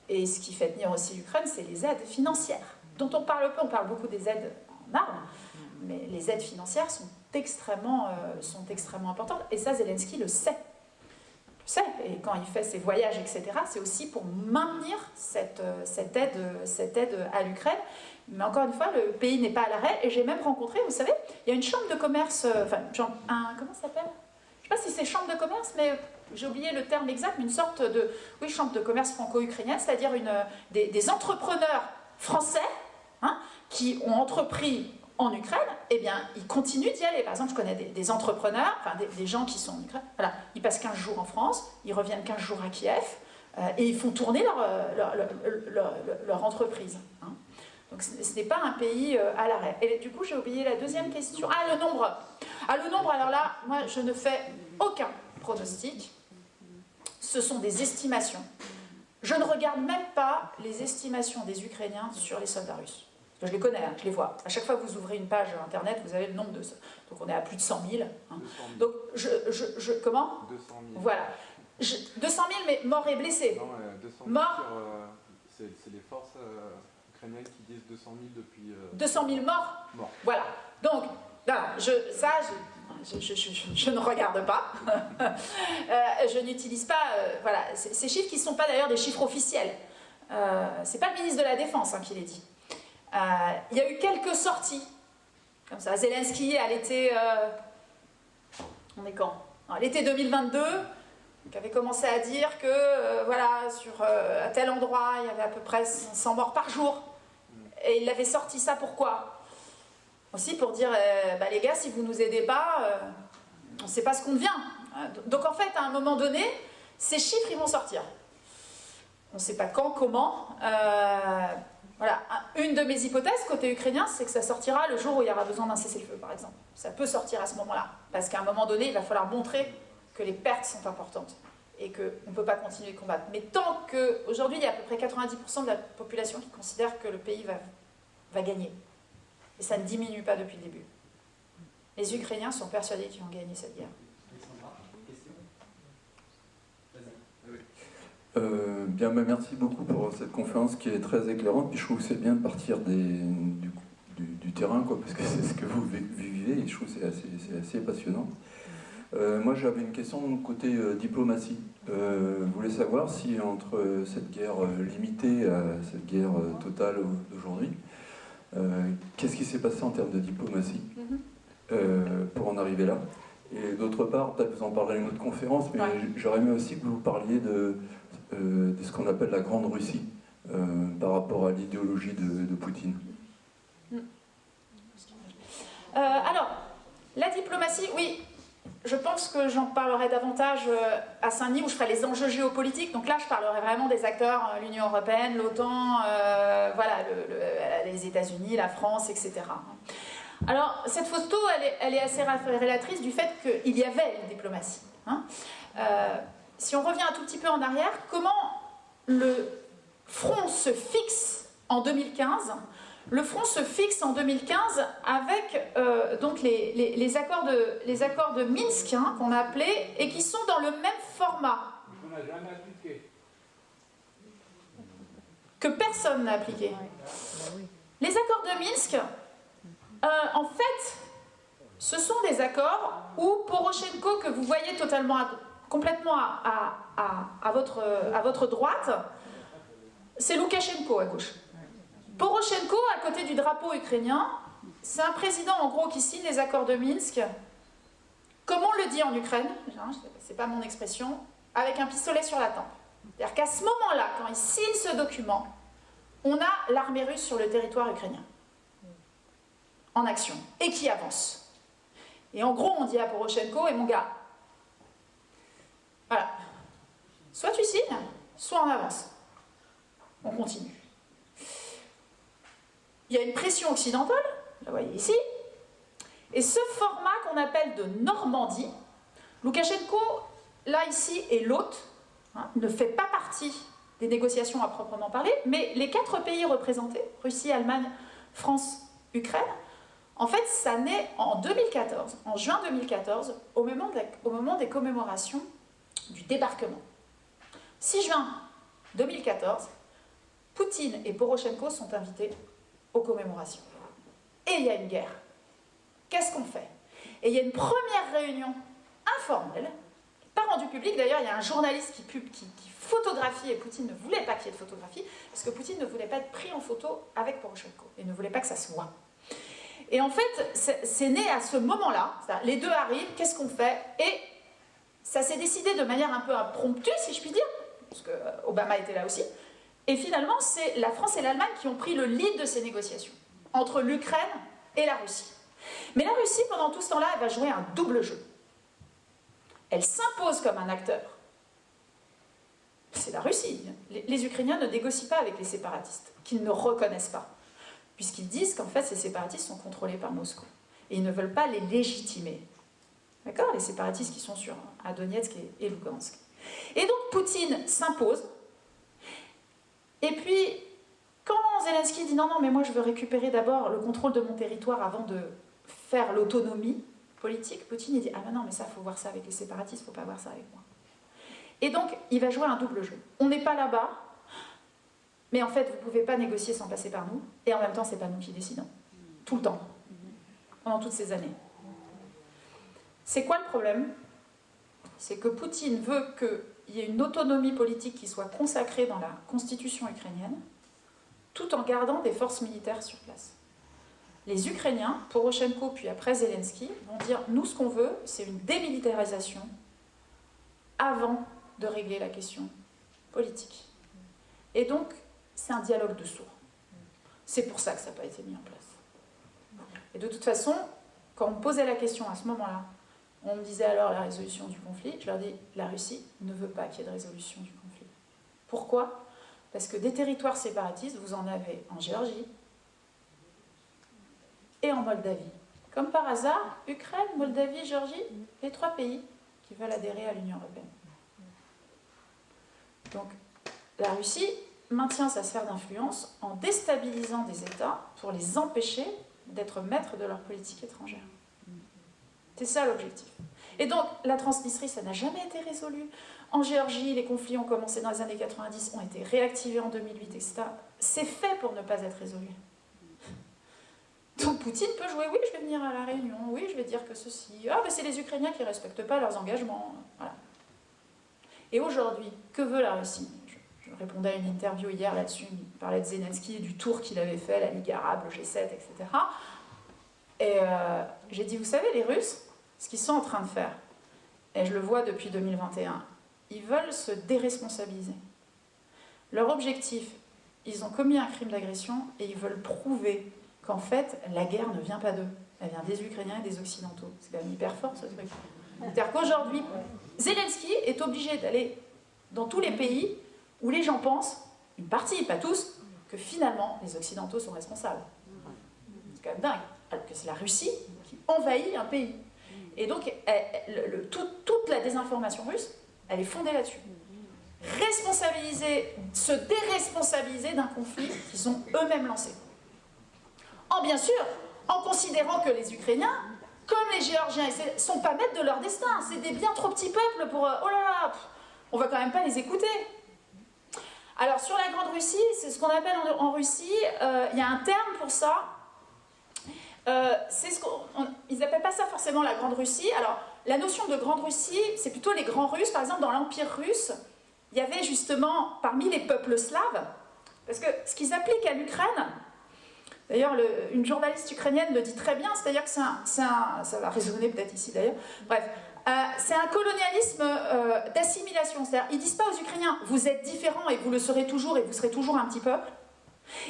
et ce qui fait tenir aussi l'Ukraine, c'est les aides financières, dont on parle peu, on parle beaucoup des aides en armes, mais les aides financières sont extrêmement importantes, et ça, Zelensky le sait. Et quand il fait ses voyages, etc., c'est aussi pour maintenir cette aide à l'Ukraine. Mais encore une fois, le pays n'est pas à l'arrêt, et j'ai même rencontré, vous savez, il y a une chambre de commerce, comment ça s'appelle? Je ne sais pas si c'est chambre de commerce, mais j'ai oublié le terme exact, mais une sorte de chambre de commerce franco-ukrainienne, c'est-à-dire des entrepreneurs français hein, qui ont entrepris en Ukraine, eh bien, ils continuent d'y aller. Par exemple, je connais des entrepreneurs, enfin des gens qui sont en Ukraine, voilà, ils passent 15 jours en France, ils reviennent 15 jours à Kiev, et ils font tourner leur entreprise. Hein. Donc ce n'est pas un pays à l'arrêt. Et du coup, j'ai oublié la deuxième question. Ah, le nombre. Ah, le nombre, alors là, moi, je ne fais aucun pronostic. Ce sont des estimations. Je ne regarde même pas les estimations des Ukrainiens sur les soldats russes. Je les connais, hein, je les vois. À chaque fois que vous ouvrez une page internet, vous avez le nombre de... Donc on est à plus de 100 000. Hein. 200 000. Donc comment 200 000. Voilà. 200 000, mais morts et blessés. Non, 200 000 morts. C'est les forces ukrainiennes qui disent 200 000 depuis... 200 000 morts. Voilà. Donc, là, je ne regarde pas. Je n'utilise pas... voilà, ces chiffres qui ne sont pas d'ailleurs des chiffres officiels. C'est pas le ministre de la Défense qui les dit. Il y a eu quelques sorties, comme ça. Zelensky, à l'été... on est quand? À l'été 2022, qui avait commencé à dire que, voilà, sur à tel endroit, il y avait à peu près 100 morts par jour. Et il avait sorti ça pourquoi? Aussi pour dire, bah, les gars, si vous ne nous aidez pas, on ne sait pas ce qu'on devient. Donc en fait, à un moment donné, ces chiffres, ils vont sortir. On ne sait pas quand, comment. Voilà. Une de mes hypothèses côté ukrainien, c'est que ça sortira le jour où il y aura besoin d'un cessez-le-feu, par exemple. Ça peut sortir à ce moment-là. Parce qu'à un moment donné, il va falloir montrer que les pertes sont importantes et qu'on ne peut pas continuer de combattre. Mais tant qu'aujourd'hui, il y a à peu près 90% de la population qui considère que le pays va gagner. Et ça ne diminue pas depuis le début. Les Ukrainiens sont persuadés qu'ils vont gagner cette guerre. Bien, merci beaucoup pour cette conférence qui est très éclairante. Puis je trouve que c'est bien de partir du terrain, quoi, parce que c'est ce que vous vivez et je trouve que c'est assez passionnant. Moi, j'avais une question côté diplomatie. Je voulais savoir si entre cette guerre limitée à cette guerre totale d'aujourd'hui, qu'est-ce qui s'est passé en termes de diplomatie pour en arriver là? Et d'autre part, peut-être vous en parlerez à une autre conférence, mais j'aurais aimé aussi que vous parliez de ce qu'on appelle la Grande Russie par rapport à l'idéologie de Poutine. Alors, la diplomatie, oui, je pense que j'en parlerai davantage à Saint-Denis où je ferai les enjeux géopolitiques. Donc là, je parlerai vraiment des acteurs, l'Union européenne, l'OTAN, voilà, les États-Unis, la France, etc. Alors, cette photo, elle est assez révélatrice du fait qu'il y avait une diplomatie. Si on revient un tout petit peu en arrière, comment le front se fixe en 2015 ? Le front se fixe en 2015 avec donc les accords de Minsk qu'on a appelés et qui sont dans le même format. On n'a jamais appliqué. Que personne n'a appliqué. Les accords de Minsk, en fait, ce sont des accords où Poroshenko, que vous voyez complètement à votre droite, c'est Loukachenko à gauche. Poroshenko, à côté du drapeau ukrainien, c'est un président en gros qui signe les accords de Minsk, comme on le dit en Ukraine, c'est pas mon expression, avec un pistolet sur la tempe. C'est-à-dire qu'à ce moment-là, quand il signe ce document, on a l'armée russe sur le territoire ukrainien, en action, et qui avance. Et en gros, on dit à Poroshenko, et mon gars, voilà, soit tu signes, soit on avance. On continue. Il y a une pression occidentale, vous la voyez ici, et ce format qu'on appelle de Normandie, Loukachenko, là, ici, est l'hôte, ne fait pas partie des négociations à proprement parler, mais les 4 pays représentés, Russie, Allemagne, France, Ukraine, en fait, ça naît en 2014, en juin 2014, au moment des commémorations du débarquement. 6 juin 2014, Poutine et Poroshenko sont invités aux commémorations. Et il y a une guerre. Qu'est-ce qu'on fait? Et il y a une première réunion informelle, pas rendue publique, d'ailleurs il y a un journaliste qui photographie, et Poutine ne voulait pas qu'il y ait de photographie, parce que Poutine ne voulait pas être pris en photo avec Poroshenko, et ne voulait pas que ça se voie. Et en fait, c'est né à ce moment-là, les deux arrivent, qu'est-ce qu'on fait? Et ça s'est décidé de manière un peu impromptue, si je puis dire, parce que Obama était là aussi, et finalement, c'est la France et l'Allemagne qui ont pris le lead de ces négociations, entre l'Ukraine et la Russie. Mais la Russie, pendant tout ce temps-là, elle va jouer un double jeu. Elle s'impose comme un acteur. C'est la Russie. Les Ukrainiens ne négocient pas avec les séparatistes, qu'ils ne reconnaissent pas. puisqu'ils disent qu'en fait ces séparatistes sont contrôlés par Moscou. Et ils ne veulent pas les légitimer. D'accord? Les séparatistes qui sont à Donetsk et Lugansk. Et donc Poutine s'impose. Et puis, quand Zelensky dit non, mais moi je veux récupérer d'abord le contrôle de mon territoire avant de faire l'autonomie politique, Poutine il dit ah ben non, mais ça, il faut voir ça avec les séparatistes, il ne faut pas voir ça avec moi. Et donc, il va jouer un double jeu. On n'est pas là-bas, mais en fait, vous ne pouvez pas négocier sans passer par nous, et en même temps, ce n'est pas nous qui décidons. Tout le temps. Pendant toutes ces années. C'est quoi le problème? C'est que Poutine veut qu'il y ait une autonomie politique qui soit consacrée dans la constitution ukrainienne, tout en gardant des forces militaires sur place. Les Ukrainiens, Poroshenko puis après Zelensky, vont dire « Nous, ce qu'on veut, c'est une démilitarisation avant de régler la question politique. » Et donc, c'est un dialogue de sourds. C'est pour ça que ça n'a pas été mis en place. Et de toute façon, quand on me posait la question à ce moment-là, on me disait alors la résolution du conflit, je leur dis la Russie ne veut pas qu'il y ait de résolution du conflit. Pourquoi? Parce que des territoires séparatistes, vous en avez en Géorgie et en Moldavie. Comme par hasard, Ukraine, Moldavie, Géorgie, les 3 pays qui veulent adhérer à l'Union européenne. Donc, la Russie maintient sa sphère d'influence en déstabilisant des États pour les empêcher d'être maîtres de leur politique étrangère. C'est ça l'objectif. Et donc, la Transnistrie, ça n'a jamais été résolu. En Géorgie, les conflits ont commencé dans les années 90, ont été réactivés en 2008, etc. C'est fait pour ne pas être résolu. Donc Poutine peut jouer, oui, je vais venir à la réunion, oui, je vais dire que ceci, ah, ben c'est les Ukrainiens qui ne respectent pas leurs engagements. Voilà. Et aujourd'hui, que veut la Russie? Je répondais à une interview hier là-dessus, il parlait de Zelensky et du tour qu'il avait fait, la Ligue arabe, le G7, etc. Et j'ai dit, vous savez, les Russes, ce qu'ils sont en train de faire, et je le vois depuis 2021, ils veulent se déresponsabiliser. Leur objectif, ils ont commis un crime d'agression et ils veulent prouver qu'en fait, la guerre ne vient pas d'eux. Elle vient des Ukrainiens et des Occidentaux. C'est quand même hyper fort, ce truc. C'est-à-dire qu'aujourd'hui, Zelensky est obligé d'aller dans tous les pays où les gens pensent, une partie, pas tous, que finalement, les Occidentaux sont responsables. C'est quand même dingue. Alors que c'est la Russie qui envahit un pays. Et donc, toute la désinformation russe, elle est fondée là-dessus. Se déresponsabiliser d'un conflit qu'ils ont eux-mêmes lancé. Bien sûr, en considérant que les Ukrainiens, comme les Géorgiens, ne sont pas maîtres de leur destin. C'est des bien trop petits peuples pour... oh là là, on va quand même pas les écouter. Alors, sur la Grande Russie, c'est ce qu'on appelle en Russie, il y a un terme pour ça. Ils n'appellent pas ça forcément la Grande Russie. Alors, la notion de Grande Russie, c'est plutôt les grands Russes. Par exemple, dans l'Empire russe, il y avait justement, parmi les peuples slaves, parce que ce qu'ils appliquent à l'Ukraine, d'ailleurs, une journaliste ukrainienne le dit très bien, c'est-à-dire que ça va résonner peut-être ici d'ailleurs, bref, c'est un colonialisme d'assimilation. C'est-à-dire, ils ne disent pas aux Ukrainiens, vous êtes différents et vous le serez toujours et vous serez toujours un petit peuple.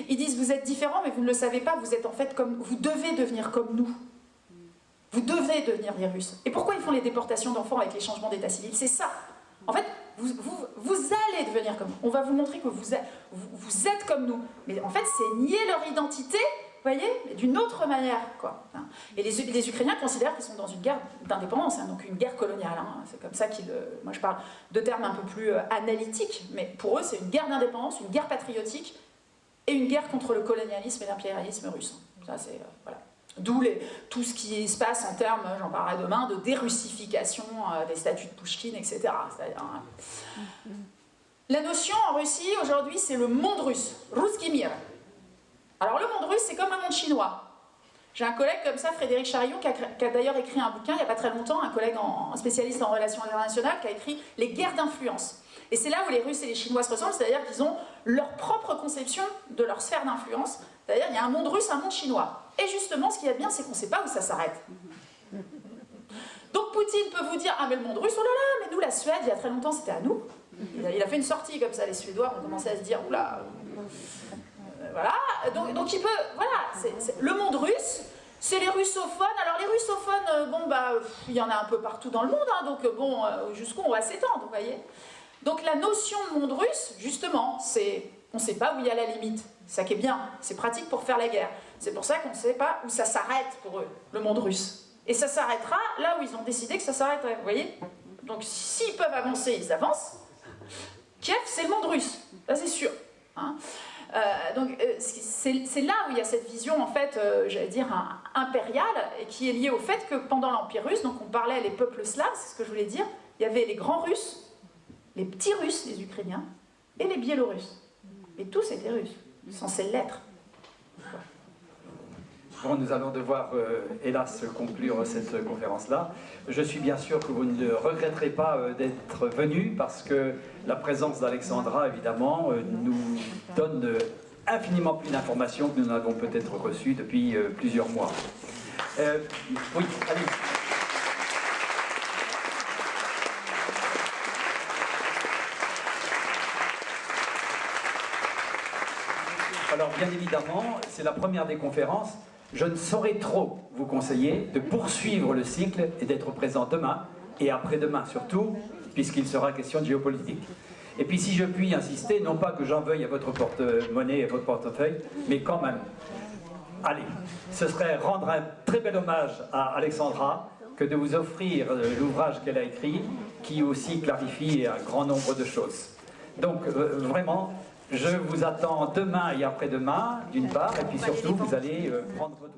Ils disent, vous êtes différents mais vous ne le savez pas, vous êtes en fait comme, vous devez devenir comme nous. Vous devez devenir des Russes. Et pourquoi ils font les déportations d'enfants avec les changements d'état civil? C'est ça. En fait, vous allez devenir comme nous. On va vous montrer que vous êtes comme nous. Mais en fait, c'est nier leur identité, vous voyez, mais d'une autre manière, quoi. Et les Ukrainiens considèrent qu'ils sont dans une guerre d'indépendance, donc une guerre coloniale. C'est comme ça qu'ils... Moi, je parle de termes un peu plus analytiques, mais pour eux, c'est une guerre d'indépendance, une guerre patriotique et une guerre contre le colonialisme et l'impérialisme russe. Ça, c'est... voilà. D'où tout ce qui se passe en termes, j'en parlerai demain, de dérussification des statues de Pouchkine, etc. C'est-à-dire, la notion en Russie, aujourd'hui, c'est le monde russe, Russki Mir. Alors, le monde russe, c'est comme un monde chinois. J'ai un collègue comme ça, Frédéric Charillon, qui a d'ailleurs écrit un bouquin il n'y a pas très longtemps, un collègue spécialiste en relations internationales, qui a écrit « Les guerres d'influence ». Et c'est là où les Russes et les Chinois se ressemblent, c'est-à-dire qu'ils ont leur propre conception de leur sphère d'influence. C'est-à-dire qu'il y a un monde russe, un monde chinois. Et justement, ce qu'il y a de bien, c'est qu'on ne sait pas où ça s'arrête. Donc Poutine peut vous dire « Ah mais le monde russe, oh là là, mais nous la Suède, il y a très longtemps, c'était à nous. » Il a fait une sortie comme ça, les Suédois ont commencé à se dire « Oula, voilà. » Donc il peut, voilà, le monde russe, c'est les russophones. Alors les russophones, bon bah, il y en a un peu partout dans le monde, donc bon, jusqu'où on va s'étendre, vous voyez. Donc la notion de monde russe, justement, c'est, on ne sait pas où il y a la limite. C'est ça qui est bien, c'est pratique pour faire la guerre. C'est pour ça qu'on ne sait pas où ça s'arrête pour eux, le monde russe. Et ça s'arrêtera là où ils ont décidé que ça s'arrêterait, vous voyez? Donc s'ils peuvent avancer, ils avancent. Kiev, c'est le monde russe, ça c'est sûr. Hein. C'est là où il y a cette vision, en fait, j'allais dire, impériale, et qui est liée au fait que pendant l'Empire russe, donc on parlait les peuples slaves, c'est ce que je voulais dire, il y avait les grands Russes, les petits Russes, les Ukrainiens, et les Biélorusses. Et tous étaient Russes, censés l'être. Bon, nous allons devoir, hélas, conclure cette conférence-là. Je suis bien sûr que vous ne regretterez pas d'être venus, parce que la présence d'Alexandra, évidemment, nous donne infiniment plus d'informations que nous n'avons peut-être reçues depuis plusieurs mois. Oui, allez. Alors, bien évidemment, c'est la première des conférences. Je ne saurais trop vous conseiller de poursuivre le cycle et d'être présent demain et après-demain surtout, puisqu'il sera question de géopolitique. Et puis si je puis insister, non pas que j'en veuille à votre porte-monnaie et à votre portefeuille, mais quand même, allez, ce serait rendre un très bel hommage à Alexandra que de vous offrir l'ouvrage qu'elle a écrit, qui aussi clarifie un grand nombre de choses. Donc vraiment, je vous attends demain et après-demain, d'une part, et puis surtout, vous allez prendre votre...